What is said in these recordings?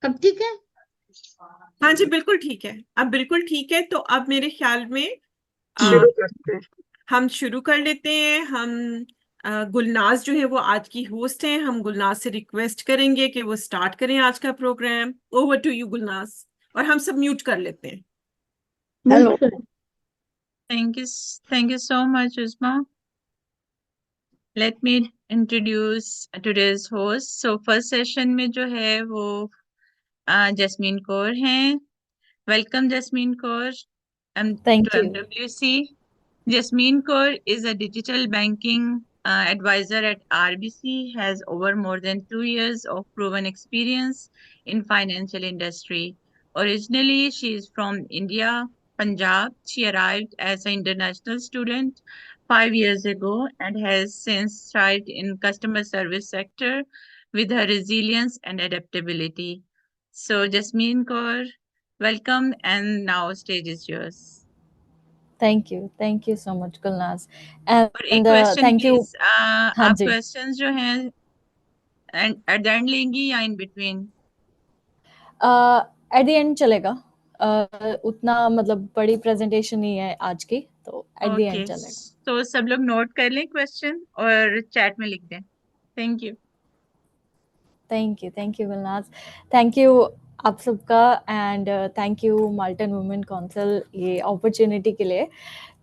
अब ठीक है? हाँ जी, बिल्कुल ठीक है। अब बिल्कुल ठीक है। तो अब मेरे ख्याल में आ, शुरू करते हैं। हम शुरू कर लेते हैं। हम गुलनाज जो है वो आज की होस्ट हैं। हम गुलनाज से रिक्वेस्ट करेंगे कि वो स्टार्ट करें आज का programme. Over to you Gulnaz. और हम सब म्यूट कर लेते हैं। Hello. Thank you so much, Uzma. Let me introduce today's host. So first session में जो है वो जैस्मीन कौर हैं. Welcome, Jasmine Kaur, Thank to you. MWC. Jasmine Kaur is a digital banking advisor at RBC, has over more than 2 years of proven experience in financial industry. Originally, she is from India, Punjab. She arrived as an international student 5 years ago and has since thrived in customer service sector with her resilience and adaptability. So, Jasmine Kaur, welcome, and now stage is yours. Thank you so much, Gulnaz. And और एक question thank you. Please, हाँ आप जी. Questions जो हैं eight the and लेंगी या in between? Eight the and चलेगा. उतना मतलब बड़ी प्रेजेंटेशन नहीं है आज की, तो एट द एंड ओके, चलेगा. तो सब लोग नोट कर लें क्वेश्चन और चैट में लिख दें. Thank you. Thank you Gulnaz. Thank you आप सबका. And thank you Malton women council ये अपॉर्चुनिटी के लिए.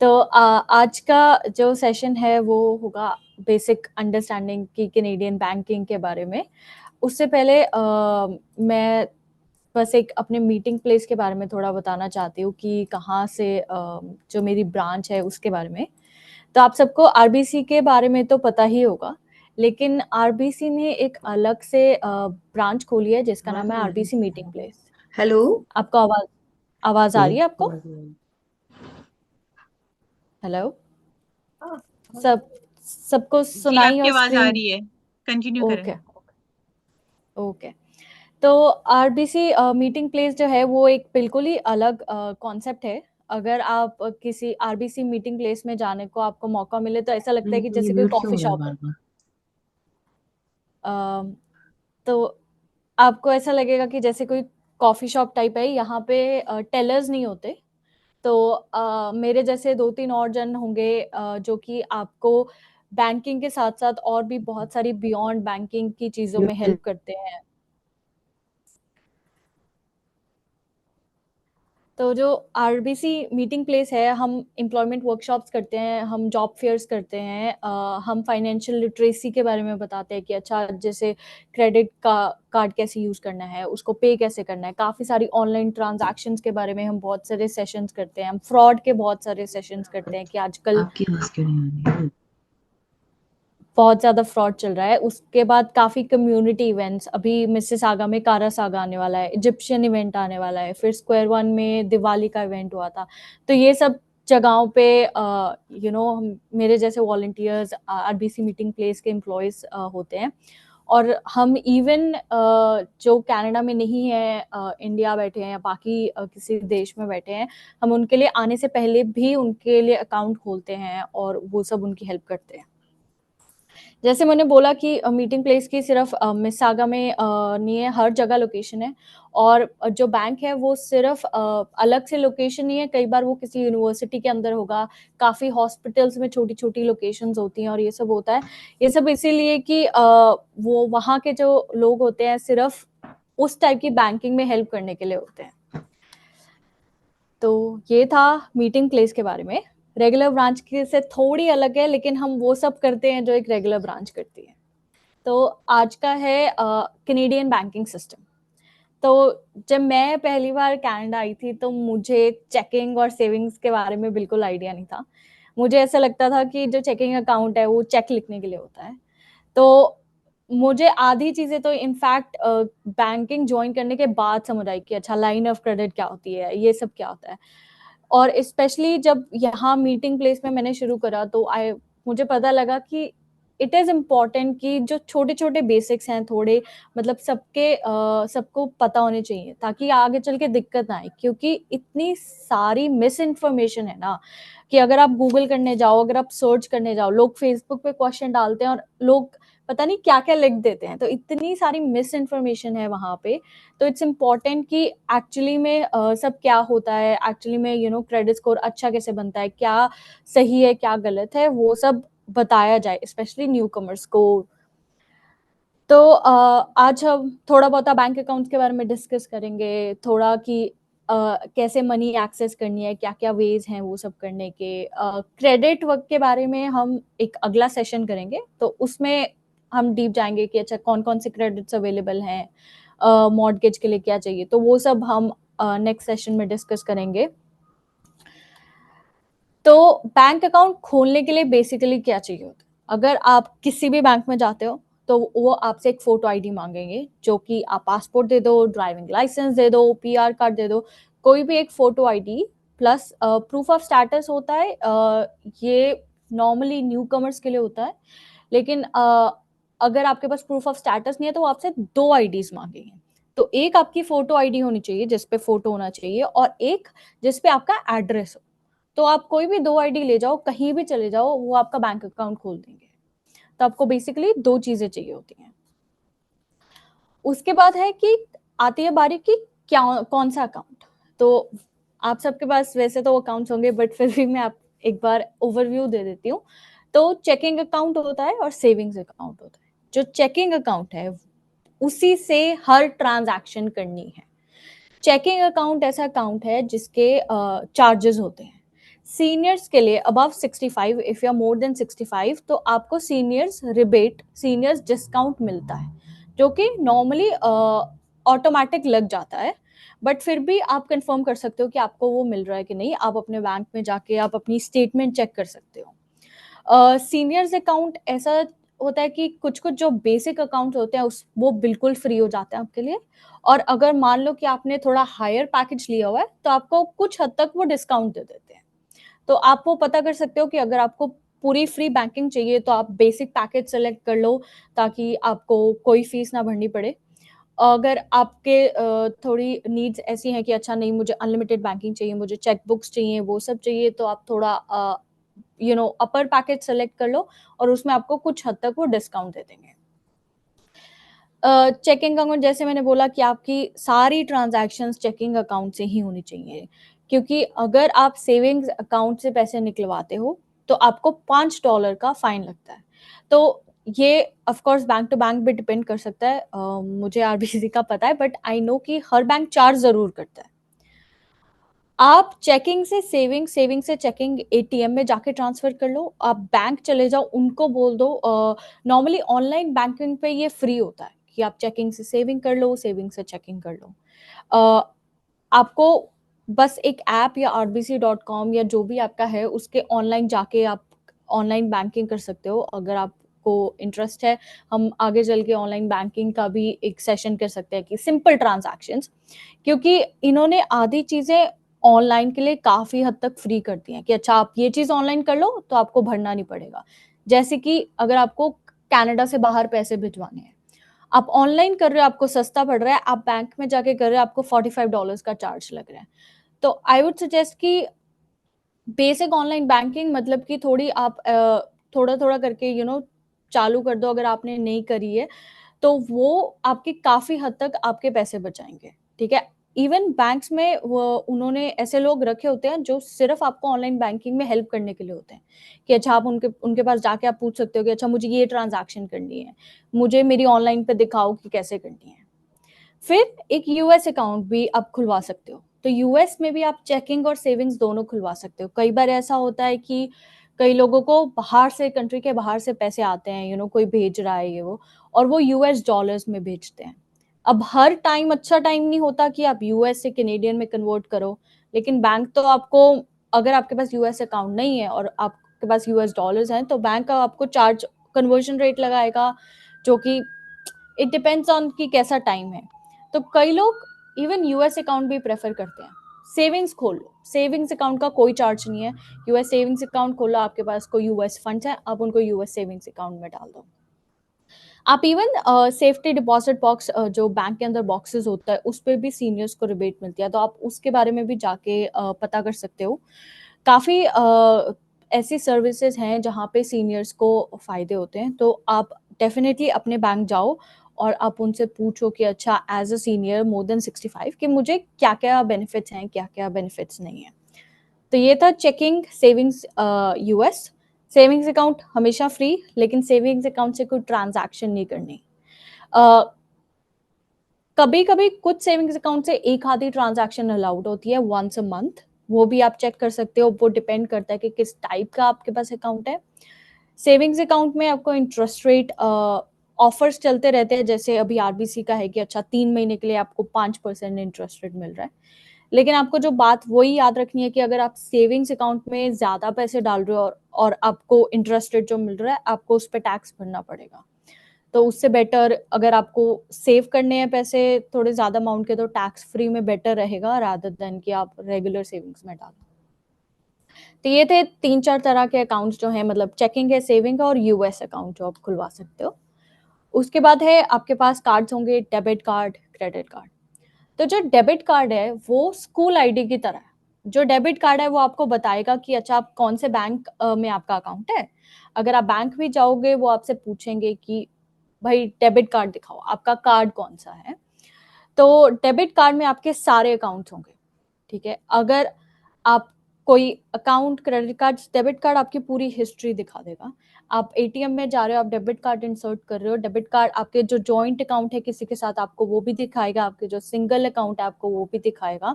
तो आज का जो सेशन है वो होगा बेसिक अंडरस्टैंडिंग की कैनेडियन बैंकिंग के बारे में. उससे पहले मैं बस एक अपने मीटिंग प्लेस के बारे में थोड़ा बताना चाहती हूँ कि कहाँ से जो मेरी ब्रांच है उसके बारे में. तो आप सबको आरबीसी के बारे में तो पता ही होगा, लेकिन आरबीसी ने एक अलग से ब्रांच खोली है जिसका नाम है आरबीसी मीटिंग प्लेस. हेलो। आपको आवाज आ रही है आपको? हेलो. सबको जी, सुनाई आपकी और आवाज आ स्क्रीन? रही है. कंटिन्यू करें. ओके. ओके. तो आरबीसी मीटिंग प्लेस जो है वो एक बिल्कुल ही अलग कॉन्सेप्ट है. अगर आप किसी आरबीसी मीटिंग प्लेस में जाने को आपको मौका मिले तो ऐसा लगता है कि जैसे कोई कॉफी शॉप है. तो आपको ऐसा लगेगा कि जैसे कोई कॉफी शॉप टाइप है. यहाँ पे टेलर्स नहीं होते. तो मेरे जैसे 2-3 और जन होंगे जो कि आपको बैंकिंग के साथ साथ और भी बहुत सारी बियॉन्ड बैंकिंग की चीजों में हेल्प करते हैं. तो जो आरबीसी मीटिंग प्लेस है, हम एम्प्लॉयमेंट वर्कशॉप्स करते हैं, हम जॉब फेयर्स करते हैं, हम फाइनेंशियल लिटरेसी के बारे में बताते हैं कि अच्छा जैसे क्रेडिट का कार्ड कैसे यूज करना है, उसको पे कैसे करना है. काफी सारी ऑनलाइन ट्रांजैक्शंस के बारे में हम बहुत सारे सेशंस करते हैं. हम फ्रॉड के बहुत सारे सेशंस करते हैं कि आजकल आपकी आवाज क्यों नहीं आ रही है? बहुत ज्यादा फ्रॉड चल रहा है. उसके बाद काफी कम्युनिटी इवेंट्स. अभी मिसिसागा में कारा सागा आने वाला है, इजिप्शियन इवेंट आने वाला है, फिर स्क्वायर वन में दिवाली का इवेंट हुआ था. तो ये सब जगहों पे मेरे जैसे वॉलंटियर्स आरबीसी मीटिंग प्लेस के एम्प्लॉयज होते हैं. और हम इवन जो कनाडा में नहीं है, इंडिया बैठे हैं या बाकी किसी देश में बैठे हैं, हम उनके लिए आने से पहले भी उनके लिए अकाउंट खोलते हैं और वो सब उनकी हेल्प करते हैं. जैसे मैंने बोला कि मीटिंग प्लेस की सिर्फ मिसागा में नहीं है, हर जगह लोकेशन है. और जो बैंक है वो सिर्फ अलग से लोकेशन नहीं है, कई बार वो किसी यूनिवर्सिटी के अंदर होगा. काफी हॉस्पिटल्स में छोटी छोटी लोकेशंस होती हैं और ये सब होता है. ये सब इसीलिए कि वो वहाँ के जो लोग होते हैं सिर्फ उस टाइप की बैंकिंग में हेल्प करने के लिए होते हैं. तो ये था मीटिंग प्लेस के बारे में. रेगुलर ब्रांच की से थोड़ी अलग है, लेकिन हम वो सब करते हैं जो एक रेगुलर ब्रांच करती है. तो आज का है कैनेडियन बैंकिंग सिस्टम. तो जब मैं पहली बार कनाडा आई थी तो मुझे चेकिंग और सेविंग्स के बारे में बिल्कुल आइडिया नहीं था. मुझे ऐसा लगता था कि जो चेकिंग अकाउंट है वो चेक लिखने के लिए होता है. तो मुझे आधी चीजें तो इनफैक्ट बैंकिंग ज्वाइन करने के बाद समझ आई कि अच्छा लाइन ऑफ क्रेडिट क्या होती है, ये सब क्या होता है. और स्पेशली जब यहाँ मीटिंग प्लेस में मैंने शुरू करा तो मुझे पता लगा कि इट इज इम्पॉर्टेंट कि जो छोटे छोटे बेसिक्स हैं थोड़े मतलब सबको पता होने चाहिए ताकि आगे चल के दिक्कत ना आए. क्योंकि इतनी सारी मिस इन्फॉर्मेशन है ना कि अगर आप गूगल करने जाओ, अगर आप सर्च करने जाओ, लोग फेसबुक पे क्वेश्चन डालते हैं और लोग पता नहीं क्या-क्या लिख देते हैं, तो इतनी सारी मिस इन्फॉर्मेशन है वहाँ पे। तो इट्स इम्पोर्टेंट कि एक्चुअली में सब क्या होता है, एक्चुअली में क्रेडिट स्कोर अच्छा कैसे बनता है, क्या सही है, क्या गलत है, वो सब बताया जाए, स्पेशली न्यू कमर्स को। तो आज हम थोड़ा बहुत बैंक अकाउंट्स के बारे में डिस्कस करेंगे, थोड़ा कि कैसे मनी एक्सेस करनी है, क्या-क्या वेज हैं वो सब करने के। क्रेडिट वर्क के बारे में हम एक अगला सेशन करेंगे, तो उसमें हम डीप जाएंगे कि अच्छा कौन-कौन से क्रेडिट्स अवेलेबल हैं, मॉर्टगेज के लिए क्या चाहिए, तो वो सब हम नेक्स्ट सेशन में डिस्कस करेंगे। तो बैंक अकाउंट खोलने के लिए बेसिकली क्या चाहिए होता है? अगर आप किसी भी बैंक में जाते हो तो वो आपसे एक फोटो आईडी मांगेंगे, जो कि आप पासपोर्ट दे दो, ड्राइविंग लाइसेंस दे दो, पीआर कार्ड दे दो, कोई भी एक photo ID plus proof of status होता है। ये नॉर्मली न्यू कमर्स के लिए होता है, लेकिन अगर आपके पास प्रूफ ऑफ स्टेटस नहीं है तो वो आपसे 2 आईडीज मांगेंगे। तो एक आपकी फोटो आईडी होनी चाहिए जिस पे फोटो होना चाहिए, और एक जिस पे आपका एड्रेस हो। तो आप कोई भी 2 आईडी ले जाओ, कहीं भी चले जाओ, वो आपका बैंक अकाउंट खोल देंगे। तो आपको बेसिकली 2 चीजें चाहिए होती हैं। उसके बाद है कि आती है बारी की क्या कौन सा अकाउंट। तो आप सबके पास वैसे तो अकाउंट्स होंगे, बट फिर भी मैं आप एक बार ओवरव्यू दे देती हूँ। तो चेकिंग अकाउंट होता है और सेविंग्स अकाउंट होता है। जो चेकिंग अकाउंट है उसी से हर ट्रांजैक्शन करनी है। चेकिंग अकाउंट ऐसा अकाउंट है जिसके चार्जेस होते हैं। सीनियर्स के लिए above 65, if you are more than 65, तो आपको सीनियर्स रिबेट, सीनियर्स डिस्काउंट मिलता है, जो कि नॉर्मली ऑटोमेटिक लग जाता है, बट फिर भी आप कंफर्म कर सकते हो कि आपको वो मिल रहा है कि नहीं। आप अपने बैंक में जाके आप अपनी स्टेटमेंट चेक कर सकते हो। सीनियर्स अकाउंट ऐसा होता है कि कुछ कुछ जो बेसिक अकाउंट होते हैं उस वो बिल्कुल फ्री हो जाते हैं आपके लिए, और अगर मान लो कि आपने थोड़ा हायर पैकेज लिया हुआ है तो आपको कुछ हद तक वो डिस्काउंट दे देते हैं। तो आप वो पता कर सकते हो कि अगर आपको पूरी फ्री बैंकिंग चाहिए तो आप बेसिक पैकेज सेलेक्ट कर लो, ताकि आपको कोई फीस ना भरनी पड़े। अगर आपके थोड़ी नीड्स ऐसी हैं कि अच्छा नहीं मुझे अनलिमिटेड बैंकिंग चाहिए, मुझे चेक बुक्स चाहिए, वो सब चाहिए, तो आप थोड़ा अपर पैकेज सेलेक्ट कर लो, और उसमें आपको कुछ हद तक वो डिस्काउंट दे देंगे। चेकिंग अकाउंट जैसे मैंने बोला कि आपकी सारी ट्रांजैक्शंस चेकिंग अकाउंट से ही होनी चाहिए, क्योंकि अगर आप सेविंग्स अकाउंट से पैसे निकलवाते हो तो आपको $5 का फाइन लगता है। तो ये of course bank to bank भी डिपेंड कर सकता है। मुझे आरबीसी का पता है, बट आई नो कि हर बैंक चार्ज जरूर करता है। आप चेकिंग से सेविंग, सेविंग से चेकिंग एटीएम में जाके ट्रांसफर कर लो, आप बैंक चले जाओ, उनको बोल दो। नॉर्मली ऑनलाइन बैंकिंग पे ये फ्री होता है कि आप चेकिंग से सेविंग कर लो, सेविंग से चेकिंग कर लो। आपको बस एक ऐप या rbc.com या जो भी आपका है उसके ऑनलाइन जाके आप ऑनलाइन बैंकिंग कर सकते हो। अगर आपको इंटरेस्ट है, हम आगे चल के ऑनलाइन बैंकिंग का भी एक सेशन कर सकते हैं कि सिंपल ट्रांजैक्शंस, क्योंकि इन्होंने आधी चीजें ऑनलाइन के लिए काफी हद तक फ्री कर दी हैं कि अच्छा आप ये चीज ऑनलाइन कर लो तो आपको भरना नहीं पड़ेगा। जैसे कि अगर आपको कनाडा से बाहर पैसे भिजवाने हैं, आप ऑनलाइन कर रहे हो, आपको सस्ता पड़ रहा है, आप बैंक में जाके कर रहे हो, आपको $45 का चार्ज लग रहा है। तो आई वुड सजेस्ट कि बेसिक ऑनलाइन बैंकिंग मतलब कि थोड़ी आप थोड़ा थोड़ा करके चालू कर दो। अगर आपने नहीं करी है तो वो आपके काफी हद तक आपके पैसे बचाएंगे। ठीक है, इवन बैंक्स में वो उन्होंने ऐसे लोग रखे होते हैं जो सिर्फ आपको ऑनलाइन बैंकिंग में हेल्प करने के लिए होते हैं, कि अच्छा आप उनके उनके पास जाके आप पूछ सकते हो कि अच्छा मुझे ये ट्रांजैक्शन करनी है, मुझे मेरी ऑनलाइन पे दिखाओ कि कैसे करनी है। फिर एक यूएस अकाउंट भी आप खुलवा सकते हो। तो यूएस में भी आप चेकिंग और सेविंग्स दोनों खुलवा सकते हो। कई बार ऐसा होता है कि कई लोगों को बाहर से, कंट्री के बाहर से पैसे आते हैं, कोई भेज रहा है ये वो, और वो यूएस डॉलर्स में भेजते हैं। अब हर टाइम अच्छा टाइम नहीं होता कि आप यूएस से कैनेडियन में कन्वर्ट करो, लेकिन बैंक तो आपको, अगर आपके पास यूएस अकाउंट नहीं है और आपके पास यूएस डॉलर्स हैं, तो बैंक आपको चार्ज कन्वर्जन रेट लगाएगा, जो कि इट डिपेंड्स ऑन कि कैसा टाइम है। तो कई लोग इवन यूएस अकाउंट भी प्रेफर करते हैं। सेविंग्स खोल लो, सेविंग्स अकाउंट का कोई चार्ज नहीं है। यूएस सेविंग्स अकाउंट खोलो, आपके पास कोई यूएस फंड्स है, आप उनको यूएस सेविंग्स अकाउंट में डाल दो। आप इवन सेफ्टी डिपॉजिट बॉक्स, जो बैंक के अंदर बॉक्सेस होता है, उस पर भी सीनियर्स को रिबेट मिलती है, तो आप उसके बारे में भी जाके पता कर सकते हो। काफी ऐसी सर्विसेज हैं जहाँ पे सीनियर्स को फायदे होते हैं, तो आप डेफिनेटली अपने बैंक जाओ और आप उनसे पूछो कि अच्छा as a senior more than 65 कि मुझे क्या क्या बेनिफिट्स हैं, क्या क्या बेनिफिट्स नहीं है। तो ये था checking savings US. Savings account हमेशा फ्री, लेकिन सेविंग्स अकाउंट से कोई ट्रांजैक्शन नहीं करनी। कभी कभी कुछ सेविंग्स अकाउंट से एक आधी ट्रांजैक्शन अलाउड होती है वंस अ मंथ, वो भी आप चेक कर सकते हो। वो डिपेंड करता है कि किस टाइप का आपके पास अकाउंट है। सेविंग्स अकाउंट में आपको इंटरेस्ट रेट ऑफर्स चलते रहते हैं, जैसे अभी आरबीसी का है कि अच्छा 3 महीने के लिए आपको 5% इंटरेस्ट रेट मिल रहा है। लेकिन आपको जो बात वही याद रखनी है कि अगर आप सेविंग्स अकाउंट में ज्यादा पैसे डाल रहे हो और आपको इंटरेस्ट रेट जो मिल रहा है, आपको उस पर टैक्स भरना पड़ेगा। तो उससे बेटर अगर आपको सेव करने हैं पैसे थोड़े ज्यादा अमाउंट के, तो टैक्स फ्री में बेटर रहेगा रादर देन कि आप रेगुलर सेविंग्स में डालो। तो ये थे 3-4 तरह के अकाउंट्स जो हैं, मतलब चेकिंग है, सेविंग है और यूएस अकाउंट जो आप खुलवा सकते हो। उसके बाद है आपके पास कार्ड्स होंगे, डेबिट कार्ड, क्रेडिट कार्ड। तो जो डेबिट कार्ड है वो स्कूल आईडी की तरह है। जो डेबिट कार्ड है वो आपको बताएगा कि अच्छा आप कौन से बैंक में आपका अकाउंट है। अगर आप बैंक भी जाओगे वो आपसे पूछेंगे कि भाई डेबिट कार्ड दिखाओ, आपका कार्ड कौन सा है। तो डेबिट कार्ड में आपके सारे अकाउंट्स होंगे, ठीक है। अगर आप कोई account, credit card, debit card आपकी पूरी हिस्ट्री दिखा देगा। आप एटीएम में जा रहे हो, आप डेबिट कार्ड इंसर्ट कर रहे हो, डेबिट कार्ड आपके जो जॉइंट अकाउंट है किसी के साथ आपको वो भी दिखाएगा, आपके जो सिंगल अकाउंट है आपको वो भी दिखाएगा।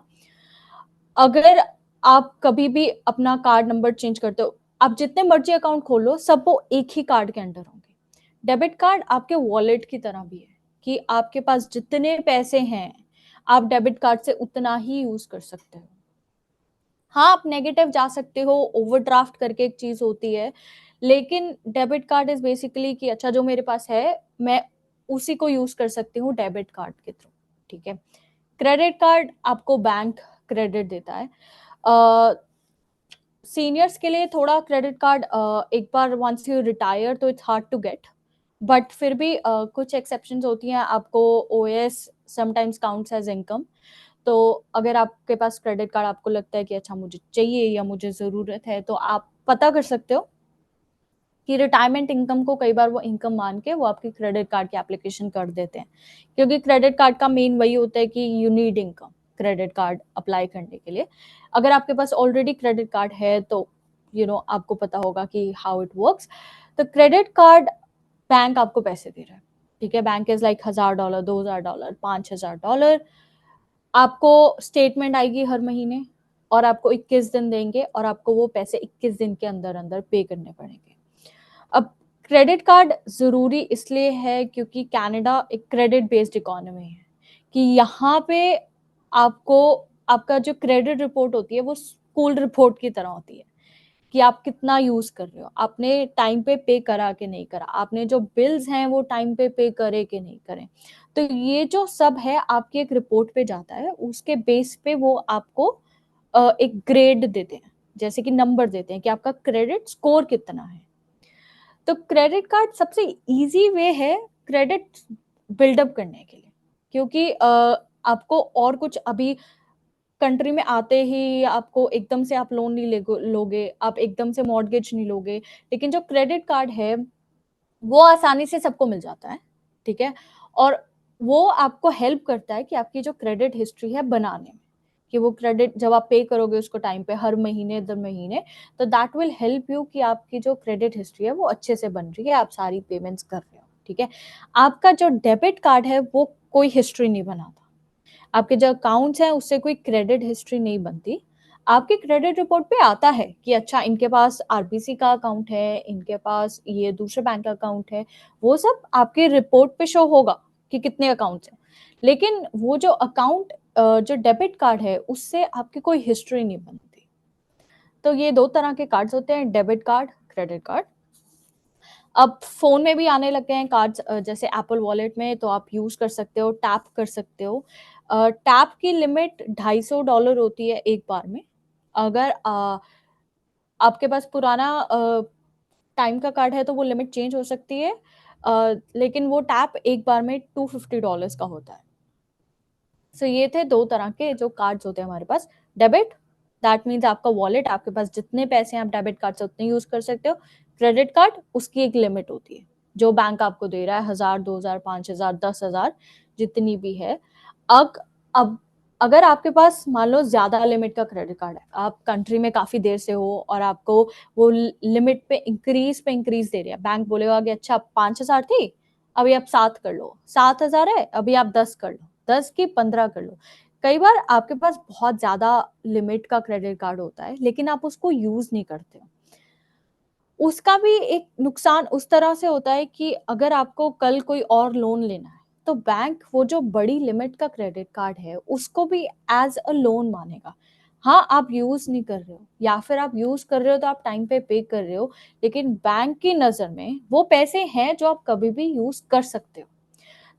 अगर आप कभी भी अपना कार्ड नंबर चेंज करते हो, आप जितने मर्जी अकाउंट खोलो सब वो एक ही कार्ड के अंडर होंगे। डेबिट कार्ड आपके वॉलेट की तरह भी है कि आपके पास जितने पैसे हैं आप डेबिट कार्ड से उतना ही यूज कर सकते हो। हाँ, आप नेगेटिव जा सकते हो, ओवरड्राफ्ट करके एक चीज होती है, लेकिन डेबिट कार्ड इज बेसिकली कि अच्छा जो मेरे पास है मैं उसी को यूज कर सकती हूँ डेबिट कार्ड के थ्रू, ठीक है। क्रेडिट कार्ड आपको बैंक क्रेडिट देता है। सीनियर्स के लिए थोड़ा क्रेडिट कार्ड एक बार वंस यू रिटायर तो it's hard to get, but फिर भी कुछ एक्सेप्शंस होती हैं। आपको OAS sometimes counts as income. तो अगर आपके पास क्रेडिट कार्ड आपको लगता है कि अच्छा मुझे चाहिए या मुझे जरूरत है, तो आप पता कर सकते हो कि रिटायरमेंट इनकम को कई बार वो इनकम मान के वो आपकी क्रेडिट कार्ड की एप्लीकेशन कर देते हैं, क्योंकि क्रेडिट कार्ड का मेन वही होता है कि you need income credit card apply करने के लिए। अगर आपके पास ऑलरेडी क्रेडिट कार्ड है तो आपको पता होगा कि हाउ इट वर्क्स। तो क्रेडिट कार्ड बैंक आपको पैसे दे रहा है, ठीक है। Bank is like $1,000, $2,000, $5,000। आपको स्टेटमेंट आएगी हर महीने और आपको 21 दिन देंगे और आपको वो पैसे 21 दिन के अंदर अंदर पे करने पड़ेंगे। अब क्रेडिट कार्ड जरूरी इसलिए है क्योंकि कनाडा एक क्रेडिट बेस्ड इकोनॉमी है, कि यहाँ पे आपको आपका जो क्रेडिट रिपोर्ट होती है वो स्कूल रिपोर्ट की तरह होती है कि आप कितना यूज कर रहे हो, आपने टाइम पे करा कि नहीं करा, आपने जो बिल्स हैं वो टाइम पे करे कि नहीं करे। तो ये जो सब है आपकी एक रिपोर्ट पे जाता है, उसके बेस पे वो आपको एक ग्रेड देते हैं, जैसे कि नंबर देते हैं कि आपका क्रेडिट स्कोर कितना है। तो क्रेडिट कार्ड सबसे इजी वे है क्रेडिट बिल्डअप करने के लिए, क्योंकि आपको और कुछ अभी कंट्री में आते ही आपको एकदम से आप लोन नहीं लोगे, आप एकदम से मॉर्गेज नहीं लोगे। लेकिन जो क्रेडिट कार्ड है वो आसानी से सबको मिल जाता है, ठीक है। और वो आपको हेल्प करता है कि आपकी जो क्रेडिट हिस्ट्री है बनाने में, कि वो क्रेडिट जब आप पे करोगे उसको टाइम पे हर महीने दर महीने, तो दैट विल हेल्प यू कि आपकी जो क्रेडिट हिस्ट्री है वो अच्छे से बन रही है, आप सारी पेमेंट्स कर रहे हो, ठीक है। आपका जो डेबिट कार्ड है वो कोई हिस्ट्री नहीं बनाता, आपके जो अकाउंट्स हैं उससे कोई क्रेडिट हिस्ट्री नहीं बनती। आपके क्रेडिट रिपोर्ट पे आता है कि अच्छा इनके पास आरबीसी का अकाउंट है, इनके पास ये दूसरे बैंक का अकाउंट है, वो सब आपके रिपोर्ट पे शो होगा कि कितने अकाउंट्स हैं। लेकिन वो जो अकाउंट जो डेबिट कार्ड है उससे आपकी कोई हिस्ट्री नहीं बनती। तो ये 2 तरह के कार्ड्स होते हैं, डेबिट कार्ड, क्रेडिट कार्ड। अब फोन में भी आने लग गए हैं कार्ड्स, जैसे एप्पल वॉलेट में, तो आप यूज कर सकते हो, टैप कर सकते हो। टैप की लिमिट $250 होती है एक बार में। अगर आपके पास पुराना टाइम का कार्ड है तो वो लिमिट चेंज हो सकती है, लेकिन वो टैप एक बार में $250 का होता है। सो ये थे 2 तरह के जो कार्ड्स होते हैं हमारे पास। डेबिट, दैट मीन्स आपका वॉलेट, आपके पास जितने पैसे हैं आप डेबिट कार्ड से उतने यूज कर सकते हो। क्रेडिट कार्ड, उसकी एक लिमिट होती है। जो बैंक आपको दे रहा है 1000, 2000, 5000, 10,000 जितनी भी है। अब अगर आपके पास मान लो ज्यादा लिमिट का क्रेडिट कार्ड है, आप कंट्री में काफी देर से हो और आपको वो लिमिट पे इंक्रीज दे रही है, बैंक बोलेगा कि अच्छा 5,000 थी, अभी आप 7 कर लो, 7,000 है अभी आप 10 कर लो, 10 की 15 कर लो। कई बार आपके पास बहुत ज्यादा लिमिट का क्रेडिट कार्ड होता है लेकिन आप उसको यूज नहीं करते हो। उसका भी एक नुकसान उस तरह से होता है कि अगर आपको कल कोई और लोन लेना है तो बैंक वो जो बड़ी लिमिट का क्रेडिट कार्ड है उसको भी एज अ लोन मानेगा। हाँ, आप यूज नहीं कर रहे हो या फिर आप यूज कर रहे हो तो आप टाइम पे कर रहे हो, लेकिन बैंक की नजर में वो पैसे हैं जो आप कभी भी यूज कर सकते हो।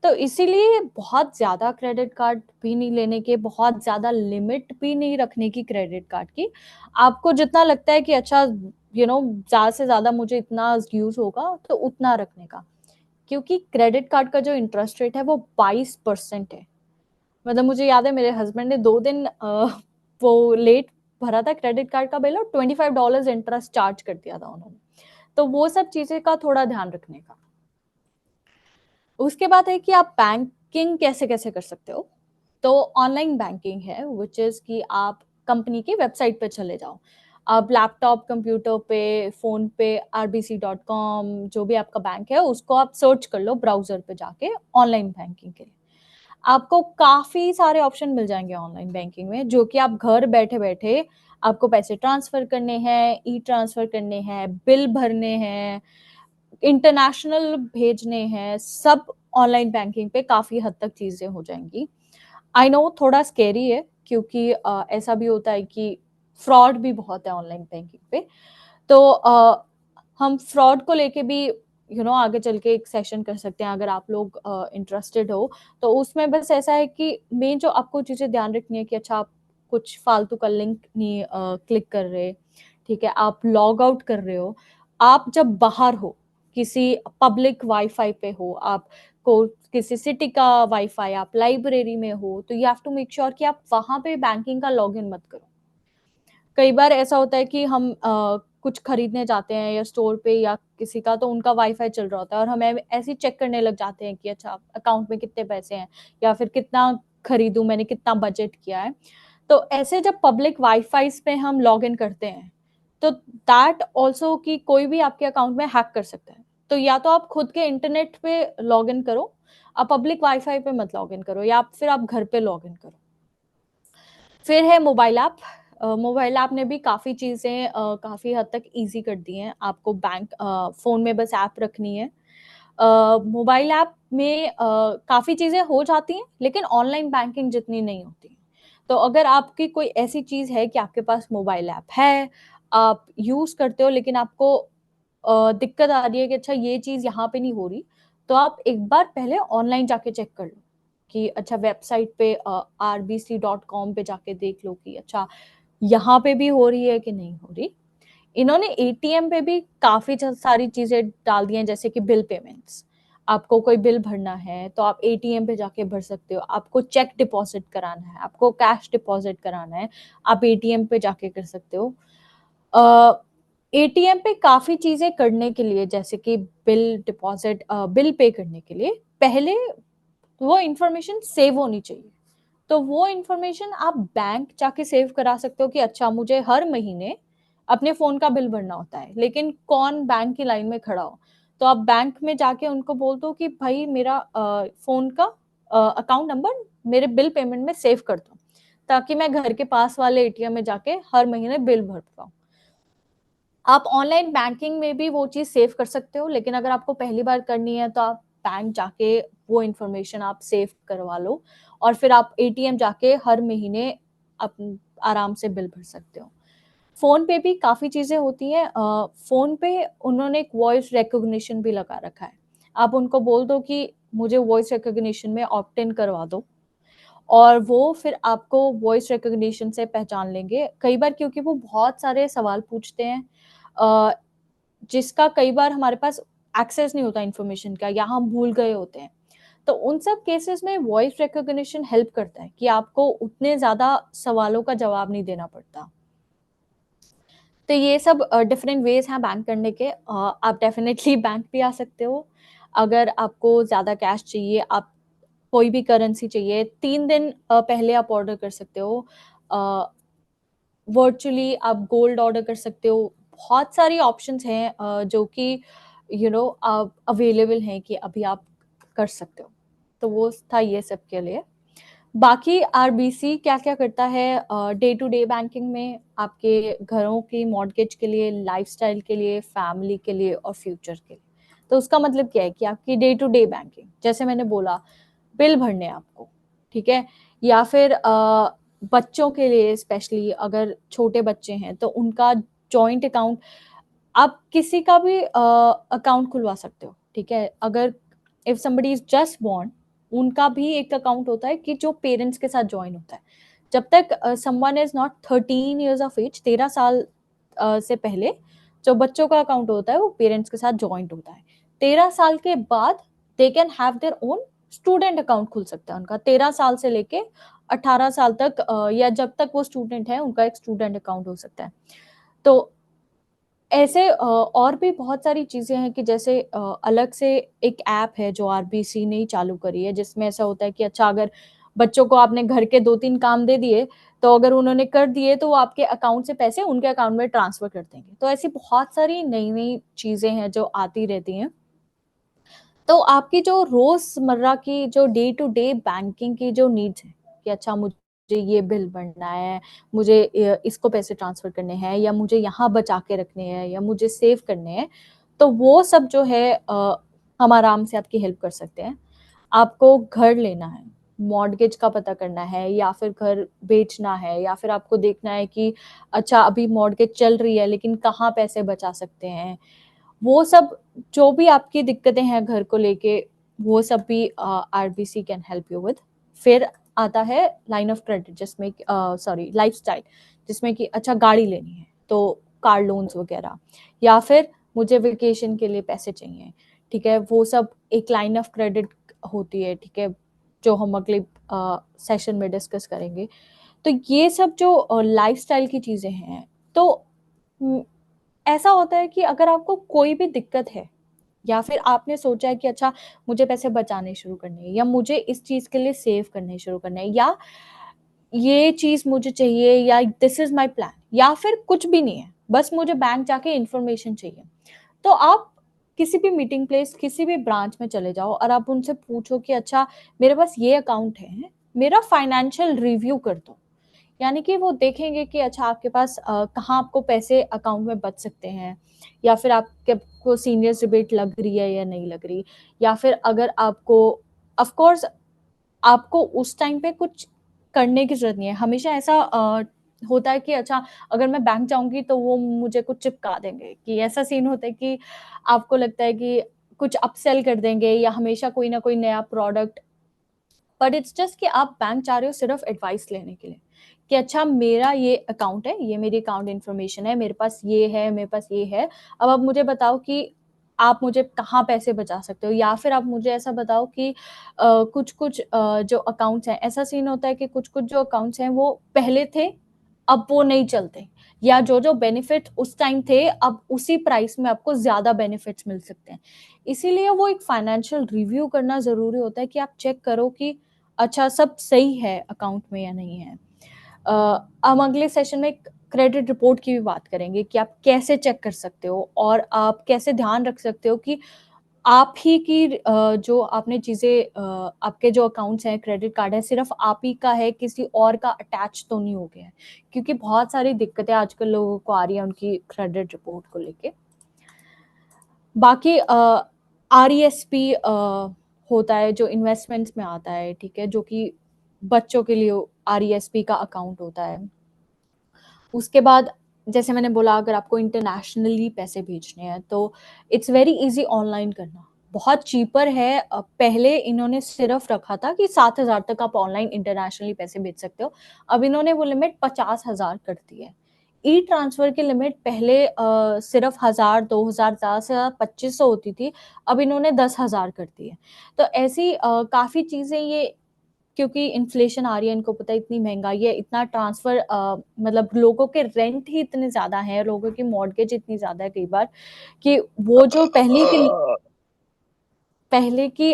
तो इसीलिए बहुत ज्यादा क्रेडिट कार्ड भी नहीं लेने के, बहुत ज्यादा लिमिट भी नहीं रखने की क्रेडिट कार्ड की। आपको जितना लगता है कि अच्छा ज्यादा से ज्यादा मुझे इतना यूज होगा तो उतना रखने का, क्योंकि क्रेडिट कार्ड का जो इंटरेस्ट रेट है वो 22% है। मतलब मुझे याद है मेरे हस्बैंड ने 2 दिन वो लेट भरा था क्रेडिट कार्ड का बिल और $25 इंटरेस्ट चार्ज कर दिया था उन्होंने। तो वो सब चीजें का थोड़ा ध्यान रखने का। उसके बाद है कि आप बैंकिंग कैसे कैसे कर सकते हो। तो ऑनलाइन बैंकिंग है विच इज कि आप कंपनी की वेबसाइट पे चले जाओ, आप लैपटॉप कंप्यूटर पे फोन पे rbc.com जो भी आपका बैंक है उसको आप सर्च कर लो ब्राउजर पे जाके ऑनलाइन बैंकिंग के लिए। आपको काफी सारे ऑप्शन मिल जाएंगे ऑनलाइन बैंकिंग में, जो कि आप घर बैठे बैठे आपको पैसे ट्रांसफर करने हैं, ई ट्रांसफर करने हैं, बिल भरने हैं, इंटरनेशनल भेजने हैं, सब ऑनलाइन बैंकिंग पे काफी हद तक चीजें हो जाएंगी। आई नो थोड़ा स्केरी है क्योंकि ऐसा भी होता है कि फ्रॉड भी बहुत है ऑनलाइन बैंकिंग पे। तो हम फ्रॉड को लेके भी आगे चल के एक सेशन कर सकते हैं अगर आप लोग इंटरेस्टेड हो। तो उसमें बस ऐसा है कि मेन जो आपको चीजें ध्यान रखनी है कि अच्छा आप कुछ फालतू का लिंक नहीं क्लिक कर रहे, ठीक है, आप लॉग आउट कर रहे हो, आप जब बाहर हो किसी पब्लिक वाईफाई पे हो, आप को किसी सिटी का वाईफाई, आप लाइब्रेरी में हो, तो you have to make sure कि आप वहां पे बैंकिंग का लॉगिन मत करो। कई बार ऐसा होता है कि हम कुछ खरीदने जाते हैं या स्टोर पे या किसी का, तो उनका वाईफाई चल रहा होता है और हमें ऐसे चेक करने लग जाते हैं कि अच्छा अकाउंट में कितने पैसे हैं या फिर कितना खरीदूं, मैंने कितना बजट किया है। तो ऐसे जब पब्लिक वाईफाई पे हम लॉग इन करते हैं तो दैट ऑल्सो कि कोई भी आपके अकाउंट में हैक कर सकता है। तो या तो आप खुद के इंटरनेट पे लॉग इन करो, आप पब्लिक वाईफाई पे मत लॉग इन करो, या फिर आप घर पे लॉग इन करो। फिर है मोबाइल ऐप। मोबाइल ऐप ने भी काफ़ी चीज़ें काफ़ी हद तक ईज़ी कर दी हैं। आपको बैंक फ़ोन में बस ऐप रखनी है। मोबाइल ऐप में काफ़ी चीज़ें हो जाती हैं, लेकिन ऑनलाइन बैंकिंग जितनी नहीं होती। तो अगर आपकी कोई ऐसी चीज़ है कि आपके पास मोबाइल ऐप है, आप यूज़ करते हो लेकिन आपको दिक्कत आ रही है कि अच्छा ये चीज़ यहाँ पे नहीं हो रही, तो आप एक बार पहले ऑनलाइन जाके चेक कर लो कि अच्छा वेबसाइट पे rbc.com पे जाके देख लो कि अच्छा यहाँ पे भी हो रही है कि नहीं हो रही। इन्होंने एटीएम पे भी काफी सारी चीजें डाल दी हैं, जैसे कि बिल पेमेंट्स। आपको कोई बिल भरना है तो आप एटीएम पे जाके भर सकते हो, आपको चेक डिपॉजिट कराना है, आपको कैश डिपॉजिट कराना है, आप एटीएम पे जाके कर सकते हो। एटीएम पे काफी चीजें करने के लिए, जैसे कि बिल डिपॉजिट, बिल पे करने के लिए पहले वो इंफॉर्मेशन सेव होनी चाहिए। तो वो इंफॉर्मेशन आप बैंक जाके सेव करा सकते हो कि अच्छा मुझे हर महीने अपने फोन का बिल भरना होता है, लेकिन कौन बैंक की लाइन में खड़ा हो, तो आप बैंक में जाके उनको बोल दो कि भाई मेरा फोन का अकाउंट नंबर मेरे बिल पेमेंट में सेव कर दो, ताकि मैं घर के पास वाले एटीएम में जाके हर महीने बिल भर पाऊँ। आप ऑनलाइन बैंकिंग में भी वो चीज सेव कर सकते हो, लेकिन अगर आपको पहली बार करनी है तो आप बैंक जाके वो इंफॉर्मेशन आप सेव करवा लो और फिर आप एटीएम जाके हर महीने आराम से बिल भर सकते हो। फोन पे भी काफी चीजें होती हैं। फोन पे उन्होंने एक वॉइस रिकॉग्निशन भी लगा रखा है। आप उनको बोल दो कि मुझे वॉइस रिकॉग्निशन में ऑप्ट इन करवा दो और वो फिर आपको वॉइस रिकॉग्निशन से पहचान लेंगे। कई बार क्योंकि वो बहुत सारे सवाल पूछते हैं जिसका कई बार हमारे पास एक्सेस नहीं होता इन्फॉर्मेशन का, या हम भूल गए होते हैं, तो उन सब केसेस में वॉइस रिकॉग्निशन हेल्प करता है कि आपको उतने ज्यादा सवालों का जवाब नहीं देना पड़ता। तो ये सब डिफरेंट वेज हैं बैंक करने के। आप डेफिनेटली बैंक भी आ सकते हो अगर आपको ज़्यादा कैश चाहिए, आप कोई भी करेंसी चाहिए, 3 दिन पहले आप ऑर्डर कर सकते हो। वर्चुअली आप गोल्ड ऑर्डर कर सकते हो। बहुत सारी ऑप्शंस हैं जो कि अवेलेबल हैं कि अभी आप कर सकते हो। तो वो था ये सब के लिए। बाकी आरबीसी क्या-क्या करता है डे टू डे बैंकिंग में, आपके घरों की मॉर्गेज के लिए, लाइफस्टाइल के लिए, फैमिली के लिए और फ्यूचर के लिए। तो उसका मतलब क्या है कि आपकी डे टू डे बैंकिंग, जैसे मैंने बोला, बिल भरने हैं आपको, ठीक है? या फिर बच्चों के लिए स्पेशली, अगर छोटे बच्चे हैं तो उनका जॉइंट अकाउंट, आप किसी का भी अकाउंट खुलवा सकते हो, ठीक है? अगर if somebody is just born, उनका भी एक अकाउंट होता है कि जो पेरेंट्स के साथ ज्वाइन होता है। जब तक someone is not 13 years of age, 13 साल से पहले जो बच्चों का अकाउंट होता है वो पेरेंट्स के साथ ज्वाइंट होता है। 13 साल के बाद they can have their own student account खुल सकता है उनका। 13 साल से लेके 18 साल तक या जब तक वो स्टूडेंट है, उनका एक स्टूडेंट अकाउंट हो सकता है। तो ऐसे और भी बहुत सारी चीज़ें हैं कि जैसे अलग से एक ऐप है जो आरबीसी ने ही चालू करी है, जिसमें ऐसा होता है कि अच्छा, अगर बच्चों को आपने घर के 2-3 काम दे दिए, तो अगर उन्होंने कर दिए तो वो आपके अकाउंट से पैसे उनके अकाउंट में ट्रांसफर कर देंगे। तो ऐसी बहुत सारी नई-नई चीज़ें हैं जो आती रहती हैं। तो आपकी जो रोज़मर्रा की जो डे टू डे बैंकिंग की जो नीड्स हैं कि अच्छा, मुझे ये बिल भरना है, मुझे इसको पैसे ट्रांसफ़र करने हैं, या मुझे यहाँ बचा के रखने हैं, या मुझे सेव करने हैं, तो वो सब जो है हम आराम से आपकी हेल्प कर सकते हैं। आपको घर लेना है, मॉर्टगेज का पता करना है, या फिर घर बेचना है, या फिर आपको देखना है कि अच्छा, अभी मॉर्टगेज चल रही है लेकिन कहाँ पैसे बचा सकते हैं। वो सब जो भी आपकी दिक्कतें हैं घर को लेके, वो सब भी RBC can help you with. फिर आता है लाइन ऑफ क्रेडिट, जिसमें लाइफस्टाइल, जिसमें कि अच्छा, गाड़ी लेनी है तो कार लोन्स वगैरह, या फिर मुझे वेकेशन के लिए पैसे चाहिए, ठीक है? वो सब एक लाइन ऑफ क्रेडिट होती है, ठीक है? जो हम अगले सेशन में डिस्कस करेंगे। तो ये सब जो लाइफस्टाइल की चीज़ें हैं, तो ऐसा होता है कि अगर आपको कोई भी दिक्कत है, या फिर आपने सोचा है कि अच्छा, मुझे पैसे बचाने शुरू करने हैं, या मुझे इस चीज़ के लिए सेव करने शुरू करने हैं, या ये चीज़ मुझे चाहिए, या दिस इज़ माय प्लान, या फिर कुछ भी नहीं है, बस मुझे बैंक जाके इन्फॉर्मेशन चाहिए। तो आप किसी भी मीटिंग प्लेस, किसी भी ब्रांच में चले जाओ और आप उनसे पूछो कि अच्छा, मेरे पास ये अकाउंट है, मेरा फाइनेंशियल रिव्यू कर दो। यानी कि वो देखेंगे कि अच्छा, आपके पास कहाँ आपको पैसे अकाउंट में बच सकते हैं, या फिर आपको सीनियर रिबेट लग रही है या नहीं लग रही, या फिर अगर आपको, ऑफ कोर्स, आपको उस टाइम पे कुछ करने की ज़रूरत नहीं है। हमेशा ऐसा होता है कि अच्छा, अगर मैं बैंक जाऊँगी तो वो मुझे कुछ चिपका देंगे, कि ऐसा सीन होता है कि आपको लगता है कि कुछ अपसेल कर देंगे, या हमेशा कोई ना कोई नया प्रोडक्ट। बट इट्स जस्ट कि आप बैंक जा रहे हो सिर्फ एडवाइस लेने के लिए, कि अच्छा, मेरा ये अकाउंट है, ये मेरी अकाउंट इन्फॉर्मेशन है, मेरे पास ये है, मेरे पास ये है। अब आप मुझे बताओ कि आप मुझे कहाँ पैसे बचा सकते हो, या फिर आप मुझे ऐसा बताओ कि कुछ-कुछ जो अकाउंट्स हैं, ऐसा सीन होता है कि कुछ-कुछ जो अकाउंट्स हैं वो पहले थे, अब वो नहीं चलते, या जो-जो बेनिफिट उस टाइम थे, अब उसी प्राइस में आपको ज़्यादा बेनिफिट्स मिल सकते हैं। इसीलिए वो एक फाइनेंशियल रिव्यू करना ज़रूरी होता है कि आप चेक करो कि अच्छा, सब सही है अकाउंट में या नहीं है। हम अगले सेशन में क्रेडिट रिपोर्ट की भी बात करेंगे कि आप कैसे चेक कर सकते हो, और आप कैसे ध्यान रख सकते हो कि आप ही की जो आपने चीज़ें आपके जो अकाउंट्स हैं, क्रेडिट कार्ड है, सिर्फ़ आप ही का है, किसी और का अटैच तो नहीं हो गया है। क्योंकि बहुत सारी दिक्कतें आजकल लोगों को आ रही हैं उनकी क्रेडिट रिपोर्ट को लेके। बाकी आरईएसपी होता है जो इन्वेस्टमेंट्स में आता है, ठीक है? जो कि बच्चों के लिए आरईएसपी का अकाउंट होता है। उसके बाद, जैसे मैंने बोला, अगर आपको इंटरनेशनली पैसे भेजने हैं तो इट्स वेरी ईज़ी ऑनलाइन करना। बहुत चीपर है। पहले इन्होंने सिर्फ़ रखा था कि 7,000 तक आप ऑनलाइन इंटरनेशनली पैसे भेज सकते हो। अब इन्होंने वो लिमिट 50,000 कर दी है। ई-ट्रांसफ़र की लिमिट पहले सिर्फ़ 1,000, 2,000, ज़्यादा से ज़्यादा 2,500 होती थी, अब इन्होंने 10,000 कर दी है। तो ऐसी काफ़ी चीज़ें ये क्योंकि इन्फ्लेशन आ रही है, इनको पता है इतनी महंगाई है, इतना ट्रांसफर मतलब लोगों के रेंट ही इतने ज्यादा हैं, लोगों की मॉर्गेज इतनी ज्यादा है कई बार कि वो जो पहले की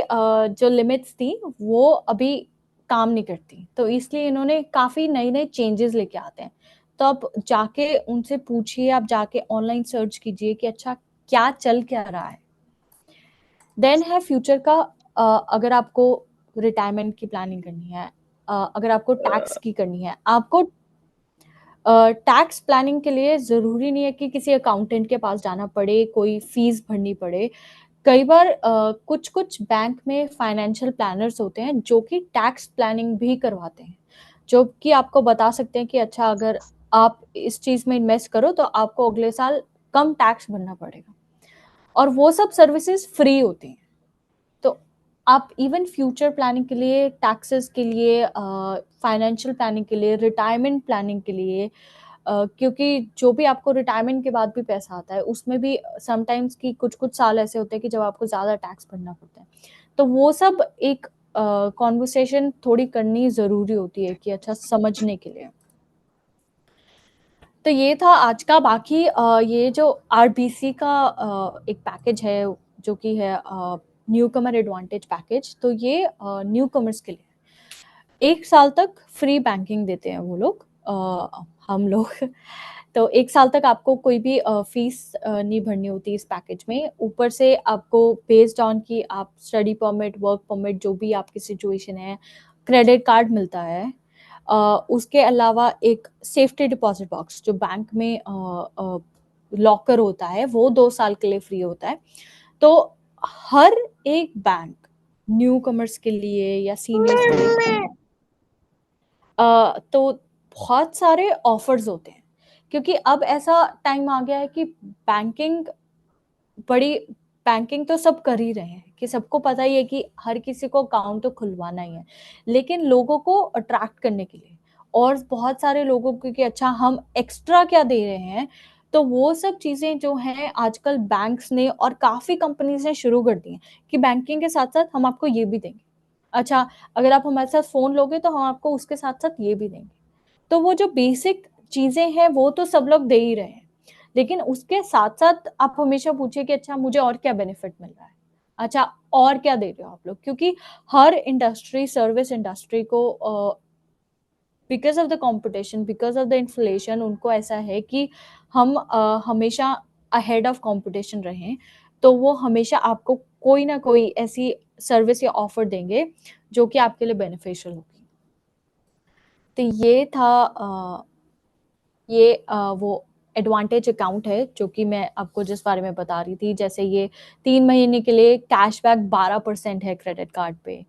जो लिमिट्स थी वो अभी काम नहीं करती, तो इसलिए इन्होंने काफी नए नए चेंजेस लेके आते हैं। तो आप जाके उनसे पूछिए, आप जाके ऑनलाइन सर्च कीजिए कि अच्छा क्या चल क्या रहा है। देन है फ्यूचर का, अगर आपको रिटायरमेंट की प्लानिंग करनी है, अगर आपको टैक्स की करनी है, आपको टैक्स प्लानिंग के लिए जरूरी नहीं है कि किसी अकाउंटेंट के पास जाना पड़े, कोई फीस भरनी पड़े। कई बार कुछ कुछ बैंक में फाइनेंशियल प्लानर्स होते हैं जो कि टैक्स प्लानिंग भी करवाते हैं, जो कि आपको बता सकते हैं कि अच्छा अगर आप इस चीज में इन्वेस्ट करो तो आपको अगले साल कम टैक्स भरना पड़ेगा, और वो सब सर्विसेज फ्री होती हैं। तो आप इवन फ्यूचर प्लानिंग के लिए, टैक्सेस के लिए, फाइनेंशियल प्लानिंग के लिए, रिटायरमेंट प्लानिंग के लिए, क्योंकि जो भी आपको रिटायरमेंट के बाद भी पैसा आता है उसमें भी समटाइम्स की कुछ कुछ साल ऐसे होते हैं कि जब आपको ज्यादा टैक्स भरना पड़ता है, तो वो सब एक कॉन्वर्सेशन थोड़ी करनी जरूरी होती है कि अच्छा समझने के लिए। तो ये था आज का। बाकी ये जो आरबीसी का एक पैकेज है जो कि है न्यू कमर एडवांटेज पैकेज, तो ये न्यू कमर्स के लिए 1 साल तक फ्री बैंकिंग देते हैं वो लोग, हम लोग तो 1 साल तक आपको कोई भी फीस नहीं भरनी होती इस पैकेज में। ऊपर से आपको बेस्ड ऑन कि आप स्टडी परमिट, वर्क परमिट, जो भी आपकी सिचुएशन है, क्रेडिट कार्ड मिलता है। उसके अलावा एक सेफ्टी डिपॉजिट बॉक्स जो बैंक में लॉकर होता है वो 2 साल के लिए फ्री होता है। तो हर एक बैंक न्यू कमर्स के लिए या सीनियर्स के लिए तो बहुत सारे ऑफर्स होते हैं, क्योंकि अब ऐसा टाइम आ गया है कि बड़ी बैंकिंग तो सब कर ही रहे हैं, कि सबको पता ही है कि हर किसी को अकाउंट तो खुलवाना ही है, लेकिन लोगों को अट्रैक्ट करने के लिए और बहुत सारे लोगों को कि अच्छा हम एक्स्ट्रा क्या दे रहे हैं, तो वो सब चीजें जो हैं आजकल बैंक्स ने और काफी कंपनीज ने शुरू कर दी हैं कि बैंकिंग के साथ साथ हम आपको ये भी देंगे। अच्छा, अगर आप हमारे साथ फोन लोगे तो हम आपको उसके साथ साथ ये भी देंगे। तो वो जो बेसिक चीजें हैं वो तो सब लोग दे ही रहे हैं, लेकिन उसके साथ साथ आप हमेशा पूछिए कि अच्छा मुझे और क्या बेनिफिट मिल रहा है, अच्छा और क्या दे रहे हो आप लोग, क्योंकि हर इंडस्ट्री, सर्विस इंडस्ट्री को because of the competition, because of the inflation, उनको ऐसा है कि हम हमेशा अहेड ऑफ कंपटीशन रहें, तो वो हमेशा आपको कोई ना कोई ऐसी सर्विस या ऑफर देंगे जो कि आपके लिए बेनिफिशियल होगी। तो ये था वो एडवांटेज अकाउंट है जो कि मैं आपको जिस बारे में बता रही थी। जैसे ये 3 महीने के लिए कैशबैक 12% है क्रेडिट कार्ड पे।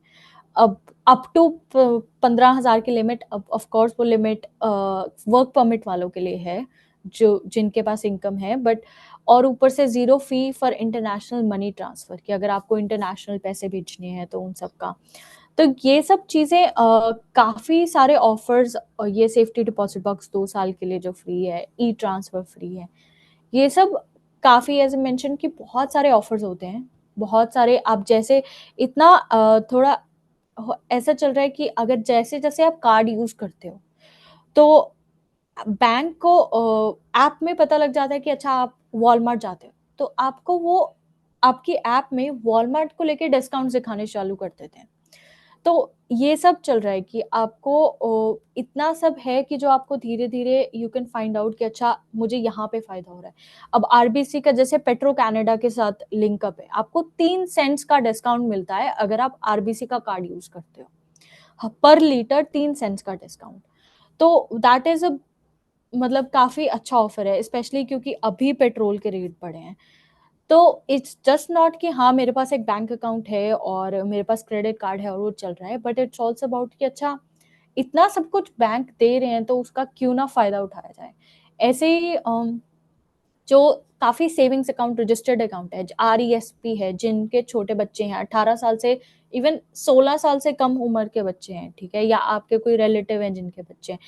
अब अप टू 15,000 की लिमिट, अब ऑफ कोर्स वो लिमिट वर्क परमिट वालों के लिए है जो जिनके पास इनकम है, बट और ऊपर से 0 fee for international money transfer, कि अगर आपको इंटरनेशनल पैसे भेजने हैं तो उन सब का। तो ये सब चीजें काफी सारे ऑफर्स, ये सेफ्टी डिपॉजिट बॉक्स 2 साल के लिए जो फ्री है, ई ट्रांसफर फ्री है, ये सब काफी एज मेंशन कि बहुत सारे ऑफर्स होते हैं, बहुत सारे। आप जैसे इतना थोड़ा ऐसा चल रहा है कि अगर जैसे जैसे आप कार्ड यूज करते हो तो बैंक को ऐप में पता लग जाता है कि अच्छा आप वॉलमार्ट जाते हो तो आपको वो आपकी ऐप में वॉलमार्ट को लेके डिस्काउंट दिखाने चालू कर देते हैं। तो ये सब चल रहा है कि आपको इतना सब है कि जो आपको धीरे धीरे यू कैन फाइंड आउट कि अच्छा मुझे यहाँ पे फायदा हो रहा है। अब आरबीसी का जैसे पेट्रो कनाडा के साथ लिंकअप है, आपको 3 सेंट्स का डिस्काउंट मिलता है अगर आप आरबीसी का कार्ड यूज करते हो, पर लीटर 3 सेंट्स का डिस्काउंट। तो दैट इज अ मतलब काफी अच्छा ऑफर है, स्पेशली क्योंकि अभी पेट्रोल के रेट बढ़े हैं। तो इट्स जस्ट नॉट कि हाँ मेरे पास एक बैंक अकाउंट है और मेरे पास क्रेडिट कार्ड है और वो चल रहा है, बट इट्स ऑल्सो अबाउट कि अच्छा इतना सब कुछ बैंक दे रहे हैं तो उसका क्यों ना फायदा उठाया जाए। ऐसे ही जो काफी सेविंग्स अकाउंट, रजिस्टर्ड अकाउंट है, आरईएसपी है, जिनके छोटे बच्चे हैं 18 साल से, इवन 16 साल से कम उम्र के बच्चे हैं, ठीक है, या आपके कोई रिलेटिव हैं जिनके बच्चे हैं,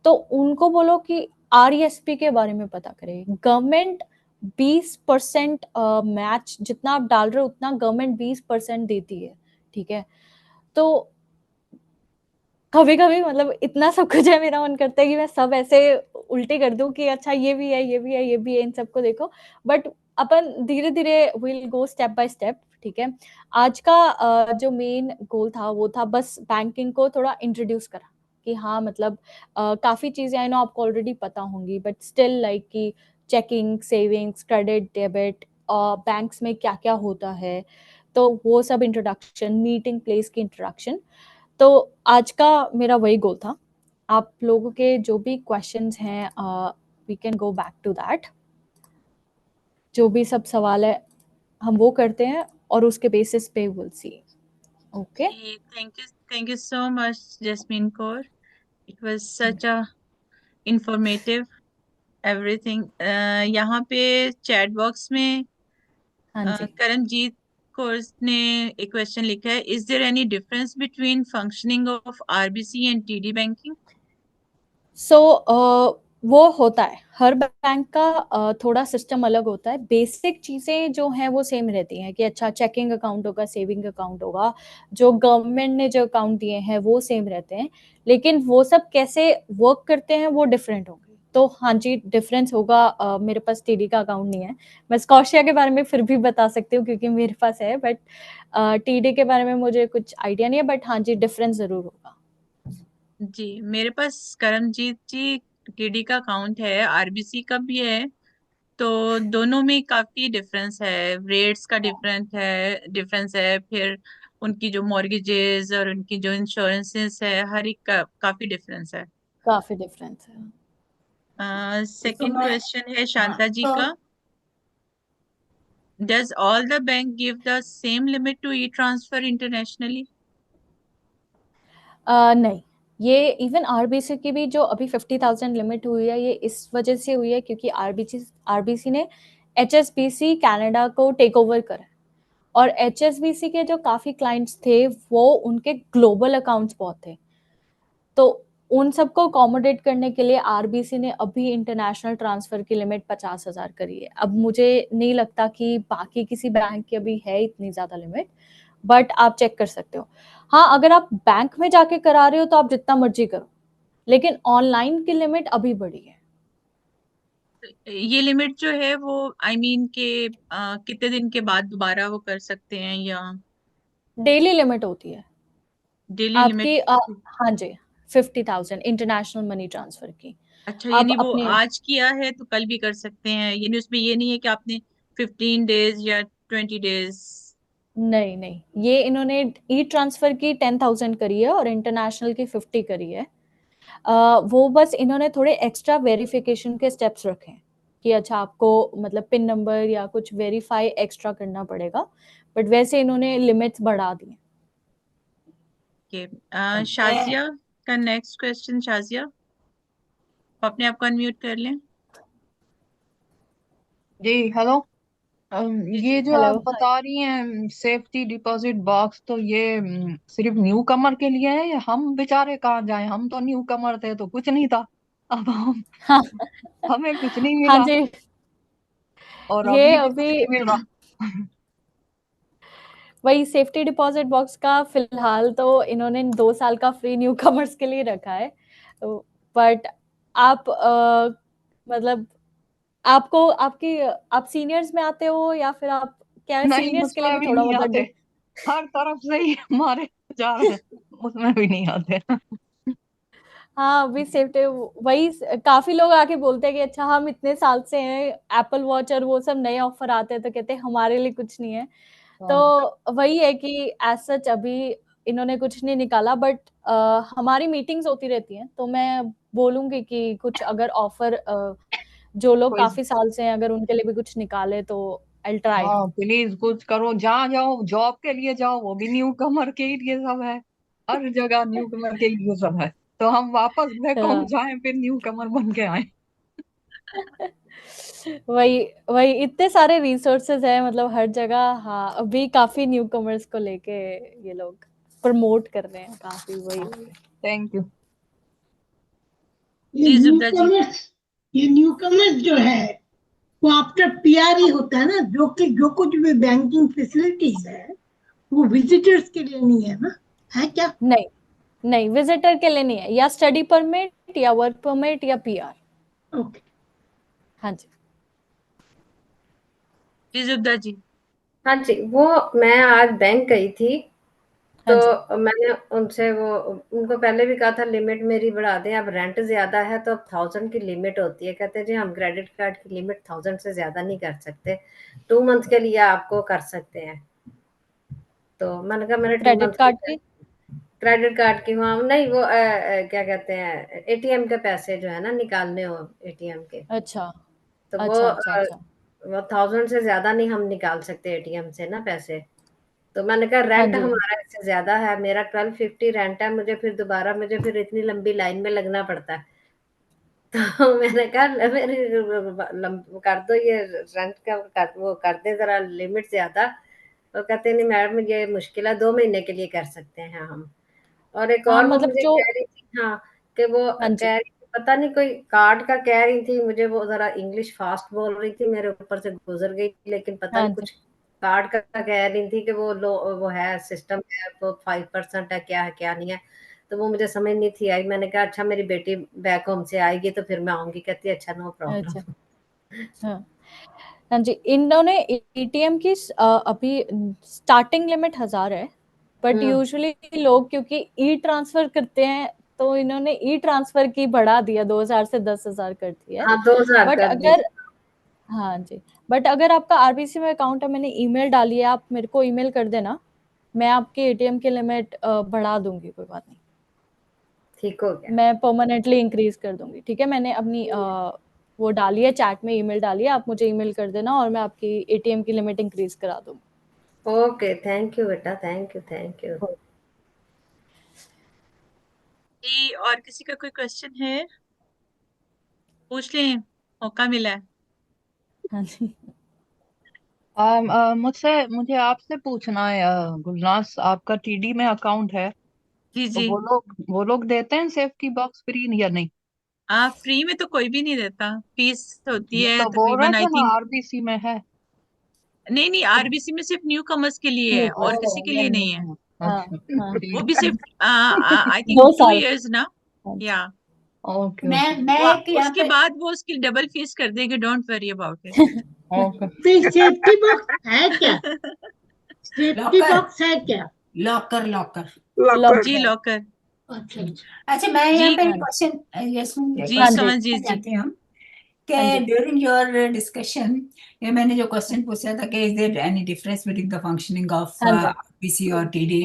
तो उनको बोलो कि आरईएसपी के बारे में पता करें। गवर्नमेंट 20% मैच, जितना आप डाल रहे हो उतना गवर्नमेंट 20% देती है, ठीक है। तो कभी कभी मतलब इतना सब कुछ है, मेरा मन करता है कि मैं सब ऐसे उल्टे कर दूं कि अच्छा ये भी है, ये भी है, ये भी है, इन सबको देखो। बट अपन धीरे धीरे will go step by step, ठीक है। आज का जो मेन गोल था वो था बस बैंकिंग को थोड़ा इंट्रोड्यूस करा कि हाँ मतलब काफी चीजें आई नो आपको ऑलरेडी पता होंगी, बट स्टिल लाइक कि checking, savings, credit, debit, banks में क्या क्या होता है, तो वो सब इंट्रोडक्शन, मीटिंग प्लेस की इंट्रोडक्शन। तो आज का मेरा वही गोल था। आप लोगों के जो भी क्वेश्चंस हैं we can go back to that. जो भी सब सवाल है हम वो करते हैं और उसके बेसिस पे will see. Okay, Thank you so much, Jasmine Kaur. It was such a informative everything. यहाँ पे चैट बॉक्स में हाँ जी। करमजीत कौर ने एक क्वेश्चन लिखा है, is there any difference between functioning of RBC and TD banking? So वो होता है, हर बैंक का थोड़ा सिस्टम अलग होता है। बेसिक चीजें जो हैं वो सेम रहती हैं कि अच्छा चेकिंग अकाउंट होगा, सेविंग अकाउंट होगा, जो गवर्नमेंट ने जो अकाउंट दिए हैं वो सेम रहते हैं, लेकिन वो सब कैसे वर्क करते हैं वो डिफरेंट होंगे। तो हाँ जी डिफरेंस होगा। मेरे पास टीडी का अकाउंट नहीं है, मैं स्कॉशिया के बारे में फिर भी बता सकती हूँ क्योंकि मेरे पास है, बट टीडी के बारे में मुझे कुछ आइडिया नहीं है, बट हाँ जी डिफरेंस जरूर होगा। जी, मेरे पास करमजीत जी टीडी का अकाउंट है, आरबीसी का भी है। तो दोनों में काफी डिफरेंस है, रेट्स का डिफरेंस है, फिर उनकी जो मॉर्गेजेस और उनकी जो इंश्योरेंसेस है, हर एक का काफी डिफरेंस है। काफी डिफरेंस है। सेकंड क्वेश्चन है शांता जी का, does all the bank give the same limit to e transfer internationally? नहीं, ये इवन आरबीसी की भी जो अभी 50,000 लिमिट हुई है ये इस वजह से हुई है क्योंकि आरबीसी ने एचएसबीसी कनाडा को टेक ओवर करा है। और एचएसबीसी के जो काफी क्लाइंट्स थे वो उनके ग्लोबल अकाउंट्स बहुत थे, तो उन सबको अकोमोडेट करने के लिए आरबीसी ने अभी इंटरनेशनल ट्रांसफर की लिमिट 50,000 करी है। अब मुझे नहीं लगता कि बाकी किसी बैंक की अभी है इतनी ज्यादा लिमिट, बट आप चेक कर सकते हो। हाँ अगर आप बैंक में जाके करा रहे हो तो आप जितना मर्जी करो, लेकिन ऑनलाइन की लिमिट अभी बढ़ी है। ये लिमिट जो है वो आई मीन के कितने दिन के बाद दोबारा वो कर सकते हैं, या डेली लिमिट होती है डेली लिमिट? आपकी हाँ जी 50,000 इंटरनेशनल मनी ट्रांसफर की। अच्छा, आप यानी वो अपने आज किया है तो कल भी कर सकते हैं, यानी उसमें ये नहीं है कि आपने 15 डेज या 20 डेज? नहीं नहीं, ये इन्होंने ई ट्रांसफर की 10,000 करी है और इंटरनेशनल की 50 करी है। वो बस इन्होंने थोड़े एक्स्ट्रा वेरिफिकेशन के स्टेप्स रखे हैं कि अच्छा आपको मतलब पिन नंबर या कुछ वेरीफाई एक्स्ट्रा करना पड़ेगा, बट वैसे इन्होंने लिमिट्स बढ़ा दी। शाजिया का नेक्स्ट क्वेश्चन, शाजिया आप अपने आप को अनम्यूट कर लें। जी हेलो। जी ये जी। जो आप हेलो। बता रही हैं सेफ्टी डिपॉजिट बॉक्स, तो ये सिर्फ न्यू कमर के लिए है या हम बेचारे कहाँ जाएं? हम तो न्यू कमर थे तो कुछ नहीं था। अब हाँ हमें कुछ नहीं हाँ मिला जी, और ये अभी भी कुछ अभी नहीं मिल रहा। वही सेफ्टी डिपॉजिट बॉक्स का फिलहाल तो इन्होंने 2 साल का फ्री न्यू कमर्स के लिए रखा है, बट आप मतलब आपको आपकी आप सीनियर्स में आते हो या फिर आप क्या नहीं, सीनियर्स के लिए भी उसमें भी थोड़ा नहीं आते। मतलब हर तरफ से ही मारे जा रहे हैं, उसमें भी नहीं आते। हाँ अभी सेफ्टी वही काफी लोग आके बोलते हैं कि अच्छा हम इतने साल से हैं, एप्पल वॉच और वो सब नए ऑफर आते हैं तो कहते हैं हमारे लिए कुछ नहीं है। हाँ, तो वही है कि एज सच अभी इन्होंने कुछ नहीं निकाला, बट हमारी मीटिंग्स होती रहती हैं तो मैं बोलूंगी कि कुछ अगर ऑफर जो लोग कोई, काफी साल से हैं अगर उनके लिए भी कुछ निकाले तो आई ट्राई। हाँ प्लीज कुछ करो। जहाँ जाओ जॉब के लिए जाओ, वो भी न्यू कमर के ही लिए सब है। हर जगह न्यू कमर के लिए सब है। तो हम वापस बैकॉम जाएं फिर न्यू कमर बन के आए। वही वही इतने सारे रिसोर्सेज है मतलब हर जगह। हाँ अभी काफी न्यू कमर्स को लेके ये लोग प्रमोट कर रहे हैं काफी। वही थैंक यू। ये जी न्यू जुबदा जी। कमर्स ये न्यू कमर्स जो है वो आफ्टर पीआर ही होता है ना, जो कुछ भी बैंकिंग फैसिलिटीज है वो विजिटर्स के लिए नहीं है ना, है क्या? नहीं नहीं, विजिटर के लिए नहीं है, या स्टडी परमिट या वर्क परमिट या पीआर। ओके। हाँ जी। जी जुब्दा जी। हाँ जी, वो मैं आज बैंक गई थी, हाँ जी। तो मैंने उनसे उनको पहले भी कहा था लिमिट मेरी बढ़ा दें, अब रेंट ज़्यादा है तो अब 1000 की लिमिट होती है। कहते हैं जी हम क्रेडिट कार्ड की लिमिट 1000 से ज़्यादा नहीं कर सकते, 2 मंथ के लिए आपको कर सकते हैं। तो मैंने कहा मैंने 2 क्रेडिट मंथ कार्ड की की? क्रेडिट कार्ड की, हाँ नहीं वो क्या कहते हैं, एटीएम के पैसे जो है ना निकालने हो एटीएम के, अच्छा तो अच्छा अच्छा अच्छा। वो 1000 से ज़्यादा नहीं हम निकाल सकते एटीएम से ना पैसे। तो मैंने कहा हाँ रेंट जी। हमारा इससे ज्यादा है, मेरा 1250 रेंट है, मुझे फिर दोबारा मुझे फिर इतनी लंबी लाइन में लगना पड़ता है। तो मैंने कहा मेरी कर दो ये रेंट का, वो कर दे जरा लिमिट ज्यादा। तो कहते नहीं मैडम ये मुश्किल है, 2 महीने के लिए कर सकते हैं हम। और एक हाँ और वो मतलब मुझे जो, कह रही थी, हाँ कि वो हाँ जी। कह रही थी पता नहीं कोई कार्ड का कह रही थी मुझे, वो जरा इंग्लिश फास्ट बोल रही थी, मेरे ऊपर से गुजर गई, लेकिन पता हाँ नहीं जी। कुछ कार्ड का कह रही थी कि वो है सिस्टम है, वो 5% है, क्या है क्या नहीं है। तो वो मुझे समझ नहीं थी आई। मैंने कहा अच्छा मेरी बेटी बैक होम से आएगी तो फिर मैं आऊंगी। कहती अच्छा नो अच्छा। प्रॉब्लम। हाँ हाँ जी, इन्होंने एटीएम की अभी स्टार्टिंग लिमिट 1000 है, बट हम्म, यूजुअली लोग क्योंकि ई ट्रांसफर करते हैं तो इन्होंने ई ट्रांसफर की बढ़ा दिया, 2000 से 10,000 कर दिया है। हाँ 2000 बट कर दी। अगर, हाँ जी, बट अगर आपका आरबीसी में अकाउंट है, मैंने ईमेल डाली है, आप मेरे को ईमेल कर देना, मैं आपकी एटीएम की लिमिट बढ़ा दूंगी, कोई बात नहीं, ठीक हो गया। मैं परमानेंटली इंक्रीज कर दूंगी। ठीक है, मैंने अपनी वो डाली है चैट में, ईमेल डाली है, आप मुझे ईमेल कर देना और मैं आपकी एटीएम की लिमिट इंक्रीज करा दूंगी। ओके थैंक यू बेटा, थैंक यू थैंक यू। जी और किसी का कोई क्वेश्चन है? पूछ लें, मौका मिला है। हाँ जी। मुझे आपसे पूछना है, गुलनाज, आपका टीडी में अकाउंट है, जी तो जी। वो लोग देते हैं सेफ्टी बॉक्स फ्री या नहीं? फ्री में तो कोई भी नहीं देता, फीस होती ये है तो बोल रहे तकरीबन आई थे ना थिंक। आरबीसी में है। नहीं नहीं, आरबीसी में सिर्फ न्यू कमर्स के लिए है और किसी के वो लिए नहीं है। नहीं है। हाँ अच्छा हाँ, वो ठीक भी है। सिर्फ आई थिंक 2 साल। 2 इयर्स ना। हाँ जी। या ओके मैं ओके मैं वो एक यहाँ उसके पे बाद वो उसकी डबल फीस कर देंगे, डोंट वरी अबाउट ओके। तो सेफ्टी बॉक्स है क्या? इट। सेफ्टी लॉकर बॉक्स है क्या? Locker locker lock. जी लॉकर। अच्छा अच्छा। अच्छा, मैं जी यहाँ पे हाँ क्वेश्चन यशमिन जी हाँ क्वेश्चन जी। समझ जी पूछना जी। चाहती हूँ हाँ कि जी। ड्यूरिंग योर डिस्कशन ये मैंने जो क्वेश्चन पूछा था कि is there any difference between the functioning of हाँ जी। आरबीसी और टीडी,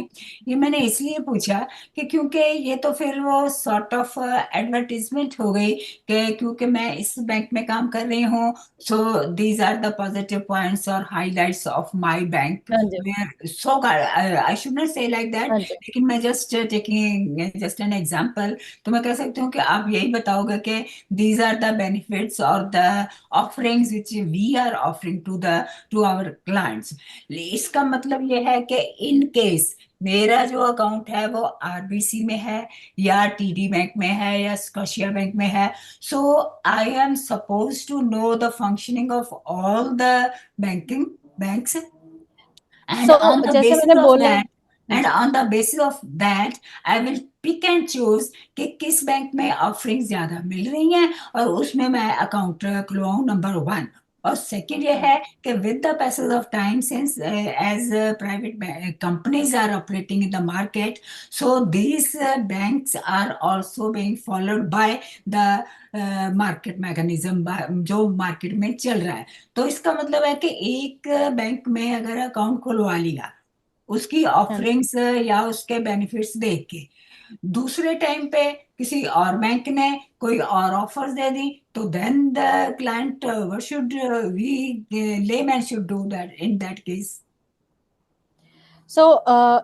ये मैंने इसलिए पूछा कि क्योंकि ये तो फिर वो सॉर्ट ऑफ एडवर्टीजमेंट हो गई कि क्योंकि मैं इस बैंक में काम कर रही हूँ, so these are the positive points और हाइलाइट्स ऑफ माय बैंक। हाँ जी। So I should not say like that, हाँ जी। लेकिन मैं just taking just an example. तो मैं कह सकती हूँ कि आप यही बताओगे कि these are the benefits or the offerings which we are offering to our clients। इसका मतलब ये है कि इन केस मेरा जो अकाउंट है वो आरबीसी में है या टीडी बैंक में है या स्कॉशिया बैंक में है, so I am suppose to know the functioning of all the banking banks, and on so the जैसे basis मैंने of बोला, that हाँ and जी, on the basis of that I will pick and choose कि किस bank में offering ज्यादा मिल रही हैं और उसमें मैं अकाउंट खुलवाऊं, नंबर 1। और सेकंड ये हाँ है कि with the passage of time, since as private companies are operating in the market, so these banks are also being followed by the market mechanism जो मार्केट में चल रहा है। तो इसका मतलब है कि एक बैंक में अगर अकाउंट खुलवा लिया उसकी हाँ जी। ऑफरिंग्स या उसके बेनिफिट्स देख के, दूसरे टाइम पे किसी और बैंक ने कोई और ऑफर्स दे दी, तो then the client what should we layman should do that in that case. So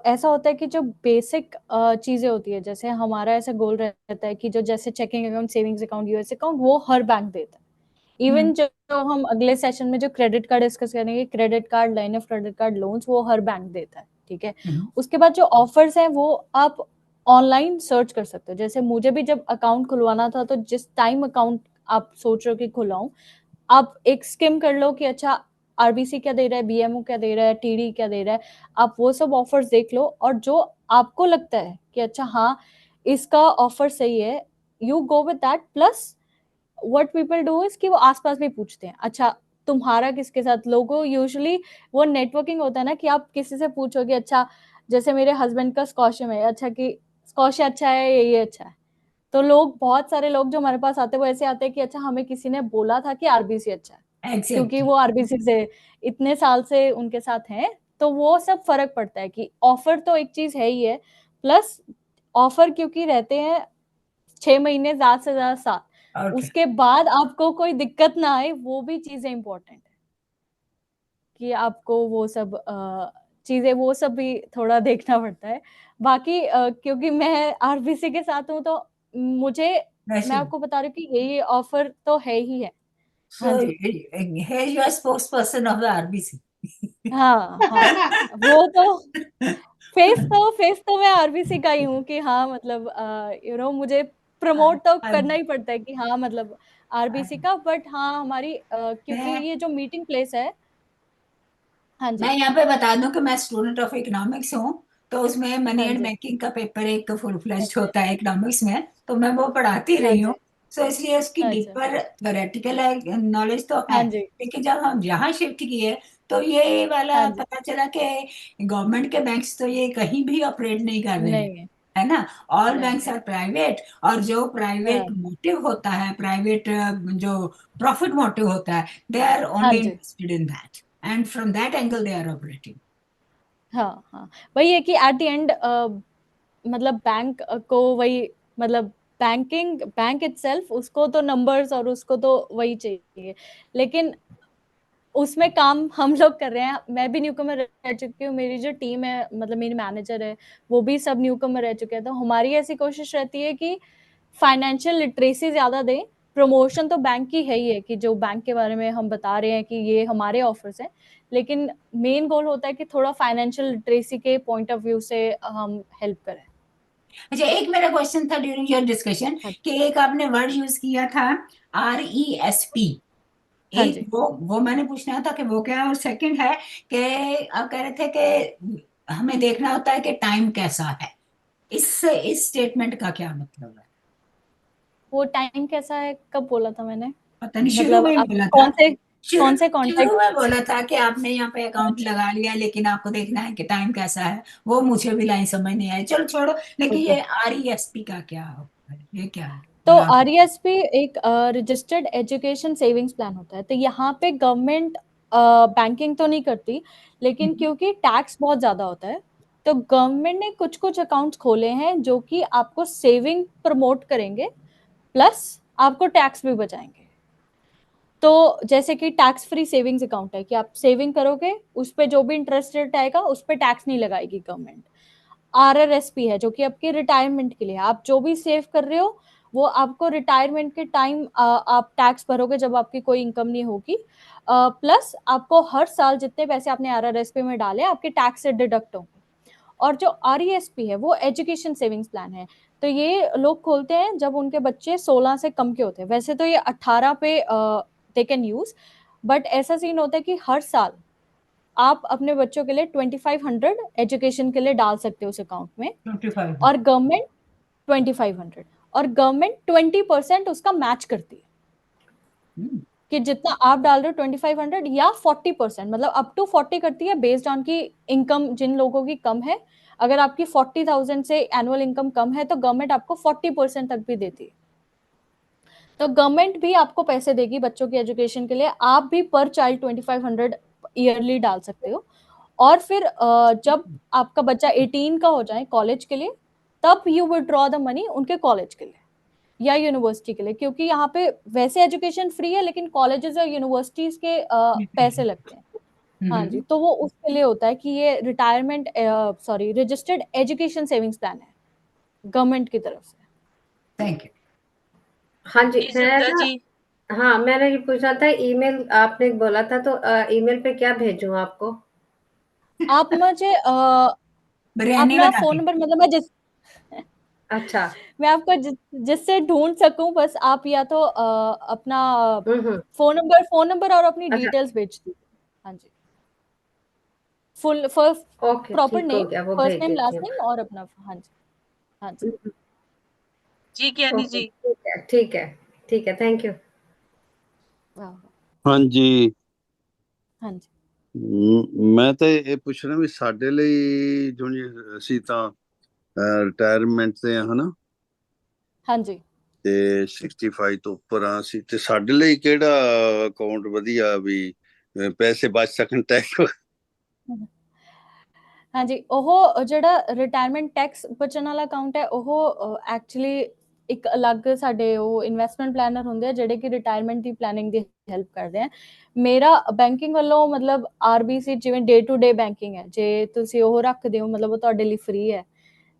ऐसा होता है कि जो बेसिक चीजें होती है, जैसे हमारा ऐसा गोल रहता है कि जो जैसे checking account, savings account, US account, वो हर बैंक देता है। इवन जो हम अगले सेशन में जो क्रेडिट कार्ड डिस्कस करेंगे, credit card, line of credit card, loans, वो हर बैंक देता है। ठीक है, उसके बाद जो ऑफर्स हैं वो आप ऑनलाइन सर्च कर सकते हो। जैसे मुझे भी जब अकाउंट खुलवाना था, तो जिस टाइम अकाउंट आप सोच रहे हो कि खुलाऊं, आप एक स्किम कर लो कि अच्छा आरबीसी क्या दे रहा है, बीएमओ क्या दे रहा है, टीडी क्या दे रहा है, आप वो सब ऑफर्स देख लो, और जो आपको लगता है कि अच्छा हाँ इसका ऑफर सही है, you go with that. Plus what people do is कि वो आसपास भी पूछते हैं, अच्छा तुम्हारा किसके साथ, लोगों यूजुअली वो नेटवर्किंग होता है ना कि आप किसी से पूछोगे, अच्छा जैसे मेरे हस्बैंड का स्कॉश में, अच्छा कि स्कॉश अच्छा है, ये अच्छा है, तो लोग, बहुत सारे लोग जो हमारे पास आते हैं वो ऐसे आते हैं कि अच्छा हमें किसी ने बोला था कि आरबीसी अच्छा है, क्योंकि वो आरबीसी से इतने साल से उनके साथ हैं। तो वो सब फर्क पड़ता है कि ऑफर तो एक चीज है ही है, प्लस ऑफर क्योंकि रहते हैं 6 महीने, ज्यादा से ज्यादा 7, Okay. उसके बाद आपको कोई दिक्कत ना आए, वो भी चीजें इंपॉर्टेंट है कि आपको वो सब चीजें, वो सब भी थोड़ा देखना पड़ता है। बाकी क्योंकि मैं आरबीसी के साथ हूँ, तो मुझे, मैं आपको बता रही हूँ कि ये ऑफर तो है ही है। हाँ So ji, here you are spokesperson of the RBC. हाँ हाँ, वो तो फेस तो मैं आरबीसी का ही हूँ कि हाँ, मतलब मुझे प्रमोट तो करना ही पड़ता है कि हाँ, मतलब आरबीसी का। बट हाँ, हमारी क्योंकि मैं ये जो मीटिंग प्लेस है। हाँ जी, मैं यहाँ पे बता दूं कि मैं स्टूडेंट ऑफ इकोनॉमिक्स हूँ, तो उसमें मनी हाँ एंड जी, बैंकिंग का पेपर एक फुल फ्लेज्ड होता है इकोनॉमिक्स में, तो मैं वो पढ़ाती हाँ रही हूँ। जी, सो इसलिए उसकी अच्छा, डीपर थ्योरेटिकल नॉलेज तो है, हाँ जी, लेकिन जब हम यहाँ शिफ्ट किए तो ये हाँ वाला जी, पता चला कि गवर्नमेंट के बैंक्स तो ये कहीं भी ऑपरेट नहीं कर रहे हैं, नहीं है, है ना। ऑल नहीं बैंक्स है, आर प्राइवेट, और जो प्राइवेट हाँ, मोटिव होता है, प्राइवेट जो प्रॉफिट मोटिव होता है, दे आर हाँ ओनली जी, interested in that, and from that angle they are operating. हाँ हाँ, वही है कि एट द एंड मतलब बैंक को वही, मतलब बैंकिंग, बैंक इटसेल्फ, उसको तो नंबर्स और उसको तो वही चाहिए, लेकिन उसमें काम हम लोग कर रहे हैं। मैं भी न्यूकमर रह चुकी हूँ, मेरी जो टीम है, मतलब मेरी मैनेजर है, वो भी सब न्यूकमर रह चुके हैं। तो हमारी ऐसी कोशिश रहती है कि फाइनेंशियल लिटरेसी ज्यादा दें। प्रमोशन तो बैंक की है ही है कि जो बैंक के बारे में हम बता रहे हैं कि ये हमारे ऑफर्स हैं, लेकिन मेन गोल होता है कि थोड़ा फाइनेंशियल लिटरेसी के पॉइंट ऑफ व्यू से हम हेल्प करें। अच्छा, एक मेरा क्वेश्चन था ड्यूरिंग योर डिस्कशन हाँ कि एक आपने वर्ड यूज किया था, RESP। हाँ एक जी, वो मैंने पूछना था कि वो क्या है, और सेकंड है कि आप कह रहे थे कि हमें देखना होता है कि टाइम कैसा है। इस स्टेटमेंट का क्या मतलब है? वो टाइम कैसा है कब बोला था मैंने, पता नहीं, शुरू मतलब में ही आप बोला था। कौन से शुरू कौन से शुरू कॉन्टेक्ट। में बोला था कि आपने यहाँ पे अकाउंट अच्छा, लगा लिया, लेकिन आपको देखना है कि टाइम कैसा है। वो मुझे भी लाइन समझ नहीं आई, चलो छोड़ो। लेकिन ओके। ये RESP का क्या है, ये क्या है? तो थोड़ा आप- आरईएसपी एक रजिस्टर्ड एजुकेशन सेविंग्स प्लान होता है। तो यहाँ पे गवर्नमेंट बैंकिंग तो नहीं करती, लेकिन क्योंकि टैक्स बहुत ज्यादा होता है, तो गवर्नमेंट ने कुछ कुछ अकाउंट्स खोले हैं जो कि आपको सेविंग प्रमोट करेंगे, प्लस आपको टैक्स भी बचाएंगे। तो जैसे कि टैक्स फ्री सेविंग्स अकाउंट है कि आप सेविंग करोगे, उस पे जो भी इंटरेस्ट रेट आएगा उस पे टैक्स नहीं लगाएगी गवर्नमेंट। RRSP है जो कि आपके रिटायरमेंट के लिए है। आप जो भी सेव कर रहे हो वो आपको रिटायरमेंट के टाइम आप टैक्स भरोगे जब आपकी कोई इनकम नहीं होगी। प्लस आपको हर साल जितने पैसे आपने RRSP में डाले आपके टैक्स से डिडक्ट होंगे। और जो RESP है वो एजुकेशन सेविंग्स प्लान है। तो ये लोग खोलते हैं जब उनके बच्चे 16 से कम के होते हैं। वैसे तो ये 18 पे दे कैन यूज, बट ऐसा सीन होता है कि हर साल आप अपने बच्चों के लिए 2500 एजुकेशन के लिए डाल सकते हो उस अकाउंट में। 25। और गवर्नमेंट 2500, और गवर्नमेंट 20% उसका मैच करती है कि जितना आप डाल रहे हो 2500 या 40%, मतलब अप टू 40 करती है बेस्ड ऑन की इनकम जिन लोगों की कम है। अगर आपकी 40,000 से एनुअल इनकम कम है तो गवर्नमेंट आपको 40% तक भी देती है। तो गवर्नमेंट भी आपको पैसे देगी बच्चों की एजुकेशन के लिए। आप भी पर चाइल्ड 2500 ईयरली डाल सकते हो। और फिर जब आपका बच्चा 18 का हो जाए कॉलेज के लिए, तब यू विड्रॉ द मनी उनके कॉलेज के लिए या यूनिवर्सिटी के लिए, क्योंकि यहाँ पे वैसे एजुकेशन फ्री है लेकिन कॉलेजेस और यूनिवर्सिटीज के पैसे लगते हैं। हाँ जी, तो वो उसके लिए होता है कि ये retirement, sorry, registered education savings plan है गवर्नमेंट की तरफ से। Thank you. हाँ जी, जी मैं सुप्ता ना, जी। हाँ मैंने ये पूछना था, ईमेल आपने बोला था, तो ईमेल पे क्या भेजूं आपको? आप मुझे बिरयानी अपना बना फोन के। नंबर, मतलब मैं जिस अच्छा। मैं आपको जिससे ढूंढ सकूं, बस आप या तो अपना हम्म। फोन नंबर और अपनी अच्छा, डिटेल्स भेज दीजिए। हाँ जी, फुल फर्स्ट ओके, प्रॉपर ठीक हो नेम, गया, वो फर्स्ट भेज नेम देती लास्ट हूँ। नेम और अपना। हाँ जी, हाँ जी। जी ज्ञानी ओके, जी। ठीक है, ठीक है, ठीक है, थैंक यू। हाँ जी। हाँ जी। ਮੈਂ ਤਾਂ ਇਹ ਪੁੱਛਣਾ ਵੀ ਸਾਡੇ ਲਈ ਜੋ ਅਸੀਂ ਤਾਂ ਰਿਟਾਇਰਮੈਂਟ ਤੇ ਆ ਹਨਾ, हाँ जी। ਤੇ 65 ਤੋਂ ਉੱਪਰ ਆ ਅਸੀਂ, ਤੇ ਸਾਡੇ ਲਈ ਕਿਹੜਾ ਅਕਾਊਂਟ ਵਧੀਆ ਵੀ ਪੈਸੇ ਬਚ ਸਕਣ ਟੈਕਸ? हाँ जी, ਉਹ ਜਿਹੜਾ ਰਿਟਾਇਰਮੈਂਟ ਟੈਕਸ ਬਚਣ ਵਾਲਾ ਅਕਾਊਂਟ ਹੈ ਉਹ ਐਕਚੁਅਲੀ ਇੱਕ ਅਲੱਗ ਸਾਡੇ ਉਹ ਇਨਵੈਸਟਮੈਂਟ ਪਲੈਨਰ ਹੁੰਦੇ ਆ ਜਿਹੜੇ ਕਿ ਰਿਟਾਇਰਮੈਂਟ ਦੀ ਪਲੈਨਿੰਗ ਦੀ ਹੈਲਪ ਕਰਦੇ ਆ। ਮੇਰਾ ਬੈਂਕਿੰਗ ਵੱਲੋਂ ਮਤਲਬ ਆਰਬੀਸੀ ਜਿਵੇਂ ਡੇ ਟੂ ਡੇ ਬੈਂਕਿੰਗ ਹੈ, ਜੇ ਤੁਸੀਂ ਉਹ ਰੱਖਦੇ ਹੋ ਮਤਲਬ ਉਹ ਤੁਹਾਡੇ ਲਈ ਫ੍ਰੀ ਹੈ।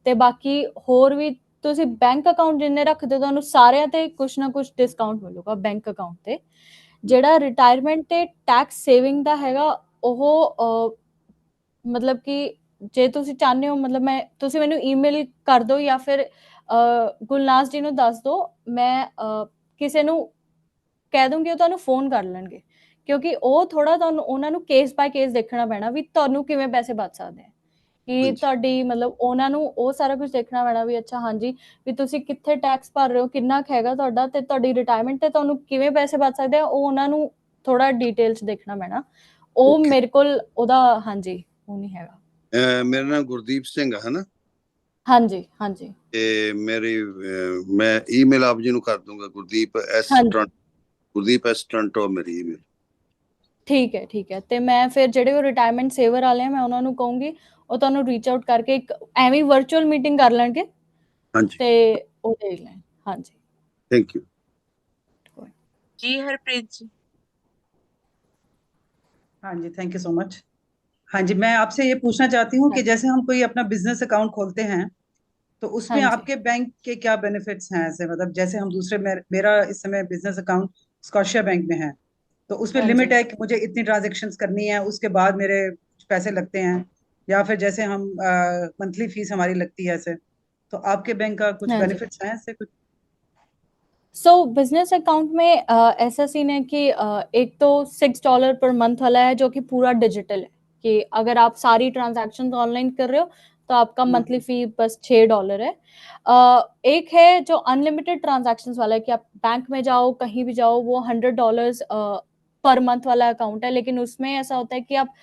ਤੇ ਬਾਕੀ ਹੋਰ ਵੀ ਤੁਸੀਂ ਬੈਂਕ ਅਕਾਊਂਟ ਜਿੰਨੇ ਰੱਖਦੇ ਹੋ ਤੁਹਾਨੂੰ ਸਾਰਿਆਂ ਤੇ ਕੁਛ ਨਾ ਕੁਛ ਡਿਸਕਾਊਂਟ ਮਿਲੂਗਾ ਬੈਂਕ ਅਕਾਊਂਟ ਤੇ। ਜਿਹੜਾ ਰਿਟਾਇਰਮੈਂਟ ਤੇ ਟੈਕਸ ਸੇਵਿੰਗ ਦਾ ਹੈਗਾ ਉਹ ਮਤਲਬ ਕਿ ਜੇ ਤੁਸੀਂ ਚਾਹੁੰਦੇ ਹੋ ਮਤਲਬ ਤੁਸੀਂ ਮੈਨੂੰ ਈਮੇਲ ਕਰ ਦਿਓ ਜਾਂ ਫਿਰ ਗੁਲਨਾਜ਼ ਜੀ ਨੂੰ ਦੱਸ ਦਿਓ, ਮੈਂ ਕਿਸੇ ਨੂੰ ਕਹਿ ਦੂੰਗੀ ਉਹ ਤੁਹਾਨੂੰ ਫੋਨ ਕਰ ਲੈਣਗੇ, ਕਿਉਂਕਿ ਉਹ ਥੋੜਾ ਤੁਹਾਨੂੰ ਉਹਨਾਂ ਨੂੰ ਕੇਸ ਬਾਏ ਕੇਸ ਦੇਖਣਾ ਪੈਣਾ ਵੀ ਤੁਹਾਨੂੰ ਕਿਵੇਂ ਪੈਸੇ ਬਚ ਸਕਦੇ ਆ, ਕਿ ਤੁਹਾਡੀ ਮਤਲਬ ਉਹਨਾਂ ਨੂੰ ਉਹ ਸਾਰਾ ਕੁਝ ਦੇਖਣਾ ਪੈਣਾ ਵੀ ਅੱਛਾ ਹਾਂਜੀ ਵੀ ਤੁਸੀਂ ਕਿੱਥੇ ਟੈਕਸ ਭਰ ਰਹੇ ਹੋ, ਕਿੰਨਾ ਕੁ ਹੈਗਾ ਤੁਹਾਡਾ, ਤੇ ਤੁਹਾਡੀ ਰਿਟਾਇਰਮੈਂਟ ਤੇ ਤੁਹਾਨੂੰ ਕਿਵੇਂ ਪੈਸੇ ਬਚ ਸਕਦੇ ਆ, ਉਹ ਉਹਨਾਂ ਨੂੰ ਥੋੜਾ ਡਿਟੇਲ ਚ ਦੇਖਣਾ ਪੈਣਾ। ਉਹ ਮੇਰੇ ਕੋਲ ਉਹਦਾ ਹਾਂਜੀ ਉਹ ਨਹੀਂ ਹੈਗਾ। ਮੇਰਾ ਨਾਮ ਗੁਰਦੀਪ ਸਿੰਘ ਹੈ ਹਨਾ। ਹਾਂਜੀ ਹਾਂਜੀ। ਤੇ ਮੇਰੀ ਮੈਂ ਈਮੇਲ ਆਪ ਜੀ ਨੂੰ ਕਰ ਦੂੰਗਾ, ਗੁਰਦੀਪ ਐਸ ਟਰੰਟੋ ਮੇਰੀ ਈਮੇਲ। ਠੀਕ ਹੈ ਠੀਕ ਹੈ। ਤੇ ਮੈਂ ਫਿਰ ਜਿਹੜੇ ਉਹ ਰਿਟਾਇਰਮੈਂਟ ਸੇਵਰ ਵਾਲੇ ਆ ਮੈਂ ਉਹਨਾਂ ਨੂੰ ਕਹੂੰਗੀ ਉਹ ਤੁਹਾਨੂੰ ਰੀਚ ਆਊਟ ਕਰਕੇ ਇੱਕ ਐਵੇਂ ਵਰਚੁਅਲ ਮੀਟਿੰਗ ਕਰ ਲੈਣਗੇ ਤੇ ਉਹ ਦੇਖ ਲੈਣ। ਹਾਂਜੀ ਥੈਂਕ ਯੂ जी हरप्रीत जी। हाँ जी, थैंक यू सो मच। हाँ जी, मैं आपसे ये पूछना चाहती हूँ कि जैसे हम कोई अपना बिजनेस अकाउंट खोलते हैं तो उसमें आपके बैंक के क्या बेनिफिट्स हैं? ऐसे मतलब जैसे हम दूसरे मेरा इस समय बिजनेस अकाउंट स्कॉशिया बैंक में है, तो उसमें लिमिट है कि मुझे इतनी ट्रांजेक्शन्स करनी है, उसके बाद मेरे पैसे लगते हैं, या फिर जैसे हम मंथली फीस हमारी लगती है ऐसे, तो आपके बैंक का कुछ बेनिफिट्स हैं ऐसे कुछ? सो बिजनेस अकाउंट में ऐसा सीन है कि एक तो $6 पर मंथ वाला है जो कि पूरा डिजिटल है, कि अगर आप सारी ट्रांजैक्शन ऑनलाइन कर रहे हो तो आपका मंथली फी बस $6 है। एक है जो अनलिमिटेड ट्रांजैक्शंस वाला है कि आप बैंक में जाओ कहीं भी जाओ, वो $100 पर मंथ वाला अकाउंट है, लेकिन उसमें ऐसा होता है कि आप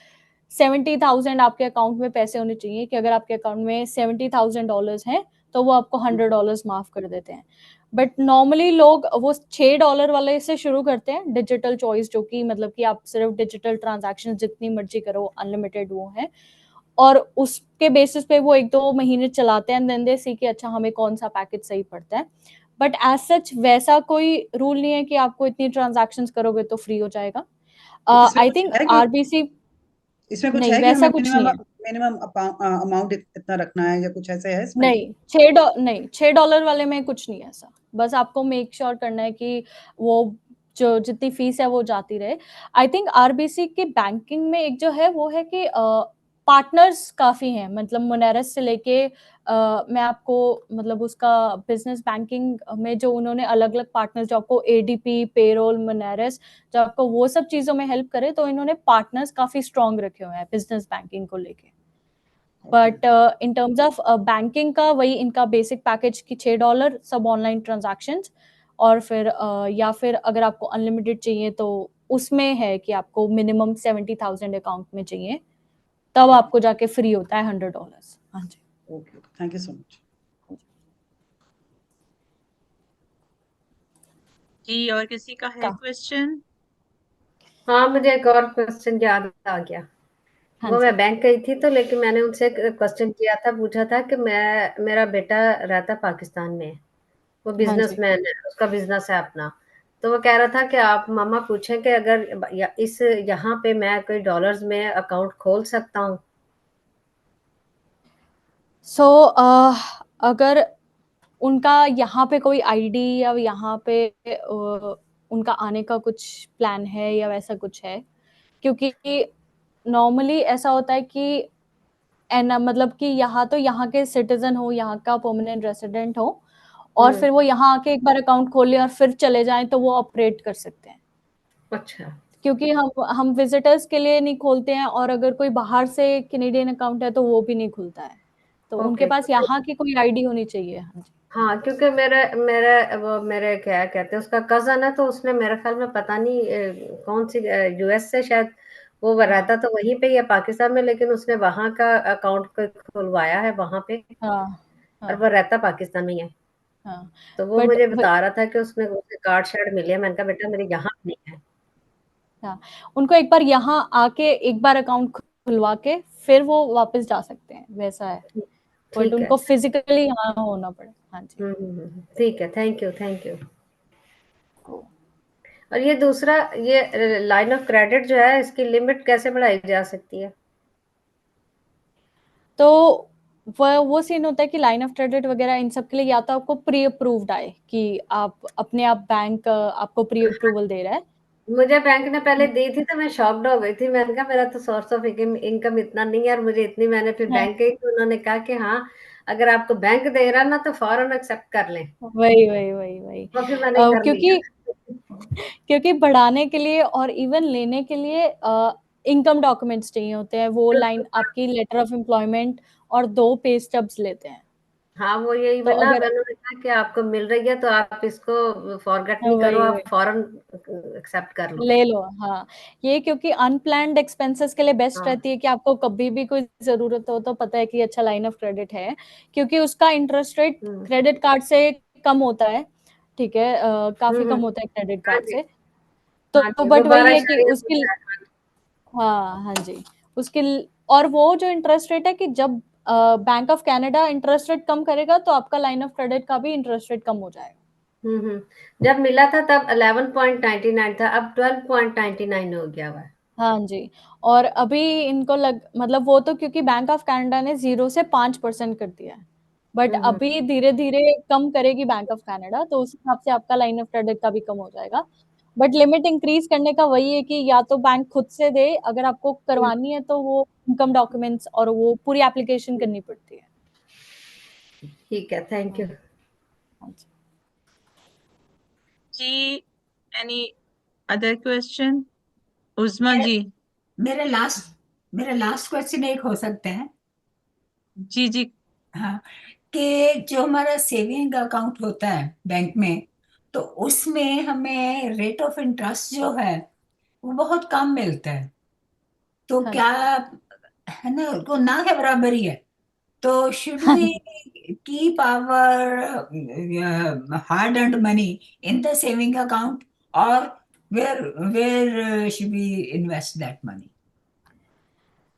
70,000 आपके अकाउंट में पैसे होने चाहिए, कि अगर आपके अकाउंट में $70,000 हैं तो वो आपको $100 माफ कर देते हैं। बट नॉर्मली लोग वो $6 वाले से शुरू करते हैं, डिजिटल चॉइस, जो कि मतलब कि आप सिर्फ डिजिटल ट्रांजैक्शन जितनी मर्जी करो, अनलिमिटेड वो है, और उसके बेसिस पे वो 1-2 महीने चलाते हैं, देन दे सी कि अच्छा हमें कौन सा पैकेज सही पड़ता है। बट एज सच वैसा कोई रूल नहीं है कि आपको इतनी ट्रांजैक्शंस करोगे तो फ्री हो जाएगा। आई थिंक आरबीसी इसमें कुछ नहीं है कि वैसा हमें कुछ नहीं है। मिनिमम अमाउंट इतना रखना है या कुछ ऐसे है इसमें? नहीं $6 वाले में कुछ नहीं है ऐसा, बस आपको मेक श्योर करना है कि वो जो जितनी फीस है वो जाती रहे। आई थिंक आरबीसी के बैंकिंग में एक जो है वो है कि पार्टनर्स काफी हैं, मतलब मोनेरस से लेके मैं आपको मतलब उसका बिजनेस बैंकिंग में जो उन्होंने अलग अलग पार्टनर्स जो आपको एडीपी, पेरोल, मोनेरस जो आपको वो सब चीजों में हेल्प करे, तो इन्होंने पार्टनर्स काफी स्ट्रॉन्ग रखे हुए हैं बिजनेस बैंकिंग को लेके। But in terms of banking का वही इनका बेसिक पैकेज की $6 सब ऑनलाइन ट्रांजैक्शन, और फिर या फिर अगर आपको अनलिमिटेड चाहिए तो उसमें है कि आपको मिनिमम 70,000 अकाउंट में चाहिए, तब आपको जाके फ्री होता है $100। हाँ जी, okay, thank you so much. जी और किसी का है क्वेश्चन? हाँ, मुझे एक और क्वेश्चन याद आ गया। वो मैं बैंक गई थी तो लेकिन मैंने उनसे क्वेश्चन किया था, पूछा था कि मेरा बेटा रहता पाकिस्तान में, वो बिजनेसमैन है, उसका बिजनेस है अपना, तो वो कह रहा था कि आप मामा पूछें कि अगर इस यहाँ पे मैं कोई डॉलर्स में अकाउंट खोल सकता हूँ? सो अगर उनका यहाँ पे कोई आईडी या यहाँ पे उनका आने का कुछ प्लान है या वैसा कुछ है, क्योंकि नॉर्मली ऐसा होता है कि मतलब कि यहाँ तो यहाँ के सिटीजन हो, यहाँ का परमानेंट रेसिडेंट हो, और फिर वो यहाँ आके एक बार अकाउंट खोल ले और फिर चले जाएं तो वो ऑपरेट कर सकते हैं। अच्छा, क्योंकि हम विजिटर्स के लिए नहीं खोलते हैं, और अगर कोई बाहर से कैनेडियन अकाउंट है तो वो भी नहीं खुलता है, तो उनके पास यहाँ की कोई आईडी होनी चाहिए। हाँ, क्योंकि मेरे मेरे वो मेरे क्या कहते हैं, उसका कजन है, तो उसने मेरे ख्याल में पता नहीं कौन सी यूएस से शायद वो हाँ रहता तो वहीं पे ही है पाकिस्तान में, लेकिन उसने वहां का अकाउंट खुलवाया है वहां पे, हाँ और हाँ वो रहता पाकिस्तान में ही है। हाँ तो वो बट मुझे बता रहा था कि उसने उसे कार्ड शार्ड मिले हैं। मैंने कहा बेटा मेरे यहाँ नहीं है। हाँ, उनको एक बार यहाँ आके एक बार अकाउंट खुलवा के फिर वो वापस जा सकते हैं, वैसा है। बट ठीक है। उनको फिजिकली यहाँ होना पड़े। हाँ जी। ठीक है, थैंक यू, थैंक यू। और ये दूसरा, ये लाइन ऑफ क्रेडिट जो है, इसकी लिमिट कैसे बढ़ाई जा सकती है? तो वो सीन होता है कि लाइन ऑफ क्रेडिट वगैरह इन सब के लिए या तो आपको प्री अप्रूव्ड आए कि आप अपने आप बैंक आपको प्री अप्रूवल दे रहा है। मुझे बैंक ने पहले दी थी तो मैं शॉक्ड हो गई थी। मैंने कहा मेरा तो सोर्स ऑफ इनकम इतना नहीं है, और मुझे इतनी, मैंने फिर हाँ, बैंक गई तो उन्होंने कहा कि हाँ, अगर आपको बैंक दे रहा ना तो फौरन एक्सेप्ट कर लें। वही वही वही वही तो फिर मैंने कर लिया। क्योंकि बढ़ाने के लिए और इवन लेने के लिए इनकम डॉक्यूमेंट्स चाहिए होते हैं। वो लाइन आपकी लेटर ऑफ एम्प्लॉयमेंट और 2 पे स्टब्स लेते हैं। हाँ, वो यही तो बना, अगर उन्होंने कहा कि आपको मिल रही है तो आप इसको फॉरगेट नहीं करो, वही आप वही फौरन एक्सेप्ट कर लो। ले लो। हाँ, ये क्योंकि अनप्लैन्ड एक्सपेंसेस के लिए बेस्ट हाँ। रहती है कि आपको कभी भी कोई जरूरत हो तो पता है कि अच्छा लाइन ऑफ क्रेडिट है, क्योंकि उसका इंटरेस्ट रेट क्रेडिट कार्ड से कम होता है। ठीक है, काफी कम होता है क्रेडिट हाँ कार्ड जी, से। हाँ तो जी, वो बट वही है कि 12 उसकी, हाँ हाँ जी, उसकी और वो जो इंटरेस्ट रेट है कि जब bank of Canada interest rate कम करेगा तो आपका लाइन ऑफ क्रेडिट का भी इंटरेस्ट रेट कम हो जाएगा। जब मिला था तब 11.99 था, अब 12.99 हो गया हुआ है। हाँ जी, और अभी इनको मतलब वो तो क्योंकि बैंक ऑफ कनाडा ने 0 से 5% कर दिया है, बट अभी धीरे धीरे कम करेगी बैंक ऑफ कनाडा, तो उस हिसाब से आपका लाइन ऑफ क्रेडिट का भी कम हो जाएगा। बट लिमिट इंक्रीज करने का वही है कि या तो बैंक खुद से दे, अगर आपको करवानी है तो वो इनकम डॉक्यूमेंट्स और वो पूरी एप्लीकेशन करनी पड़ती है। ठीक है, थैंक यू हाँ जी। जी, any other question? उस्मा जी। मेरा लास्ट क्वेश्चन एक हो सकते हैं। जी जी। हाँ, कि जो हमारा सेविंग अकाउंट होता है बैंक में, तो उसमें हमें रेट ऑफ इंटरेस्ट जो है वो बहुत कम मिलता है। तो हाँ क्या है ना, वो ना के बराबर ही है। तो should we keep our hard earned money in the saving account, और where should we invest that money?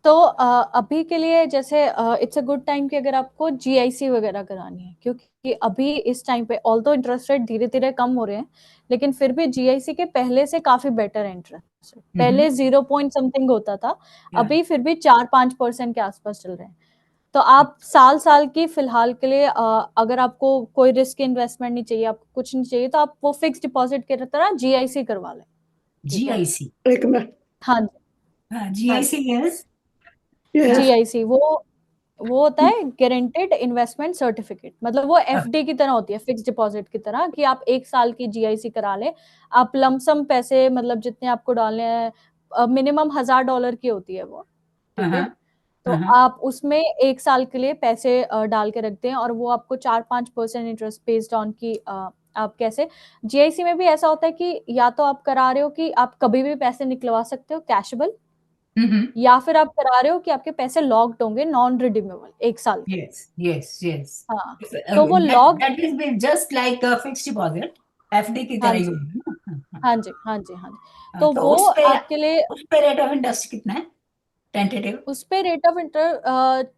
तो अभी के लिए जैसे इट्स अ गुड टाइम कि अगर आपको जीआईसी वगैरह करानी है, क्योंकि अभी इस टाइम पे ऑल्दो इंटरेस्ट रेट धीरे धीरे कम हो रहे हैं, लेकिन फिर भी जीआईसी के पहले से काफी बेटर इंटरेस्ट रेट। पहले 0 पॉइंट समथिंग होता था, अभी फिर भी 4-5% के आसपास चल रहे हैं। तो आप साल साल की फिलहाल के लिए अगर आपको कोई रिस्क इन्वेस्टमेंट नहीं चाहिए, आपको कुछ नहीं चाहिए, तो आप वो फिक्स डिपॉजिट की तरह जीआईसी करवा लें। जीआईसी? एक मिनट। हाँ जी, हाँ, जीआईसी यस। जीआईसी वो होता है गारंटेड इन्वेस्टमेंट सर्टिफिकेट, मतलब वो एफडी की तरह होती है, फिक्स डिपॉजिट की तरह, कि आप 1 साल की जीआईसी करा लें। आप लमसम पैसे, मतलब जितने आपको डालने हैं, मिनिमम $1000 की होती है वो। ठीक है, तो आप उसमें 1 साल के लिए पैसे डाल के रखते हैं, और वो आपको 4-5% इंटरेस्ट बेस्ड ऑन की आप कैसे। जीआईसी में भी ऐसा होता है कि या तो आप करा रहे हो कि आप कभी भी पैसे निकलवा सकते हो कैशेबल, या फिर आप करा रहे हो कि आपके पैसे लॉक्ड होंगे, नॉन रिडीमेबल 1 साल के। Yes yes yes. हाँ, तो वो locked, that is just like fixed deposit, FD की हाँ तरह ही जी होगी ना? हाँ जी हाँ जी हाँ जी, तो तो वो आपके लिए उस पे रेट ऑफ इंटरेस्ट कितना है टेंटेटिव? उस पे रेट ऑफ इंटरेस्ट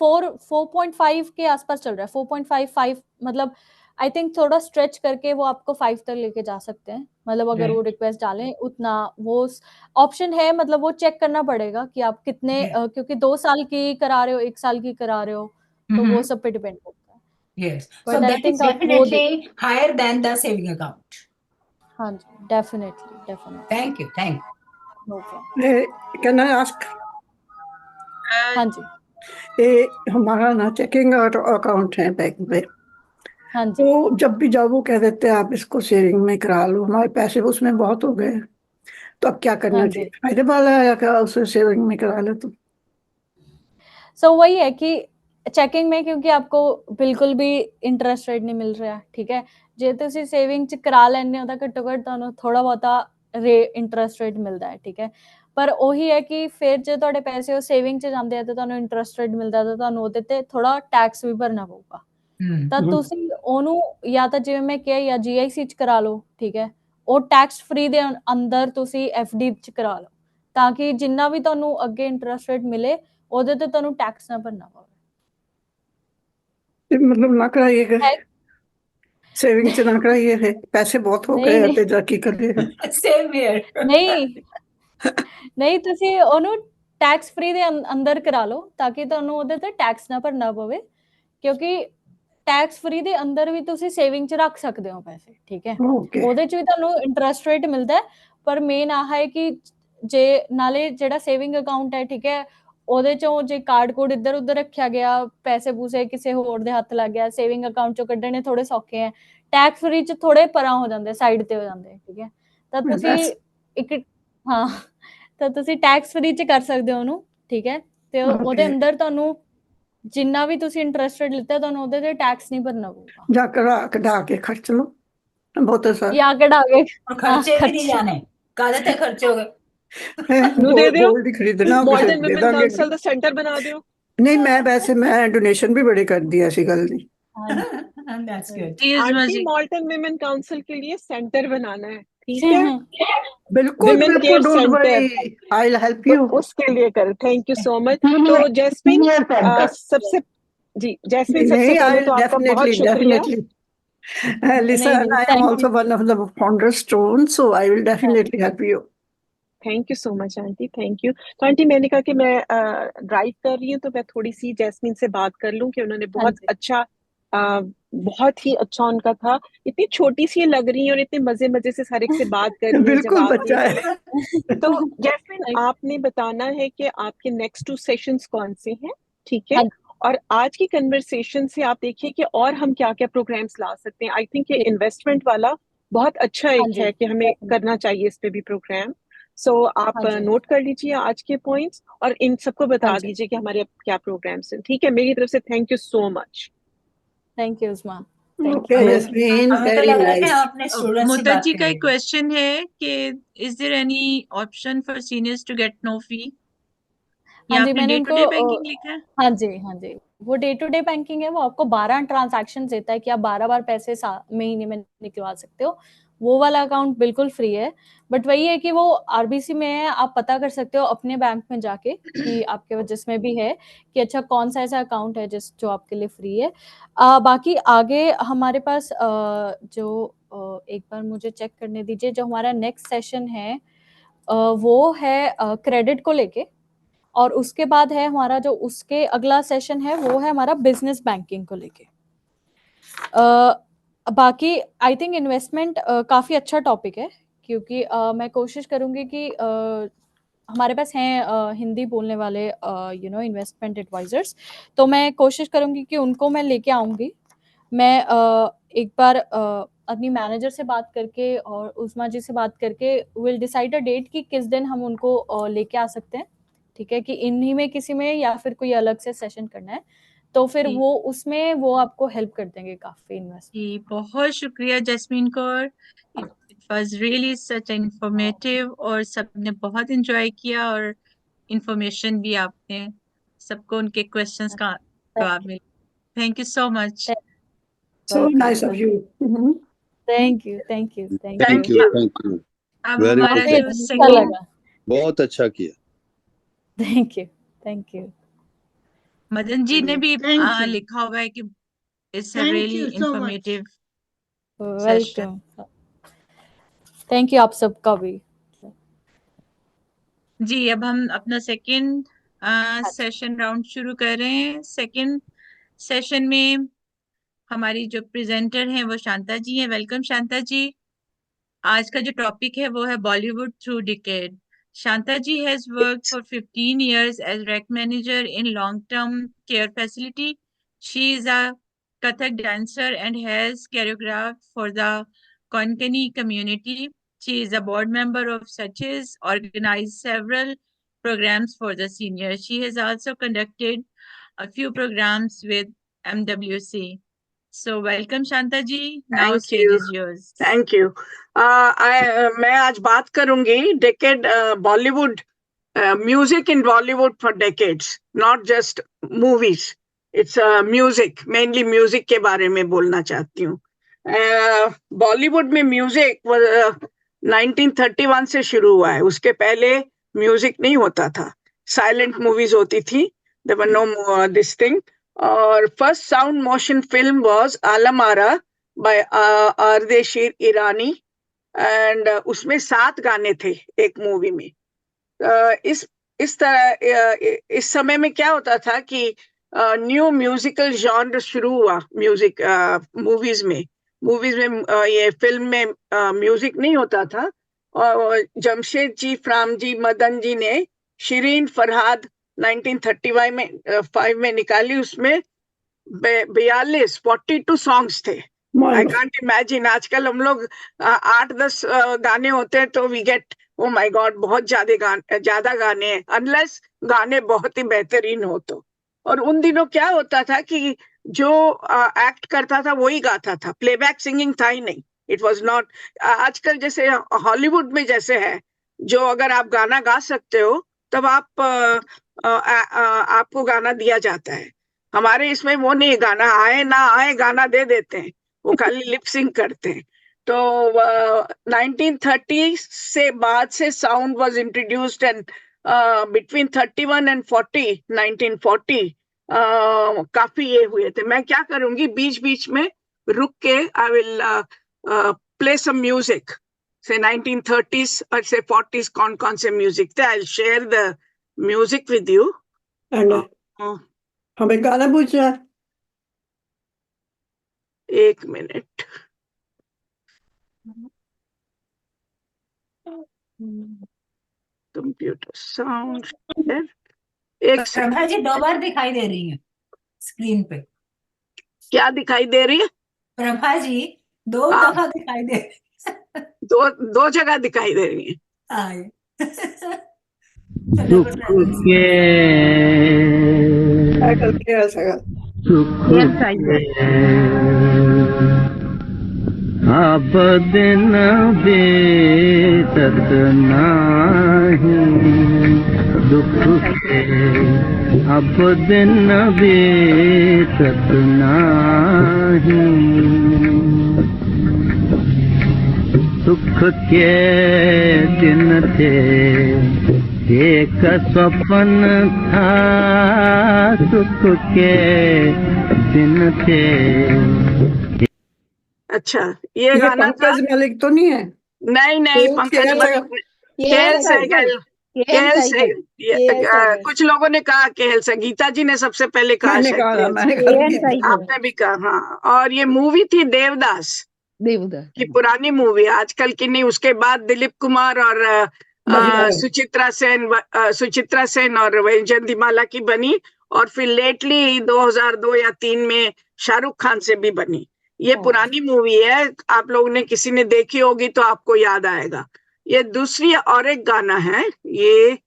4.5 के आसपास चल रहा है, 4.55, मतलब आई थिंक थोड़ा स्ट्रेच करके वो आपको 5 तक लेके जा सकते हैं, मतलब अगर वो रिक्वेस्ट डालें उतना। वो ऑप्शन है, मतलब वो चेक करना पड़ेगा कि आप कितने क्योंकि 2 साल की करा रहे हो, 1 साल की करा रहे हो, तो वो सब पे डिपेंड करता है। Yes, so but I that is think आप वो definitely higher than the saving account. हाँ जी, definitely thank you no problem. Can I ask? हाँ जी ये हमारा ना चेकिंग और अकाउंट है बैंक में, हाँ जी तो जब भी जाओ वो कह देते हैं आप इसको सेविंग में करा लो, हमारे पैसे उसमें बहुत हो गए, तो अब क्या करना हाँ चाहिए? जी। फायदे वाला है या क्या उसे सेविंग में करा ले तो? सो वही है कि ਚੈਕਿੰਗ में क्योंकि आपको ਬਿਲਕੁਲ ਵੀ ਇੰਟਰਸਟ ਰੇਟ ਨਹੀਂ ਮਿਲ ਰਿਹਾ, ਠੀਕ ਹੈ। ਜੇ ਤੁਸੀਂ ਸੇਵਿੰਗ ਚ ਕਰਾ ਲੈਂਦੇ ਹੋ ਤਾਂ ਘੱਟੋ ਘੱਟ ਤੁਹਾਨੂੰ ਥੋੜਾ ਬਹੁਤਾ ਇੰਟਰਸਟ ਰੇਟ ਮਿਲਦਾ ਹੈ, ਠੀਕ ਹੈ। ਪਰ ਉਹੀ ਹੈ ਕਿ ਫਿਰ ਜੇ ਤੁਹਾਡੇ ਪੈਸੇ ਉਹ ਸੇਵਿੰਗ ਚ ਜਾਂਦੇ ਆ ਤੇ ਤੁਹਾਨੂੰ ਇੰਟਰਸਟ ਰੇਟ ਮਿਲਦਾ ਤਾਂ ਤੁਹਾਨੂੰ ਉਹਦੇ ਤੇ ਥੋੜਾ ਟੈਕਸ ਵੀ ਭਰਨਾ ਪਊਗਾ। ਤਾਂ ਤੁਸੀਂ ਉਹਨੂੰ ਜਾਂ ਤਾਂ ਜਿਵੇਂ ਮੈਂ ਕਿਹਾ ਜਾਂ GIC ਚ ਕਰਾ ਲਓ, ਠੀਕ ਹੈ। ਉਹ ਟੈਕਸ ਫ੍ਰੀ ਦੇ ਅੰਦਰ ਤੁਸੀਂ FD ਚ ਕਰਾ ਲਓ ਤਾਂ ਕਿ ਜਿੰਨਾ ਵੀ ਤੁਹਾਨੂੰ ਅੱਗੇ ਇੰਟਰਸਟ ਰੇਟ ਮਿਲੇ ਉਹਦੇ ਤੇ ਤੁਹਾਨੂੰ ਟੈਕਸ ਨਾ ਭਰਨਾ ਪਵੇ। मतलब ना कराइएगा, है सेविंग से ना कराइए, है पैसे बहुत हो नहीं गए नहीं ਤੇ ਜਾ ਕੀ ਕਰੀਏਗਾ। Same here. नहीं ਨਹੀਂ ਤੁਸੀਂ ਉਹਨੂੰ ਟੈਕਸ ਫ੍ਰੀ ਦੇ ਅੰਦਰ ਕਰਾ ਲਓ ਤਾਂ ਕਿ ਤੁਹਾਨੂੰ ਉਹਦੇ ਤੇ ਟੈਕਸ ਨਾ ਭਰਨਾ ਪਵੇ, ਕਿਉਂਕਿ ਟੈਕਸ ਫ੍ਰੀ ਦੇ ਅੰਦਰ ਵੀ ਤੁਸੀਂ ਸੇਵਿੰਗ ਚ ਰੱਖ ਸਕਦੇ ਹੋ ਪੈਸੇ, ਠੀਕ ਹੈ। ओके ਉਹਦੇ ਚ ਵੀ ਤੁਹਾਨੂੰ ਇੰਟਰਸਟ ਰੇਟ ਮਿਲਦਾ ਹੈ, ਪਰ ਮੇਨ ਆਹ ਹੈ ਕਿ ਜੇ ਨਾਲੇ ਜਿਹੜਾ ਸੇਵਿੰਗ ਅਕਾਊਂਟ ਹੈ, ਠੀਕ ਹੈ, ਉਹਦੇ ਚੋਂ ਜੇ ਕਾਰਡ ਕੋਡ ਇੱਧਰ ਉੱਧਰ ਰੱਖਿਆ ਗਿਆ, ਪੈਸੇ ਪੂਸੇ ਕਿਸੇ ਹੋਰ ਦੇ ਹੱਥ ਲੱਗ ਗਿਆ, ਸੇਵਿੰਗ ਅਕਾਊਂਟ ਚੋਂ ਕੱਢਣੇ ਥੋੜੇ ਸੌਖੇ ਹੈ, ਟੈਕਸ ਫ੍ਰੀ ਚ ਥੋੜੇ ਪਰਾਂ ਹੋ ਜਾਂਦੇ, ਸਾਈਡ ਤੇ ਹੋ ਜਾਂਦੇ, ਠੀਕ ਹੈ। ਤਾਂ ਤੁਸੀਂ That's ਇੱਕ ਹਾਂ ਤਾਂ ਤੁਸੀਂ ਟੈਕਸ ਫ੍ਰੀ ਚ ਕਰ ਸਕਦੇ ਹੋ ਉਹਨੂੰ, ਠੀਕ ਹੈ। ਤੇ ਉਹਦੇ okay ਅੰਦਰ ਤੁਹਾਨੂੰ ਜਿੰਨਾ ਵੀ ਤੁਸੀਂ ਇੰਟਰਸਟ ਰੇਟ ਲਿੱਤਾ ਤੁਹਾਨੂੰ ਉਹਦੇ ਤੇ ਟੈਕਸ ਨਹੀਂ ਭਰਨਾ ਪਊਗਾ। ਜਾ ਕਢਾ ਕੇ ਖਰਚ ਲਓ ਬਹੁਤ ਆਸਾਨ ਜਾਂ ਕਢਾ ਕੇ और खर्चे भी नहीं जाने, काले थे खर्चे हो गए। ਹੈ। ਨੂੰ ਦੇ ਦਿਓ, ਗੋਲਡ ਹੀ ਖਰੀਦਣਾ ਕਿਸੇ ਮਾਡਰਨ ਦੇ ਵੂਮਨ ਦਾਂਗੇ। ਕਾਉਂਸਲ ਦਾ ਸੈਂਟਰ ਬਣਾ ਦਿਓ। ਨਹੀਂ ਮੈਂ ਵੈਸੇ ਮੈਂ ਡੋਨੇਸ਼ਨ ਵੀ ਬੜੇ ਕਰਦੀ ਐ, ਐਸੀ ਗੱਲ ਨਹੀਂ। That's good. Aunty मॉल्टन women council के लिए सेंटर बनाना है, ठीक है। बिल्कुल विमेन बिल्कुल, care don't centre, worry, I will help तो यू। उसके लिए करें। Thank you so much. तो जैस्मिन सबसे जी जैस्मिन सबसे नहीं, पहले आई तो आपका बहुत डेफिनेटली शुक्रिया। listen, I am also one of the founders Stone, so I will definitely help you. Thank you so much aunty, thank you. तो आंटी मैंने कहा कि मैं ड्राइव कर रही हूँ तो मैं थोड़ी सी जैस्मिन से बात कर लूं कि उन्होंने बहुत ही अच्छा उनका था। इतनी छोटी सी लग रही है और इतने मजे मजे से हर एक से बात कर रही है, बिल्कुल जवाब दे बच्चा रही है। है। तो जैस्मिन आपने बताना है कि आपके नेक्स्ट 2 सेशंस कौन से हैं, ठीक है। और आज की कन्वर्सेशन से आप देखिए कि और हम क्या क्या प्रोग्राम्स ला सकते हैं। आई थिंक ये इन्वेस्टमेंट वाला बहुत अच्छा एक है कि हमें करना चाहिए इस पे भी प्रोग्राम। सो आप नोट कर लीजिए आज के पॉइंट्स और इन सबको बता दीजिए कि हमारे क्या प्रोग्राम्स हैं, ठीक है। मेरी तरफ से thank you so much. Thank you Usma. Okay, Jasmine, very nice. मुद्दा जी का एक क्वेश्चन है कि is there any option for seniors to get no fee? हाँ जी, मैंने डे टू उनको डे बैंकिंग लिखा है। हाँ जी हाँ जी, वो डे टू डे बैंकिंग है, वो आपको 12 ट्रांजैक्शन देता है कि आप 12 बार पैसे महीने में निकलवा सकते हो। वो वाला अकाउंट बिल्कुल फ्री है, बट वही है कि वो RBC में है, आप पता कर सकते हो अपने बैंक में जाके कि आपके जिसमें भी है कि अच्छा कौन सा ऐसा अकाउंट है जो आपके लिए फ्री है। बाकी आगे हमारे पास एक बार मुझे चेक करने दीजिए, जो हमारा नेक्स्ट सेशन है वो है क्रेडिट को लेके, और उसके बाद है हमारा जो उसके अगला सेशन है वो है हमारा बिजनेस बैंकिंग को लेके। बाकी आई थिंक इन्वेस्टमेंट काफी अच्छा टॉपिक है, क्योंकि मैं कोशिश करूंगी कि हमारे पास हैं हिंदी बोलने वाले इन्वेस्टमेंट एडवाइजर्स, तो मैं कोशिश करूंगी कि उनको मैं लेके आऊंगी। मैं एक बार अपनी मैनेजर से बात करके और उस्मा जी से बात करके विल डिसाइड अ डेट कि किस दिन हम उनको लेके आ सकते हैं, ठीक है, कि इन्हीं में किसी में या फिर कोई अलग से सेशन करना है, तो फिर वो उसमें वो आपको हेल्प कर देंगे काफी इन्वेस्ट। जी बहुत शुक्रिया Jasmine Kaur, it was really such informative और सबने बहुत एंजॉय किया और इंफॉर्मेशन भी आपने सबको उनके क्वेश्चंस का जवाब मिला। Thank you so much. So nice of you. Thank you thank you thank thank you you thank you, अब वेरी हमारा काफी जो अच्छा सेकंड लगा। बहुत अच्छा किया। थैंक यू मदन जी ने भी Thank you. लिखा हुआ है कि it's a Thank really you so much. Informative welcome. Thank you आप सबका भी। जी अब हम अपना सेकंड सेशन राउंड शुरू कर रहे हैं। सेकंड सेशन में हमारी जो प्रेजेंटर हैं वो शांता जी हैं। वेलकम शांता जी। आज का जो टॉपिक है वो है Bollywood through decade. Shanta ji has worked for 15 years as rec manager in long-term care facility. She is a Kathak dancer and has choreographed for the Konkani community. She is a board member of Sachis, organized several programs for the seniors. She has also conducted a few programs with MWC. So welcome Shanta ji. Now stage is yours. Thank you. मैं आज बात करूंगी decade Bollywood music in Bollywood for decades, not just movies, it's music, mainly music के बारे में बोलना चाहती हूँ। बॉलीवुड में म्यूजिक 1931 से शुरू हुआ है, उसके पहले म्यूजिक नहीं होता था, साइलेंट मूवीज होती थी, there were no this thing. और first sound motion film was Alam Ara by Ardeshir Irani, and उसमें 7 गाने थे एक मूवी में। इस तरह इस समय में क्या होता था कि न्यू म्यूजिकल जॉनर शुरू हुआ म्यूजिक मूवीज में ये फिल्म में म्यूजिक नहीं होता था। और जमशेद जी, फ्राम जी, मदन जी ने शिरीन फरहाद 1935 में निकाली, उसमें 42 सॉन्ग्स थे। आई कांट इमेजिन, आजकल हम लोग 8-10 गाने होते हैं तो we get oh my god बहुत ज्यादा गाने हैं, अनलेस गाने बहुत ही बेहतरीन हो तो। और उन दिनों क्या होता था कि जो एक्ट करता था वही गाता था, प्लेबैक सिंगिंग था ही नहीं। इट वाज नॉट आजकल जैसे हॉलीवुड में जैसे है, जो अगर आप गाना गा सकते हो तब आपको गाना दिया जाता है। हमारे इसमें वो नहीं, गाना आए ना आए गाना दे देते हैं, वो खाली लिप सिंग करते हैं। तो 1930 से बाद से sound was introduced, and between 31 and 1940 काफी ये हुए थे। मैं क्या करूंगी, बीच बीच में रुक के I will play some music, से 1930s और से 40s कौन कौन से म्यूजिक थे, I will share the music with you. हमें गाना पूछना है, 1 मिनट। कंप्यूटर साउंड, एक प्रभा जी 2 बार दिखाई दे रही है स्क्रीन पे। क्या दिखाई दे रही है? प्रभा जी 2 दफा दिखाई दे रही है। दो जगह दिखाई दे रही है। अब दिन बीतत नाही दुख के, अब दिन बीतत नाही सुख के दिन थे, एक स्वप्न था सुख के दिन थे। अच्छा, ये गाना पंकज मलिक तो नहीं है? नहीं, पंकज मलिक, कुछ लोगों ने कहा केएल से, गीता जी ने सबसे पहले कहा, आपने भी कहा। हाँ, और ये मूवी थी देवदास की पुरानी मूवी, आजकल की नहीं। उसके बाद दिलीप कुमार और सुचित्रा सेन और वैजयंतीमाला की बनी, और फिर लेटली 2002 या 2003 में शाहरुख खान से भी बनी। ये पुरानी मूवी है, आप लोगों ने किसी ने देखी होगी तो आपको याद आएगा। ये दूसरी और एक गाना है, ये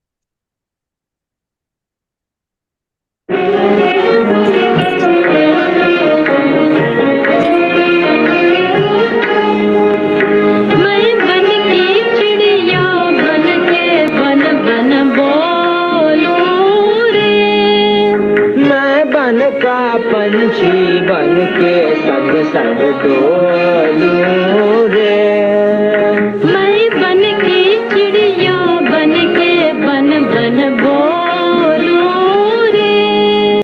पंछी बन के संग डोलूं रे, मैं बन के चिड़िया बन के बन बन बोलूं रे।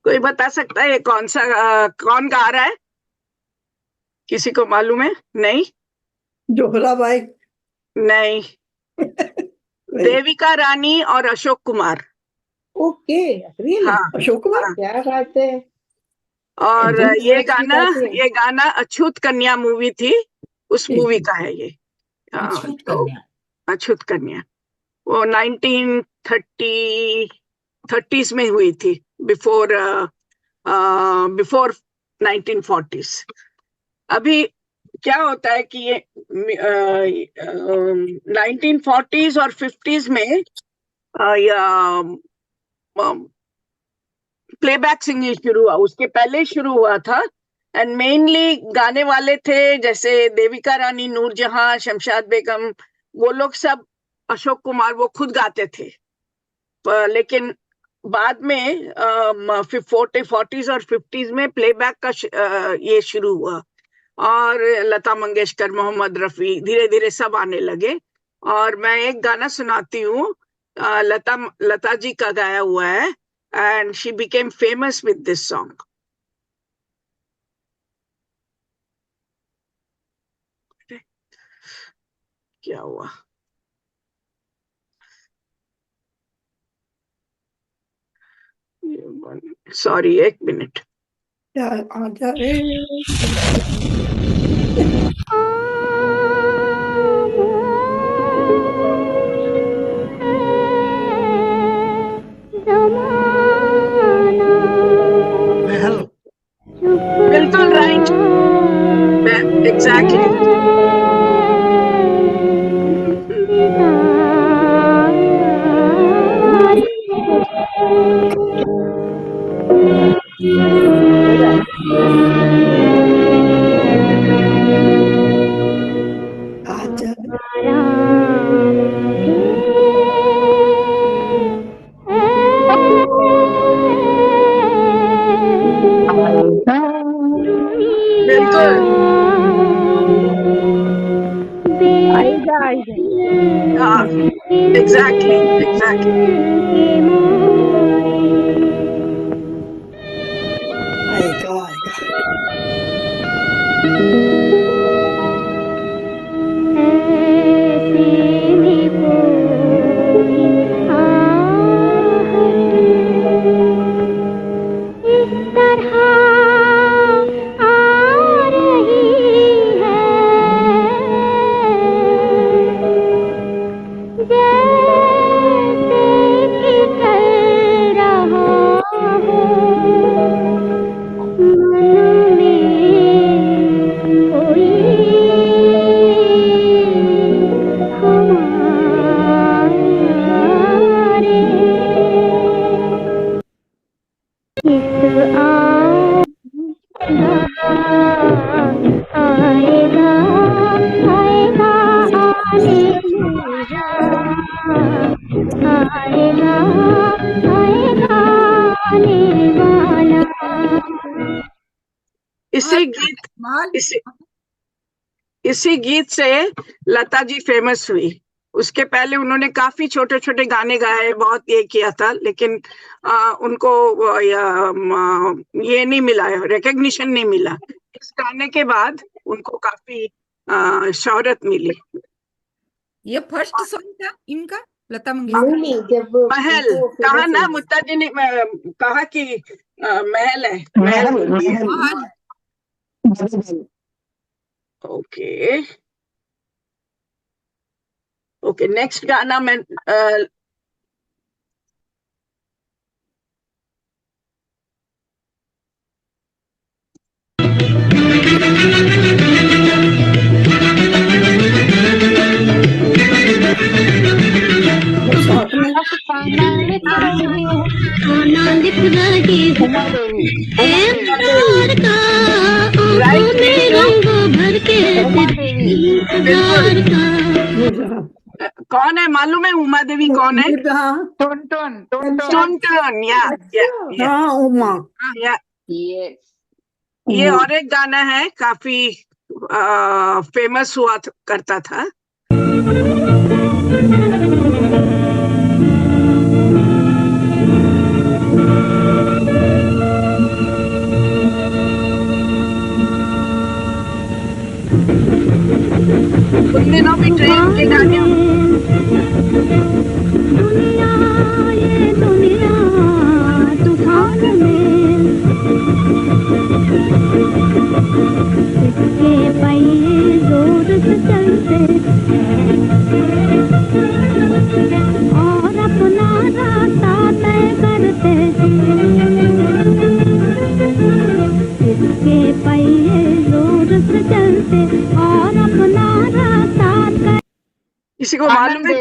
कोई बता सकता है ये कौन गा रहा है? किसी को मालूम है? नहीं, जोहरा बाई नहीं। देविका रानी और अशोक कुमार। ओके, हाँ, अशोक कुमार, क्या बात है। और ये गाना अछूत कन्या मूवी थी, उस मूवी का है ये। अछूत कन्या वो 1930s में हुई थी, बिफोर 1940s। अभी क्या होता है कि ये 1940s और 50s में प्लेबैक सिंगिंग शुरू हुआ, उसके पहले शुरू हुआ था। एंड मेनली गाने वाले थे जैसे देविका रानी, नूरजहां, शमशाद बेगम, वो लोग सब, अशोक कुमार, वो खुद गाते थे। लेकिन बाद में 40s और 50s में प्लेबैक का ये शुरू हुआ, और लता मंगेशकर, मोहम्मद रफी, धीरे धीरे सब आने लगे। और मैं एक गाना सुनाती हूँ, लता जी का गाया हुआ है, and she became famous with this song. क्या हुआ? सॉरी, एक मिनट। बिल्कुल राइट, एग्जैक्टली। Exactly. इसी गीत से लता जी फेमस हुई। उसके पहले उन्होंने काफी छोटे छोटे गाने गाए, बहुत ये किया था, लेकिन उनको ये नहीं मिला, रिकग्निशन नहीं मिला। इस गाने के बाद उनको काफी शोहरत मिली। ये फर्स्ट सॉन्ग था इनका, लता मंगेशकर। जब महल कहा ना, मुत्ता जी ने कहा कि महल है, महल। ओके, नेक्स्ट गाना मैं कौन है मालूम है? उमा देवी कौन है? टुनटुन, या उमा, या ये और एक गाना है, काफी फेमस हुआ करता था। उन दिनों भी ट्रेन के गाने, दुनिया तूफान में इसके पहिए जोर से चलते और अपना रास्ता तय करते, इसके पहिए जोर से चलते और अपना रास्ता तय। किसी को मालूम है?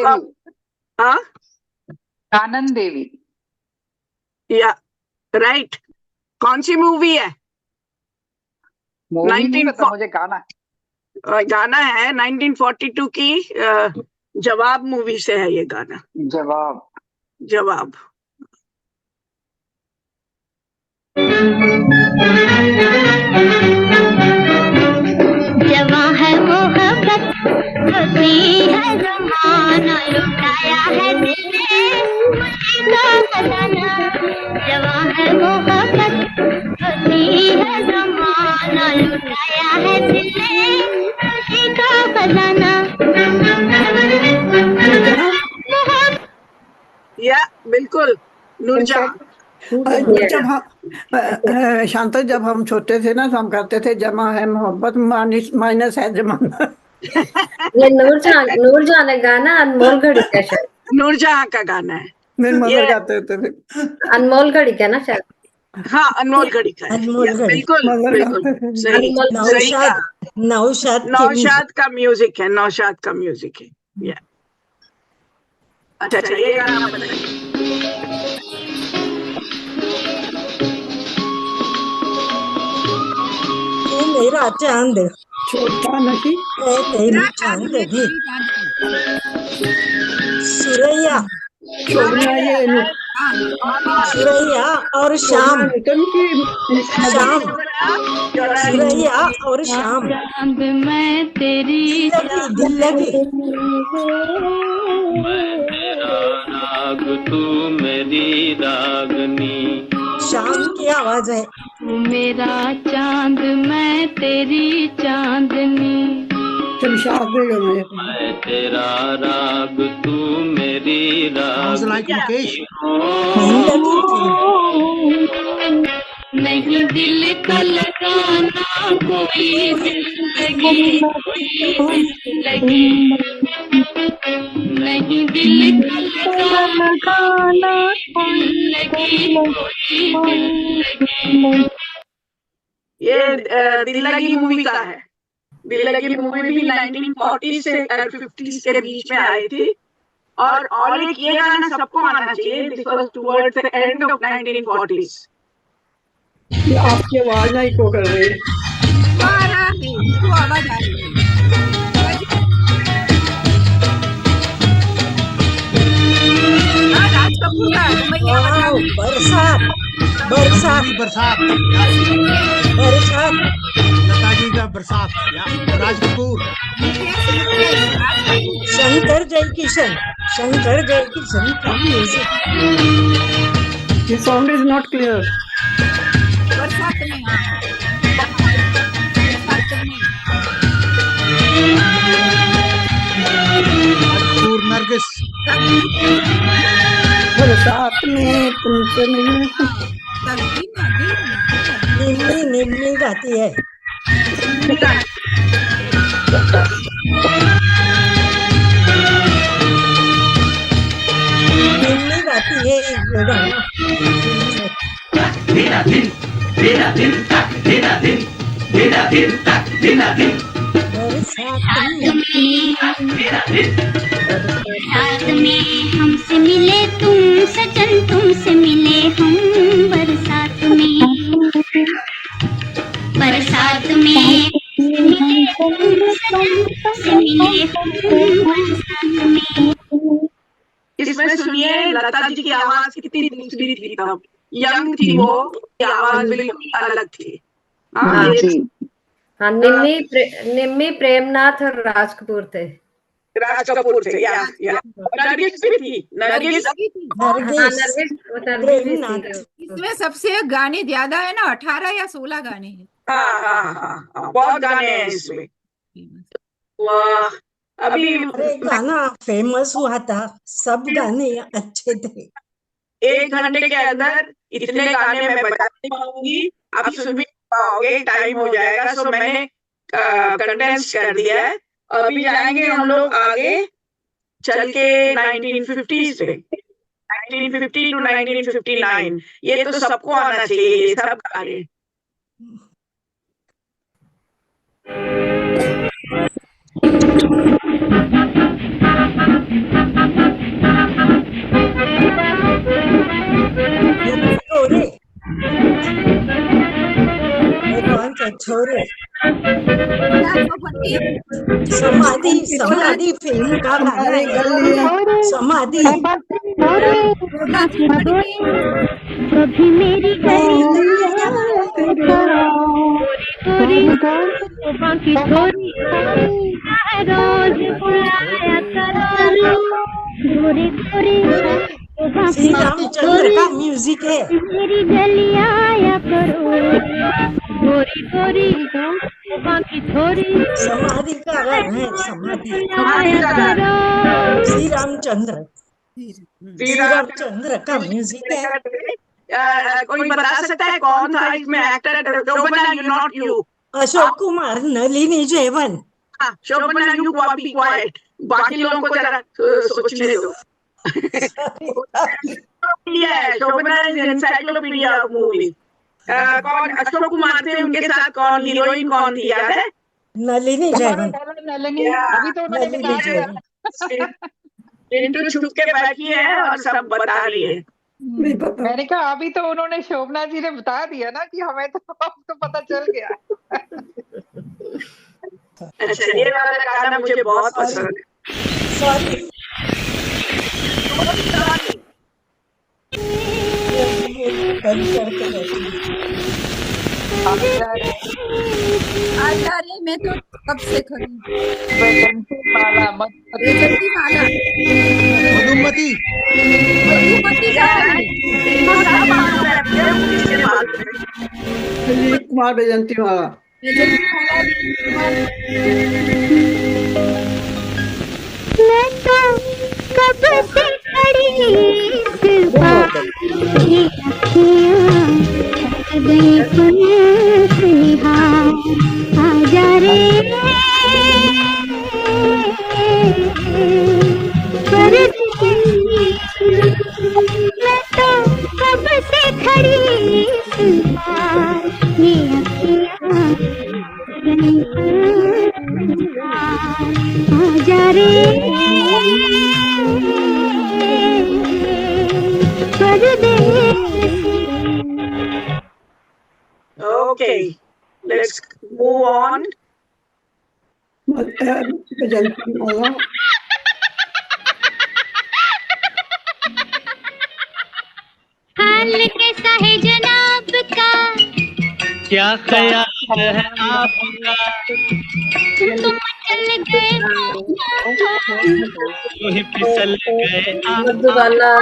आनंद देवी, या राइट। कौन सी मूवी है? मूवी नहीं 19 पता मुझे, गाना गाना है 1942 की जवाब मूवी से है ये गाना। जवाब। जवाब। जवां है मोहब्बत होती है जमाना लुटाया है दिल ने खुशी का खजाना। जवां है मोहब्बत होती है जमाना लुटाया है दिल ने खुशी का खजाना। या बिल्कुल नूरजहां। जब हम शांता, जब हम छोटे थे ना तो हम कहते थे जमा है मोहब्बत माइनस है जमाना। ये नूरजहां ने गाना अनमोल घड़ी का शायद। नूरजहां का गाना है। मेरे मदर गाते थे अनमोल घड़ी का ना शायद। हाँ अनमोल घड़ी का है। बिल्कुल बिल्कुल सही सही कहा। नौशाद का म्यूजिक है, नौशाद का म्यूजिक है। या अच्छा ये गाना बताइए। मेरा चांद छोटा नहीं है तेरी चांदनी सुरैया सुरैया और शाम शाम सुरैया और शाम मैं तेरी दिल लगी राग तू मेरी रागनी। शाम की आवाज है। तू मेरा चांद मैं तेरी चांदनी। मैं तेरा राग तू मेरी रागनी। नहीं दिल का लगाना कोई जिंदगी नहीं दिल का लगाना ये दिल लगी मूवी का है। दिल लगी मूवी भी 1940 से 50 के बीच में आई थी। और एक ये गाना सबको आना चाहिए। This was towards the end of 1940s। आपकी आवाज नहीं को कर रही। आवाज आ रही है। राज कपूर का बरसात बरसात बरसात बरसात लता जी का बरसात या राज कपूर। शंकर जयकिशन का music. The sound is not clear. बरसात में कपूर नरगिस। बरसात में तुमसे मिलूं। निम्मी गाती है। निम्मी गाती है ये गाना। रात में हमसे मिले तुम सजन तुमसे मिले हम बरसात में बरसात में मिले तुम सजन तुमसे मिले हम बरसात में। इसमें सुनिए लता जी की आवाज कितनी दूसरी थी तब। यंग थी वो, की आवाज बिल्कुल अलग थी। हाँ निम्मी प्रेमनाथ और राज कपूर थे। राज कपूर थे या नरगिस भी थी। नरगिस इसमें सबसे गाने ज्यादा है ना, 18 या 16 गाने हैं। हाँ बहुत गाने हैं इसमें। अभी गाना फेमस हुआ था, सब गाने अच्छे थे। 1 घंटे के अंदर इतने गाने मैं बता नहीं पाऊंगी, आप सुन भी पाओगे, टाइम हो जाएगा। सो मैंने कंडेंस कर दिया है। अभी जाएंगे हम लोग आगे चल के 1950 से 1950 to 1959। ये तो सबको आना चाहिए, ये सब गाने। छोरे, समाधि समाधि फिल्म का गाना है, समाधि। कभी मेरी गलियां बाकी थोड़ी रोज बुलाया करो, गोरी गोरी श्री रामचंद्र का म्यूजिक है। मेरी गलियां आया करो, गोरी गोरी बाकी थोड़ी। समाधि का गाना है, समाधि। श्री रामचंद्र, श्री रामचंद्र का म्यूजिक है। कोई बता सकता है कौन था इसमें actor? Shobhana, you not you. Ashok Kumar, Nalini Jaywant. Shobhana, you be quiet, बाकी लोगों को जरा सोचने दो। Shobhana is encyclopaedia of movie. कौन अशोक कुमार थे, उनके साथ कौन हीरोइन कौन थी, याद है? नलिनी जयवंत। नलिनी, अभी तो उन्होंने बता दिया। चिंटू छुप के बैठी है और सब बता रही है। मैंने कहा अभी तो उन्होंने, शोभना जी ने बता दिया ना कि हमें तो अब तो पता चल गया। अच्छा, ये वाला गाना मुझे बहुत पसंद है। सॉरी, अरे मैं तो कब से खड़ी हूँ। माला वैजंती माला, मधुमती, मधुमती जा रही दिलीप कुमार, वैजंती माला। मैं तो कब से खड़ी इस बात की अखियाँ गई सुनहा, आजा रे मैं तो कब से खड़ी इस बात ये अखियाँ गई सुनहा, आजा रे Okay, let's move on. Vaijanti माला। हाल कैसा है जनाब का, क्या ख्याल है आपका, तुम चल गए यूं ही फिसल गए आप। मधुबाला,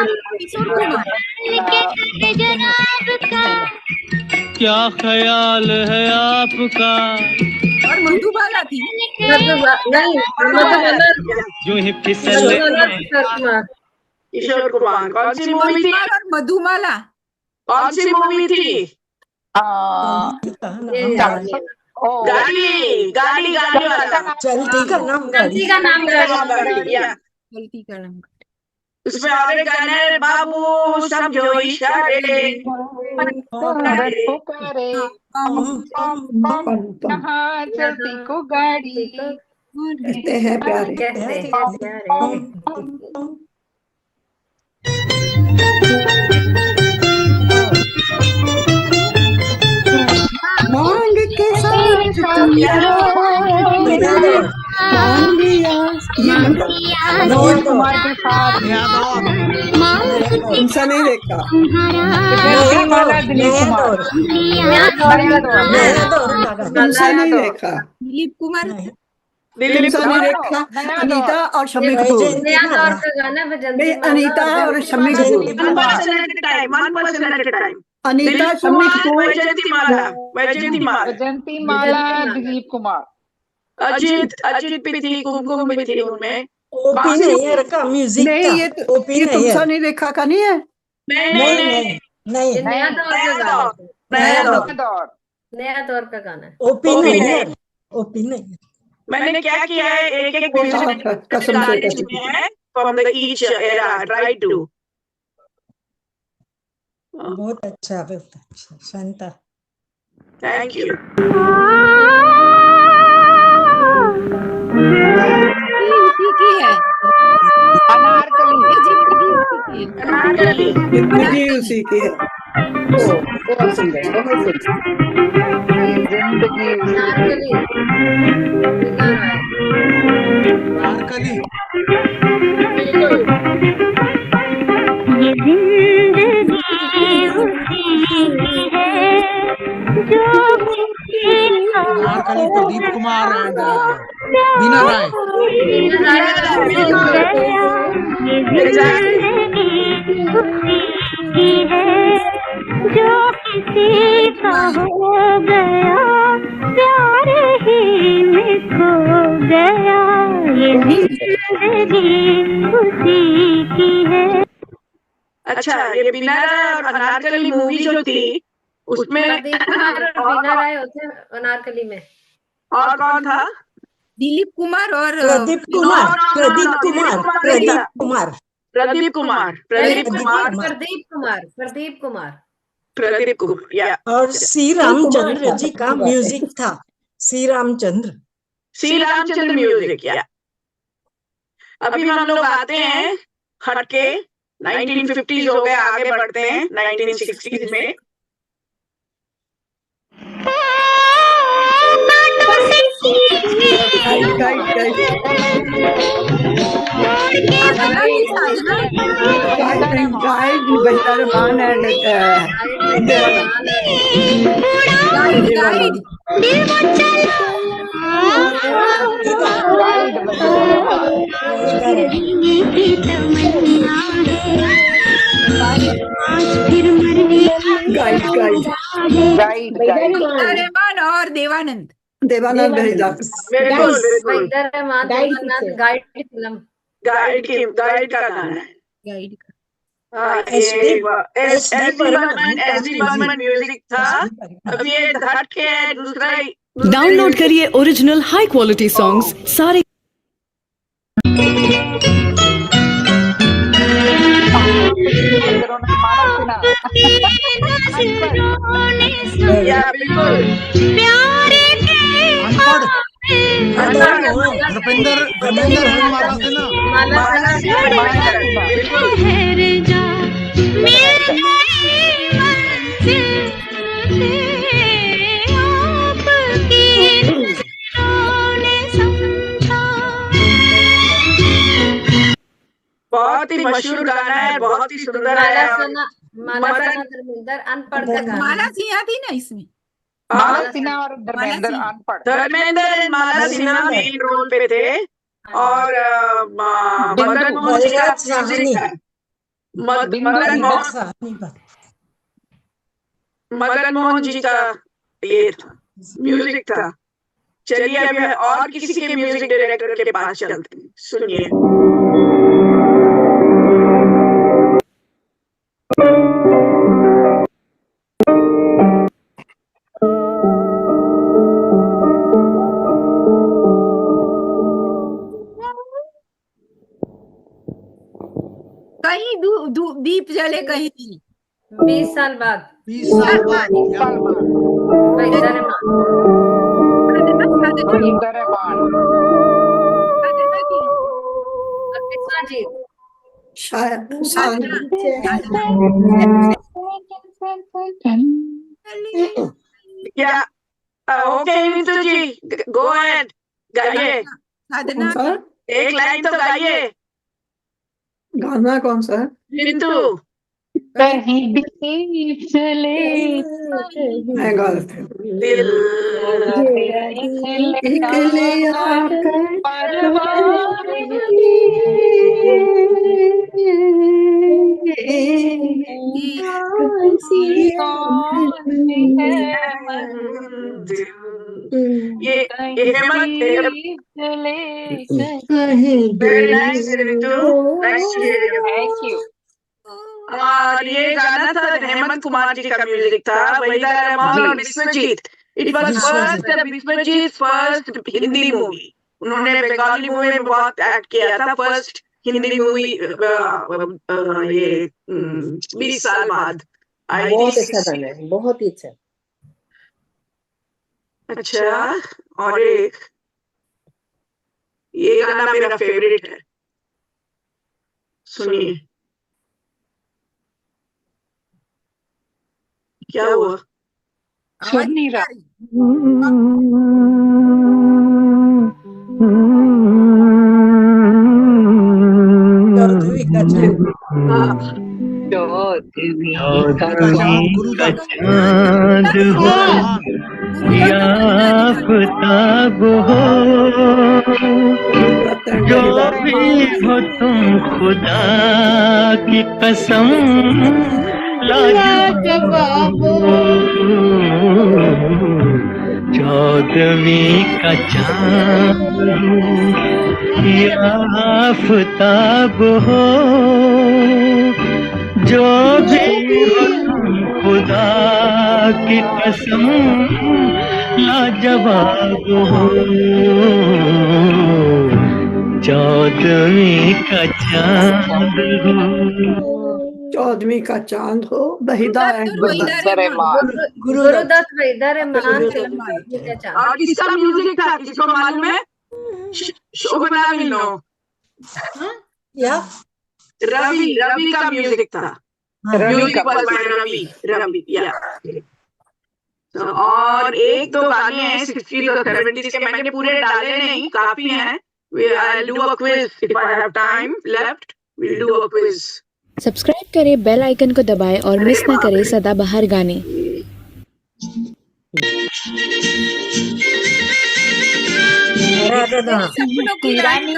कैसा है जनाब का, क्या ख्याल है आपका, और मधुबाला थी। नहीं, मधुबाला यूं ही फिसल गए। किशोर कुमार। कौन सी मूवी थी? और मधुमाला कौन सी मूवी थी? गाड़ी गाड़ी गाड़ी वाला। चलती का नाम गाड़ी। गलती का नाम। उसमें और एक गाना है, बाबू समझो इशारे, पुकारे कहाँ चलती को गाड़ी, कहते हैं प्यारे। मांग के साथ तुम मांग लिया, मनोज कुमार के साथ तुमसे नहीं देखा। दिलीप कुमार, तुमसे नहीं देखा। दिलीप कुमार, तुमसे नहीं देखा। अनीता और शम्मी कपूर। नया दौर का गाना नहीं, अनीता और शम्मी कपूर। अनीता, शम्मी कपूर, वैजंती माला, दिलीप कुमार, अजीत भी थी, कुमकुम भी थी उनमें। ओपी नैयर का म्यूजिक था। नहीं, ये तुमसे नहीं देखा का नहीं है। नहीं, नया दौर का गाना, नया दौर का गाना है। OP Nayyar, OP Nayyar. मैंने क्या किया है, एक कसम से from the each era, try to. बहुत अच्छा, बहुत अच्छा, शांता। Thank you. उसी की है। अनारकली, अनारकली जिंदगी उसी की है। बहुत सुंदर, बहुत सुंदर। ये जिंदगी अनारकली, मीना राय। अनारकली। बिल्कुल। ये जिंदगी उसी की है जो किसी का अनारकली प्रदीप कुमार एंड मीना राय। मीना राय हो गया। ये जिंदगी उसी की है जो किसी का हो गया, प्यार ही में खो गया। ये जिंदगी उसी की है। अच्छा, ये मीना राय और अनारकली मूवी जो थी उसमें प्रदीप कुमार और मीना राय होते हैं अनारकली में। और कौन था? दिलीप कुमार और प्रदीप कुमार, प्रदीप कुमार, प्रदीप कुमार, प्रदीप कुमार, प्रदीप कुमार, प्रदीप कुमार, प्रदीप कुमार, प्रदीप कुमार या और सी रामचंद्र जी का म्यूजिक था। सी रामचंद्र म्यूजिक या। अभी हम लोग आते हैं हटके 1950s हो गए, आगे बढ़ते हैं 1960s में। रहमान और देवानंद। देवानंद हरिदास। बिल्कुल बिल्कुल। गाइड फिल्म, गाइड का गाना है। गाइड का। एस.डी. बर्मन म्यूजिक था। अभी ये हटके है दूसरा। डाउनलोड करिए ओरिजिनल हाई क्वालिटी सॉन्ग्स सारे। धर्मेंद्र हो मारा से ना। बहुत ही मशहूर गाना है, बहुत ही सुंदर है। धर्मेंद्र अनपढ़ का गाना। माला सिन्हा थी ना इसमें। माला सिन्हा और Dharmendra Anpadh. Dharmendra and Mala Sinha main role पे थे और मदन मोहन जी का मदन मोहन जी का ये म्यूजिक था। चलिए अभी और किसी के म्यूजिक डायरेक्टर के पास चलते हैं, सुनिए। कहीं दीप जले कहीं नहीं। 20 साल बाद। 20 साल बाद। क्या ओके नीतू जी, गो अहेड, गाइए। एक लाइन तो गाइए। गाना कौन सा है? नीतू। कहीं भी चले मैं गलत हूँ। दिल निकले आकर ये हेमंत और ये गाना था हेमंत कुमार जी का म्यूजिक था। वहीदा रहमान और Biswajeet. It was Biswajeet first Hindi movie. उन्होंने बंगाली मूवी में बहुत एक्ट किया था। फर्स्ट हिंदी मूवी ये 20 साल बाद आई। बहुत अच्छा गाना है, बहुत ही अच्छा। अच्छा, और एक ये गाना मेरा फेवरेट है, सुनिए। क्या हुआ? सुन नहीं रहा। चौदहवीं का चांद हो या आफताब हो, जो भी हो तुम खुदा की कसम लाजवाब हो। 14वीं का चांद या आफताब हो, जो भी हो तुम खुदा की कसम लाजवाब हो। 14वीं का चांद हो, 14वीं का चांद हो। वहीदा गुरुदत्त वहीदा रहमान फिल्म का चांद। और किसका म्यूजिक था, किसको मालूम है? शोभना मिलो। या रवि का म्यूजिक था। म्यूजिक वाज बाय रवि या। तो और एक दो गाने हैं 60s और 70s के, मैंने पूरे डाले नहीं, काफी हैं। I'll do a quiz if I have time left. We'll do a quiz. Subscribe करें, बेल आइकन को दबाएं और मिस ना करें सदाबहार गाने। आराधना ईरानी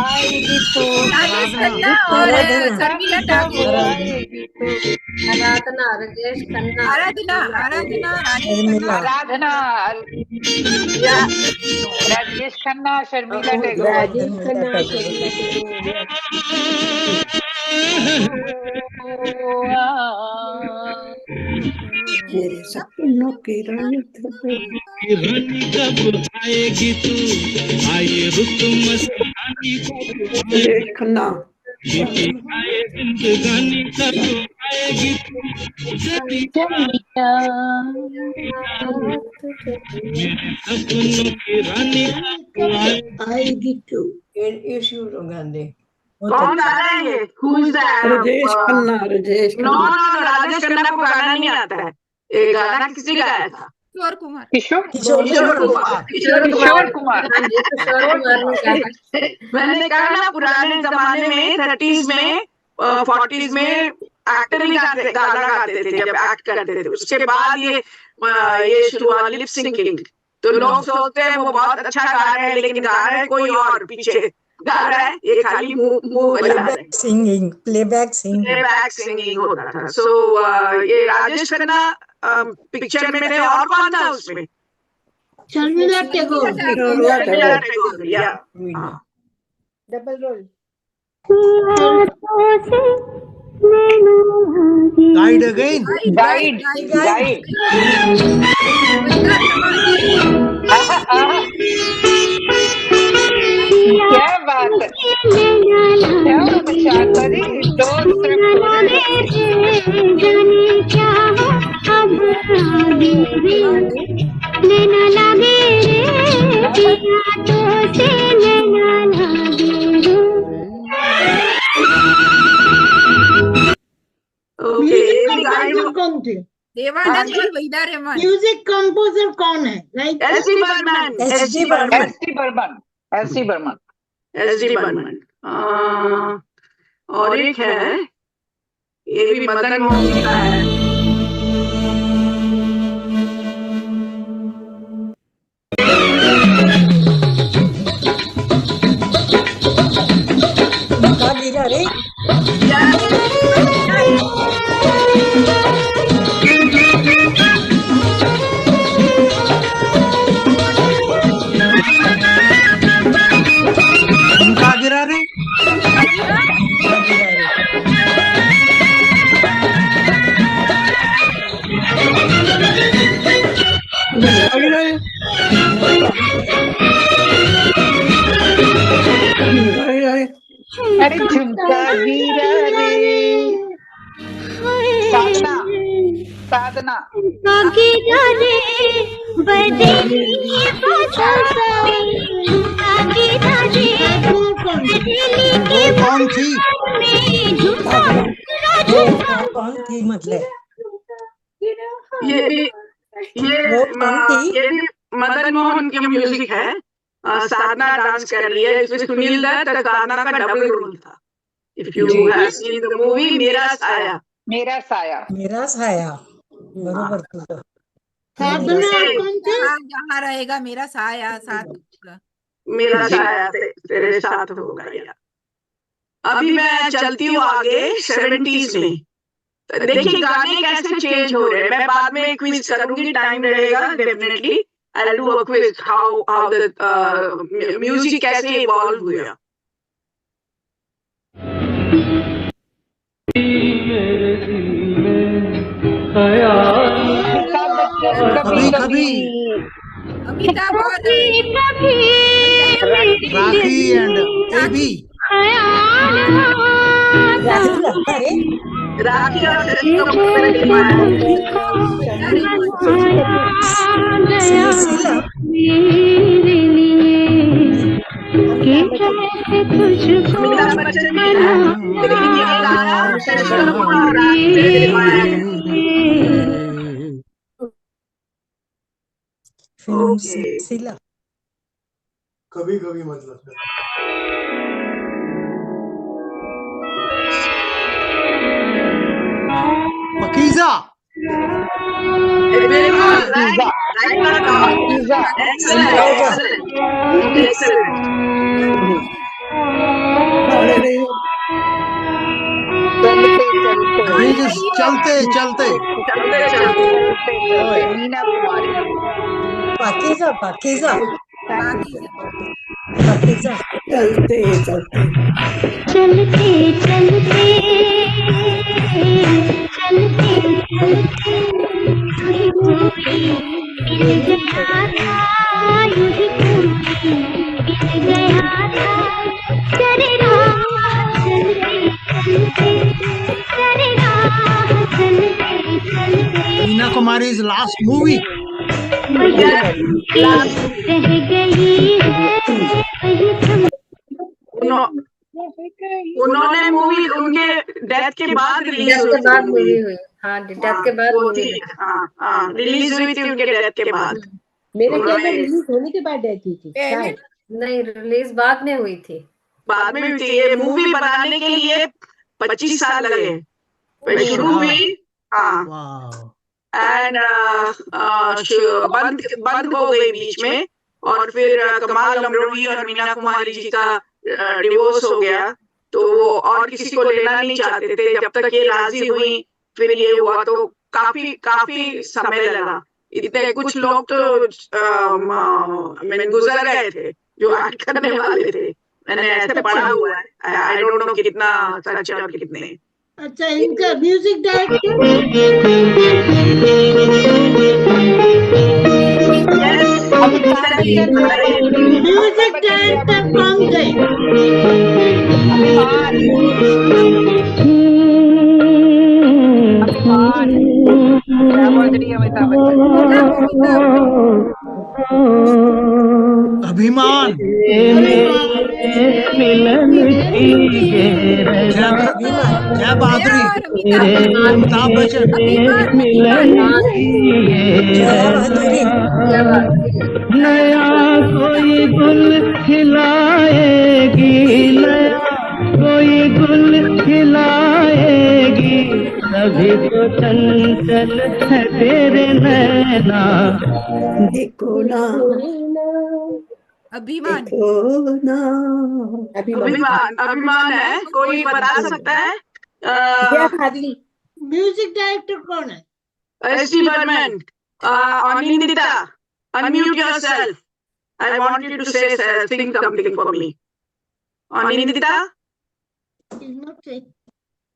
आएगी तो शर्मिला ठाकुर, आराधना राजेश खन्ना, आराधना राजेश खन्ना, शर्मिला मेरे सपनों की रानी कब आएगी तू, आए रुत मस्तानी खन्ना, आए जिंदगानी कब आएगी तू, मेरे सपनों की रानी आएगी तू। कौन गा रहा है ये? Who's that? राजेश खन्ना। राजेश खन्ना को गाना नहीं आता है। ये गाना किसने गाया था? किशोर कुमार। मैंने कहा ना, पुराने जमाने में 30s में 40s में एक्टर ही गाना गाते थे जब एक्ट करते थे। उसके बाद ये शुरू हुआ लिप सिंकिंग। तो लोग सोचते हैं वो बहुत अच्छा गा रहे हैं, लेकिन गा रहे हैं कोई और पीछे गा रहा है, ये खाली मुंह प्लेबैक सिंगिंग होता था। सो ये राजेश खन्ना पिक्चर में थे, और कौन था उसमें? शर्मिला टैगोर। या double role. Guide again. Guide क्या बात है, क्या शादी कौन थे? देवानंद और वहीदा रहमान। म्यूजिक कंपोजर कौन है? Like S D Burman. और एक है, ये भी मदन मोहन जी का है। गिरा रे। अरे झुमका गिरा रे। साधना कौन थी? कौन थी मतलब? ये भी वो कौन थी? ये भी मदन मोहन की म्यूजिक है। साधना डांस कर रही है इसमें। सुनील दत्त और साधना का डबल रोल था। If you have seen the movie मेरा साया। मेरा साया। मेरा साया बरोबर तुझं। साधना कौन थे? यहाँ रहेगा मेरा साया साथ होगा। मेरा साया तेरे साथ होगा या। अभी मैं चलती हूँ आगे 70s में। देखिए गाने कैसे चेंज हो रहे हैं। मैं बाद में क्विज करूंगी, टाइम रहेगा definitely. I do a quiz how the music कैसे इवॉल्व हुआ। कभी कभी अमिताभ और राखी एंड एबी। राखी लगता रे। राखी और सिलसिला अमिताभ बच्चन भी है, लेकिन ये गाना शशि कपूर और राखी ने गाया है। फिल्म सिलसिला। कभी कभी मतलब पकीजा। Very good, right? Right or not? Excellent, excellent, excellent. चलते चलते मीना कुमारी। पाकीज़ा पाकीज़ा पाकीज़ा। चलते चलते चलते चलते चलते चलते यूं कोई मिल गया था, यूं ही कोई मिल गया था। तेरे राह चलते चलते तेरे राह चलते चलते। Meena Kumari is last movie. रह गई है उन्होंने मूवी उनके डेथ के बाद रिलीज डेथ के बाद मूवी हुई। हुई। हाँ, डेथ के बाद मूवी हुई। हाँ रिलीज हुई थी उनके डेथ के बाद। मेरे ख्याल में रिलीज होने के बाद डेथ हुई थी शायद। नहीं, रिलीज बाद में हुई थी। बाद में हुई थी। ये मूवी बनाने के लिए 25 साल लगे। शुरू हुई हाँ एंड बंद हो गई बीच में। और फिर कमाल अमरोही और मीना कुमारी जी का डिवोर्स हो गया, तो वो और किसी को लेना नहीं चाहते थे। जब तक ये राजी हुई फिर ये हुआ, तो काफी समय लगा। इतने कुछ लोग तो गुजर गए थे जो एक्ट करने वाले थे। मैंने ऐसे पढ़ा हुआ है। आई डोंट नो कितना सच और कितने। अच्छा, इनका म्यूजिक डायरेक्टर म्यूजिक डायरेक्टर कौन थे? अभिमान। जय बहादुरी। अमिताभ बच्चन। नया कोई गुल खिलाएगी, नया कोई गुल खिलाएगी, तभी तो चंचल है तेरे नैना। देखो ना अभिमान। अभिमान है। कोई बता सकता है? म्यूजिक डायरेक्टर कौन है? S.D. Burman. Anindita, unmute yourself. I want you to say sing something for me. Anindita? She's not saying.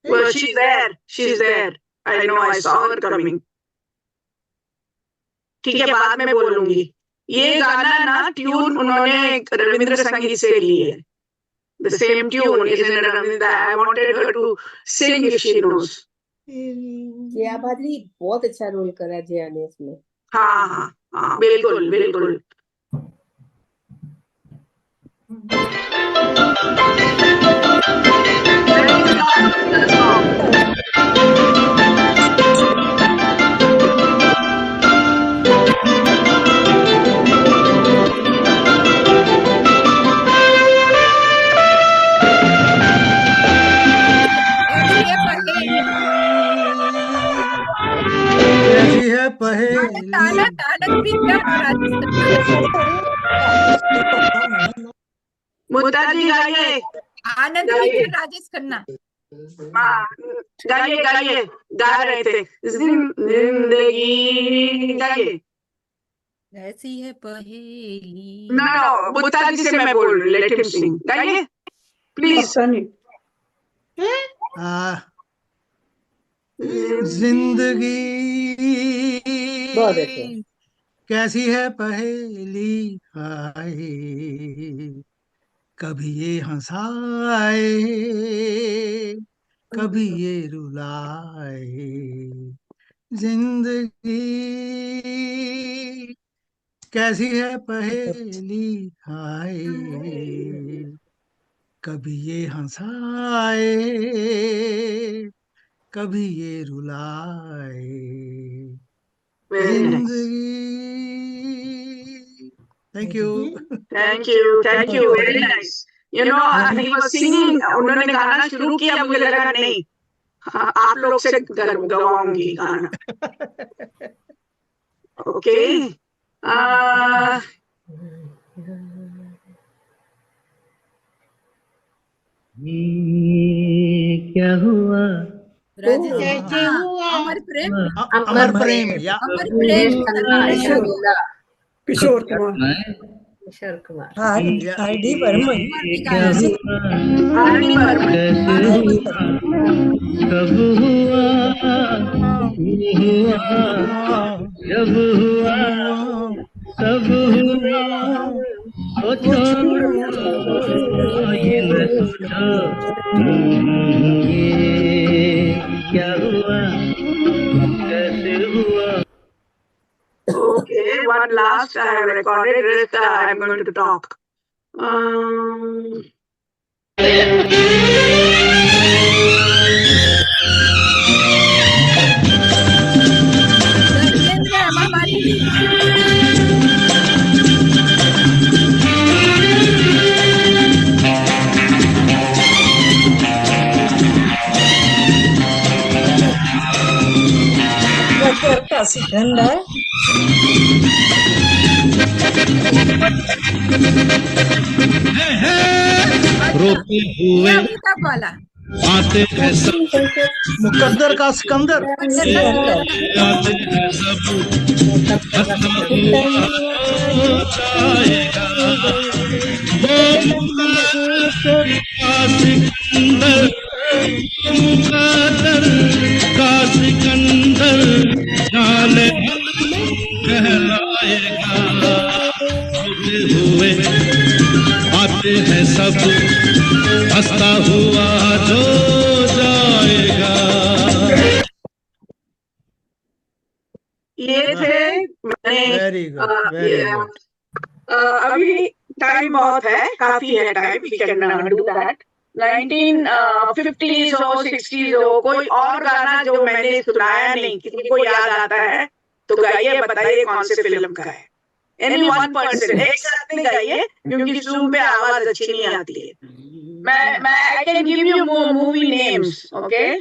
Well, she's there. She's there. I know. I saw her coming. ठीक है, बाद में बोलूंगी। ये गाना ना ट्यून उन्होंने रविंद्र संगीत से ली है। The same tune is in Ravindra. I wanted her to sing if she knows. Jaya Bhaduri बहुत अच्छा रोल करा जया ने इसमें। हाँ बिल्कुल बिल्कुल। है पहेली। तानक तानक भी क्या मुक्ता जी गाइए। आनंद भी क्या राजेश खन्ना। गाइए गाइए, गा रहे थे जिंदगी, गाइए। ऐसी है पहेली। नो मुक्ता जी से मैं बोल रही, लेट हिम सिंग, गाइए प्लीज। जिंदगी बहुत अच्छे। कैसी है पहेली, हाय कभी ये हंसाए कभी ये रुलाए, जिंदगी कैसी है पहेली, हाय कभी ये हंसाए कभी ये रुलाए, जिंदगी। Thank you thank you, very nice. You know he was singing, उन्होंने गाना शुरू किया, मुझे लगा नहीं आप लोग से गवाऊंगी गाना। ओके क्या हुआ कैसे हुआ? अमर प्रेम। अमर प्रेम या अमर प्रेम। किशोर कुमार। किशोर कुमार। आर.डी. बर्मन। क्या हुआ कब हुआ जब हुआ तब हुआ, ओ छोड़ो ये न सोचो, ये क्या हुआ कैसे हुआ। Okay, one last I have recorded, rest I am going to talk. का सिकंदर। रोते हुए वाला आते हैं सब, मुकद्दर का सिकंदर। आते हैं सब, हंसता हुआ जाएगा वो मुकद्दर का सिकंदर, मुकद्दर का सिकंदर जाने कहलाएगा। रोते हुए आते हैं सब, हंसता हुआ जो जाएगा। ये थे मैंने वेरी गुड वेरी गुड। अभी टाइम बहुत है, काफी है time, we can do that. 1950s हो 60s हो, कोई और गाना जो मैंने सुनाया नहीं, किसी को याद आता है तो गाइए, बताइए कौन से फिल्म का है। एनी वन पर्सन, एक साथ नहीं गाइए क्योंकि जूम पे आवाज अच्छी नहीं आती है। मैं I can give you movie names, okay.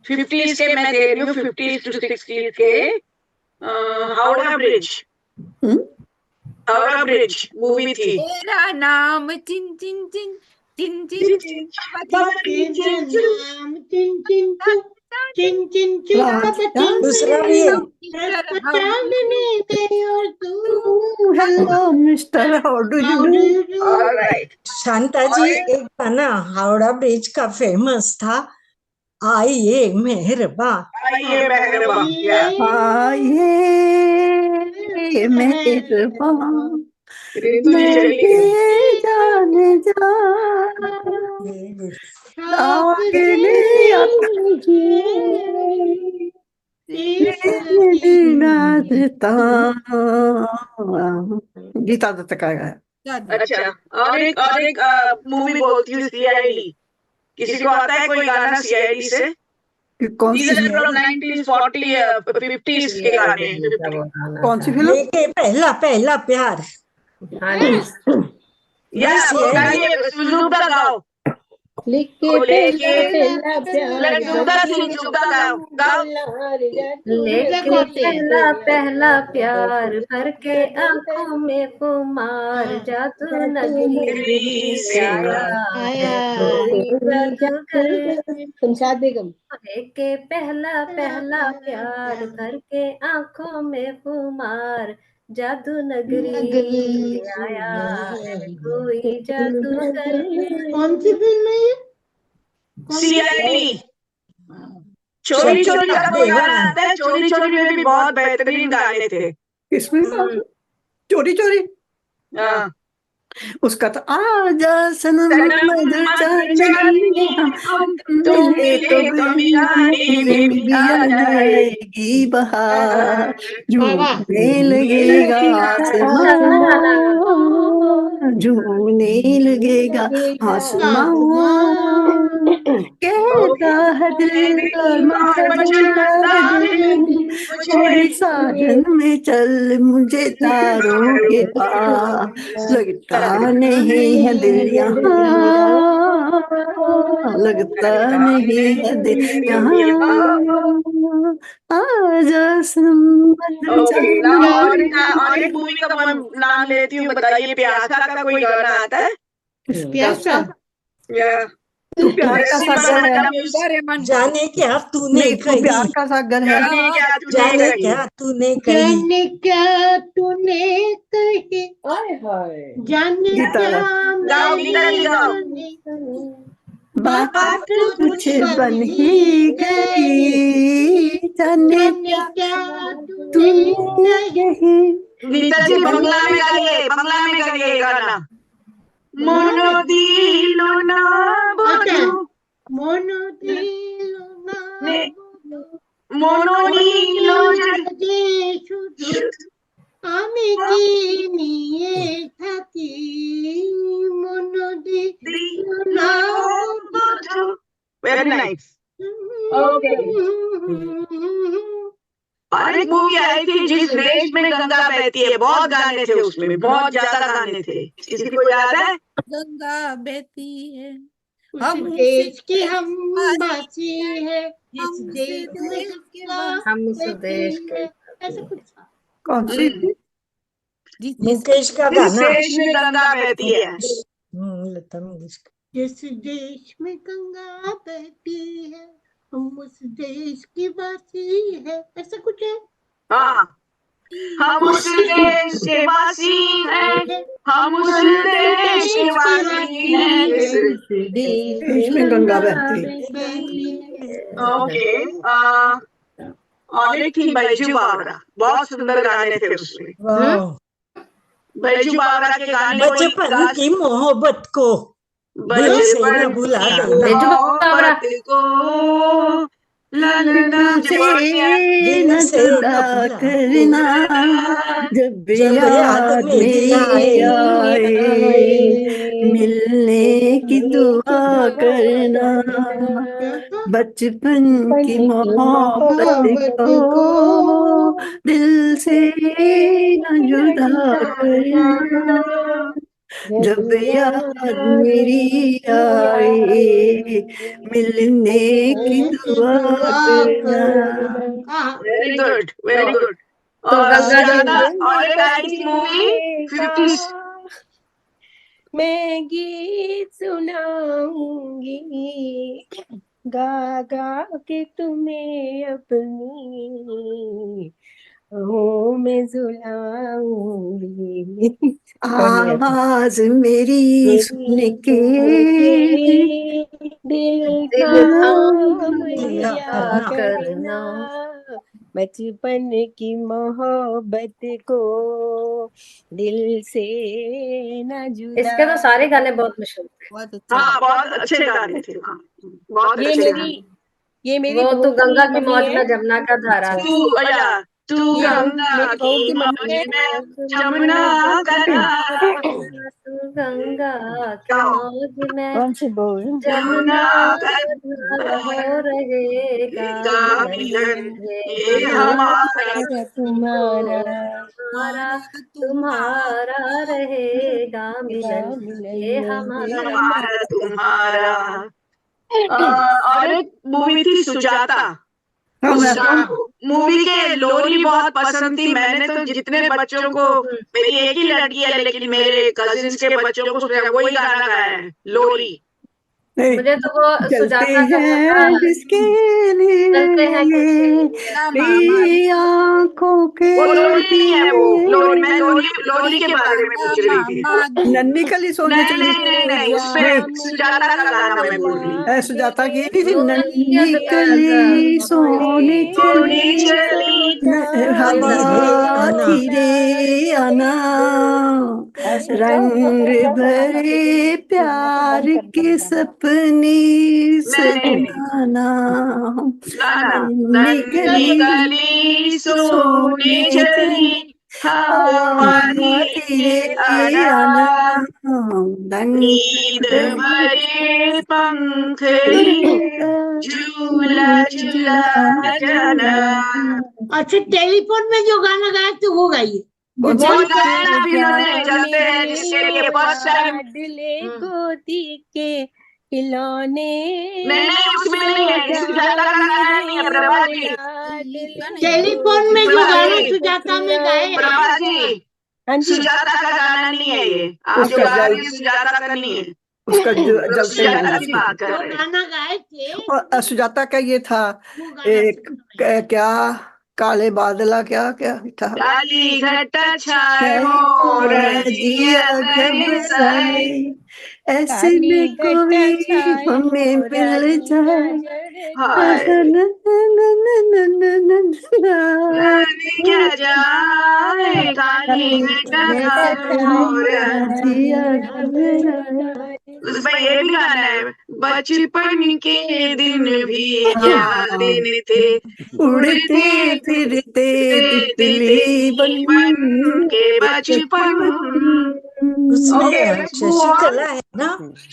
50s के मैं दे रही हूँ, 50s to 60s के। Howrah bridge, Howrah bridge movie थी। तेरा नाम चिन चिन चिन चिन चिन चिन दूसरा भी है। Hello mister, how do you do. All right Shanta ji, एक गाना हावड़ा ब्रिज का फेमस था, आइए मेहरबान। आइए मेहरबान, आइए मेहरबान ऋतु जी चली गई। जाने जा गीता दत्त का गाया। अच्छा, और एक मूवी बोलती हूँ, CID। किसी को आता है कोई गाना CID से? कौन सी? 1940-50s के गाने। कौन सी फिल्म? लेके पहला पहला प्यार। गाओ। लेके पहला पहला प्यार जुदा सी जुदा गाओ गाओ लेके पहला पहला प्यार भर के आंखों में कुमार जादू नगरी से आया कोई जादूगर। शमशाद बेगम। लेके पहला पहला प्यार भर के आंखों में कुमार जादू नगरी से आया है कोई जादूगर। कौन सी फिल्म है ये? CID चोरी चोरी का कोई गाना आता है, चोरी चोरी में भी बहुत बेहतरीन गाने थे। किसमें? चोरी चोरी। हाँ उसका तो आजा सनम मदर चांदनी हम तुमने तो भी आ जाएगी बहार झूमने लगेगा आसमां झूमने लगेगा आसमां कहता है दिल और मचलता है छोड़ी साजन में चल मुझे तारों के पास लगता नहीं है दिल यहाँ लगता नहीं है दिल यहाँ आजा और एक मूवी का मैं नाम लेती हूँ, बताइए। प्यासा का कोई गाना आता है? प्यासा या तू प्यार का सागर है जाने क्या तूने नहीं तू प्यार का सागर है जाने क्या तूने कही जाने क्या तूने कही जाने क्या बात कुछ बन ही गई जाने क्या तूने कही गीता जी बंगला में गाइए गाना। मोनो दिलो ना बोलो मोनो दिलो ना मोनो दिलो আমি কি নিয়ে থাকি মনো দিলো না वेरी नाइस। ओके और एक मूवी आई थी जिस देश में गंगा बहती है, बहुत गाने थे उसमें, बहुत ज्यादा गाने थे। किसी को याद है? गंगा बहती है उस देश की हम वासी है जिस देश में हम उस देश के ऐसा कुछ कौन सी मुकेश का जिस गाना देश में गंगा बहती है। लता मंगेशकर। जिस देश में गंगा बहती है हम उस देश की वासी है ऐसा कुछ है। हाँ हम उस देश के वासी हैं हम उस देश के वासी हैं देश में गंगा बहती ओके और एक थी बैजू बावरा, बहुत सुंदर गाने थे उसमें। बैजू बावरा के गाने बचपन की मोहब्बत को दिल से न भुला देना को दिल से जुदा करना जब याद मेरी आए मिलने की दुआ करना बचपन की मोहब्बत को दिल से न जुदा करना जब याद मेरी आए मिलने की दुआ करना। Very good very good. और एक आई थी मूवी 50s। मैं गीत सुनाऊंगी गा गा के तुम्हें अपनी हो मैं झुलाऊंगी आवाज मेरी सुन के दिल थाम लिया करना बचपन की मोहब्बत को दिल से न जुदा। इसके तो सारे गाने बहुत मशहूर थे। हाँ बहुत अच्छे गाने थे। बहुत ये मेरी वो तो गंगा की मौज में जमुना का धारा तू गंगा की मौज में जमुना का धारा गंगा की मौज में जमुना का धारा हो रहेगा ये हमारा तुम्हारा हमारा तुम्हारा रहेगा मिलन, ये हमारा तुम्हारा। और एक मूवी थी सुजाता, उस मूवी के लोरी बहुत पसंद थी। मैंने तो जितने बच्चों को, मेरी एक ही लड़की है लेकिन मेरे कजिन्स के बच्चों को वही गाना गाया है, लोरी। मुझे तो वो जलते सुजाता का हैं जिसके चलते हैं लिए तेरी आंखों के वो लोरी नहीं है, वो लोरी, मैं दिए। लोरी के बारे में पूछ रही थी। नन्ही कली सोने नहीं चली। नहीं नहीं नहीं, उसमें सुजाता का गाना मैं बोल रही। सुजाता की नहीं थी, नन्ही कली सोने चली, हवा धीरे आना, रंग भरे प्यार के सपने सजाना, नन्ही कली सोने चली, हवा धीरे आना, नींद भरे पंख झूला झूला जाना। अच्छा, टेलीफोन में जो गाना गाए थे वो गाइए। दिले गोदी के खिलौने, नहीं उसमें नहीं है, सुजाता का गाना नहीं है प्रभा जी। टेलीफोन में जो गाना सुजाता में गाए, प्रभा जी सुजाता का गाना नहीं है ये, आप जो गा रही हैं सुजाता का नहीं है। उसका जलते हैं गाना गाए थे। और सुजाता का ये था एक क्या काले बादला क्या क्या था, काली घटा छाए मोर जिया घबराए, ऐसे में कोई हमें मिल जाए, क्या जाए काली घटा मोर जिया घबराए। उसमें ये भी गाना है, बचपन के दिन भी क्या दिन थे, उड़ते फिरते तितली बन के बचपन। उसमें शशिकला है ना,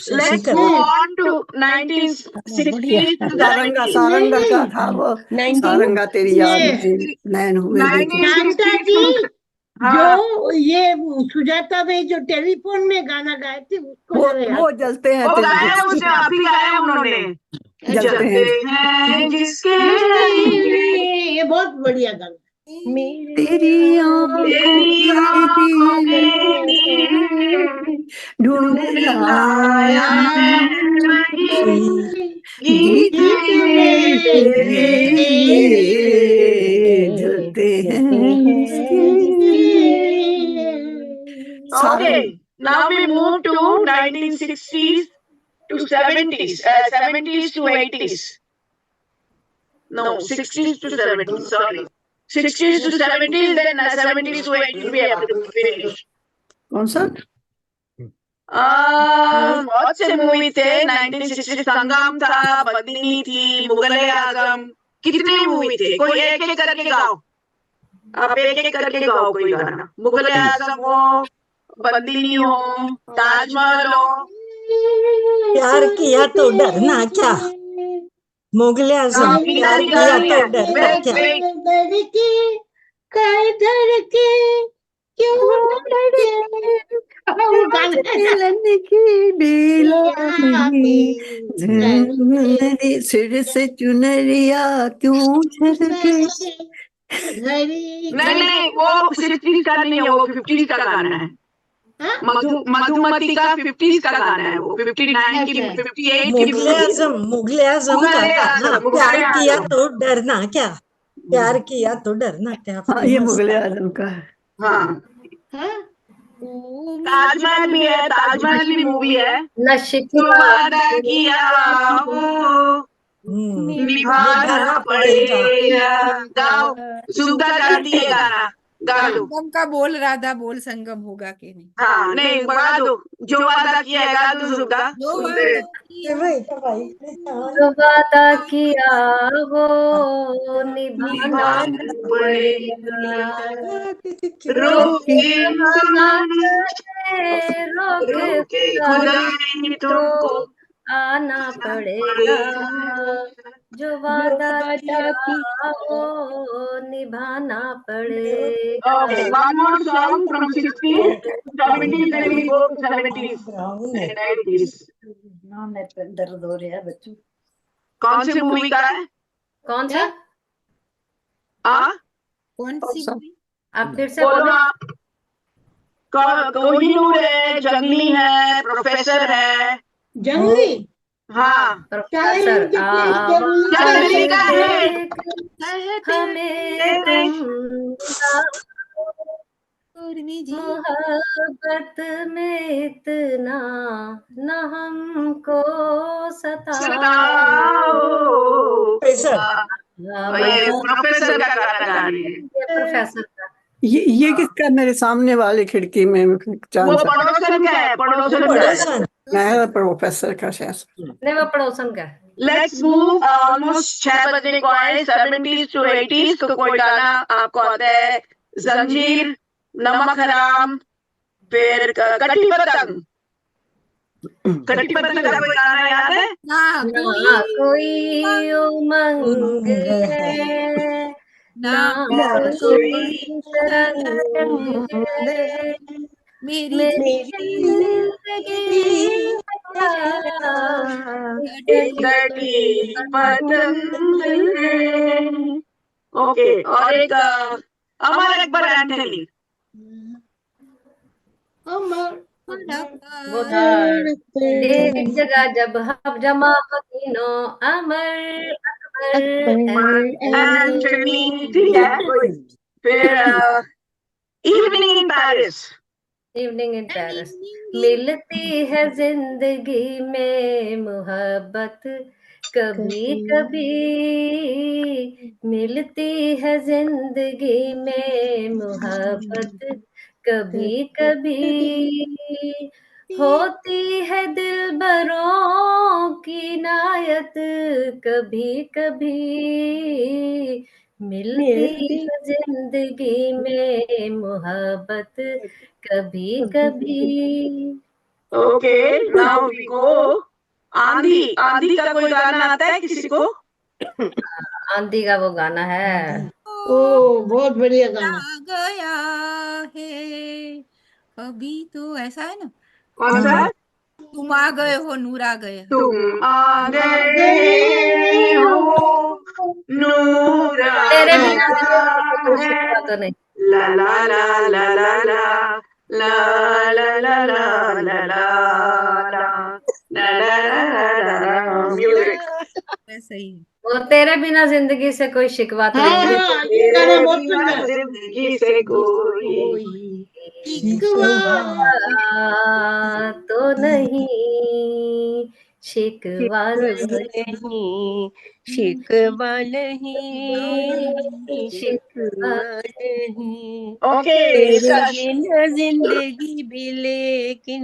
Let's move on to 1960s to Saranga, Saranga का था वो, सारंगा तेरी याद में नैन हुए शांता जी, जो ये सुजाता में जो टेलीफोन में गाना गाए थे उसको वो जलते हैं, वो गाया उसे अभी गाया उन्होंने, जलते हैं जिसके ये बहुत बढ़िया गाना। तेरी आंखों के लिए ढूंढ लाया गीत जलते हैं। Okay, now we move to 1960s to 70s, 70s to 80s. No, 60s to 70s, sorry. 60s to 70s, then 70s to 80s we have to finish. कौन सा? बहुत से मूवी थे 1960 संगम था, बंदिनी थी, मुगले आजम, कितने मूवी थे, कोई एक एक करके गाओ, आप एक एक करके गाओ कोई गाना। मुगले आजम हो, बंदिनी हो, ताजमहल हो। प्यार किया तो डरना क्या, मुगले आजम, प्यार किया तो डरना क्या, धड़के क्यों सिर से चुनरिया क्यों झरके। नहीं वो 60s का नहीं है, वो 50s का गाना है। मधुमती का 50s का गाना है, वो 59 की 58 मुगले आजम का गाना, प्यार किया तो डरना क्या, प्यार किया तो डरना क्या। हाँ, ये मुगले आजम का है। हाँ, ताजमहल भी है, ताजमहल भी मूवी है। वादा किया हो निभाना पड़ेगा, गाओ सुधा गाती है गाना, गा लो। संगम का बोल, राधा बोल संगम होगा कि नहीं। हाँ नहीं गा दो, जो वादा किया है गा दो सुधा। जो वादा किया वो निभाना पड़ेगा, रोके खुदा ने तुमको आना पड़ेगा, जो वादा किया वो निभाना पड़ेगा। Okay, one more song from 60s, 70s, then we go to 70s and 90s. दर्द हो रहा है बच्चों। कौन सी मूवी का है? कौन सा? कौन सी मूवी? आप फिर से बोलो बोलो। आप। कोहिनूर है, जंगली है, प्रोफेसर है। जंगली? हाँ, प्रोफेसर जंगली का है। हमें तुम मोहब्बत में इतना न हमको सताओ। ये प्रोफेसर का गाना गा रही है। प्रोफेसर का। ये किसका मेरे सामने वाली खिड़की में वो पड़ोसन का है, पड़ोसन का है। मैं प्रोफेसर का शायद नहीं, वो पड़ोसन का। लेट्स मूव, ऑलमोस्ट 6 बजने को आए। 70s to 80s, तो कोई गाना आपको आता है? जंजीर, नमक हराम, फिर कटी पतंग। कटी पतंग का कोई गाना याद है? कोई उमंग है ना कोई रंग है, मेरी कटी पतंग है। ओके, और एक अमर अकबर एंथनी। वो था एक जगह जब हम जमा तीनों, अमर अकबर एंथनी, ठीक है। फिर evening in Paris. Evening in Paris. मिलती है जिंदगी में मोहब्बत कभी कभी, मिलती है जिंदगी में मोहब्बत कभी कभी, होती है दिलबरों की नायत कभी कभी, मिलती है जिंदगी में मोहब्बत कभी कभी। ओके, नाउ वी गो आंधी। आंधी का कोई गाना आता है किसी को? आंधी का वो गाना है। ओ बहुत बढ़िया गाना। गया है अभी तो ऐसा है ना। कौन सा? तुम आ गए हो, नूर आ गए। तुम आ गए हो, नूर आ तेरे बिना गया तो नहीं। ला ला ला ला ला ला ला ला ला ला ला ला। म्यूजिक सही। वो तेरे बिना जिंदगी से कोई शिकवा तो नहीं। ये गाना बहुत सुंदर। जिंदगी से कोई शिकवा तो नहीं, शिकवा नहीं, शिकवा नहीं, शिकवा नहीं। ओके, तेरे बिना जिंदगी भी, लेकिन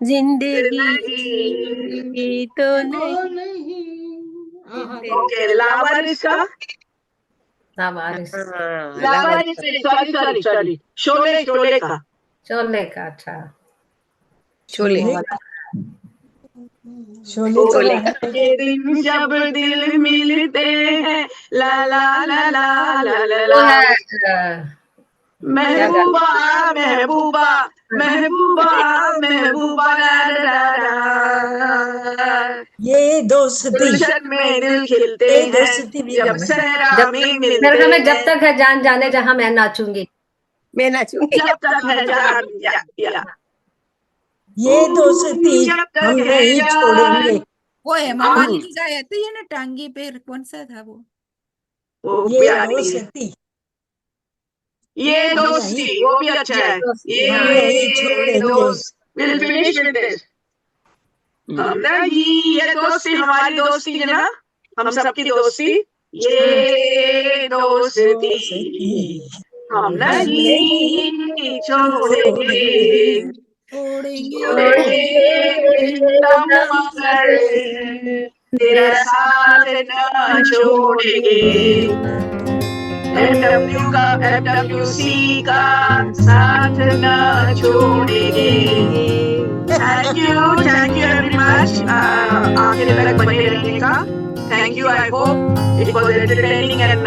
जिंदगी तो नहीं। ओके, लावारिस का। लावारिस। लावारिस, sorry sorry sorry, Sholay Sholay का। शोले का, अच्छा। शोले शोले के दिन जब दिल मिलते हैं, ला ला ला ला ला ला ला। महबूबा महबूबा महबूबा महबूबा ला ला ला। ये दोस्ती, गुलशन में दिल खिलते हैं जब सहरा में मिलते हैं। में जब तक है जान जाने जहां मैं नाचूंगी, मैं नाचूंगी। जब तक है जान, या ये दोस्ती हम नहीं छोड़ेंगे। वो है मामा की गाया तो ये ना टांगी पे, कौन सा था वो? ये दोस्ती, ये दोस्ती, वो भी अच्छा है। ये दोस्त, we'll finish with this. ये दोस्ती हमारी दोस्ती है ना, हम सबकी दोस्ती। ये दोस्ती हम नहीं छोड़ेंगे, तेरा साथ ना छोड़ेंगे। FWC का साथ ना छोड़ेंगे। Thank you very much. आखिर तक बने रहने का। Thank you. I hope it was entertaining and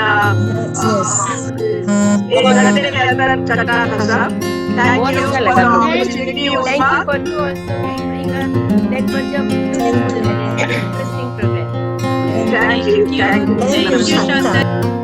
एक घंटे के अंदर चटा खसा। Thank you for the opportunity, Usma. Thank you for that much of interesting program. Thank you. Thank you, Shanta.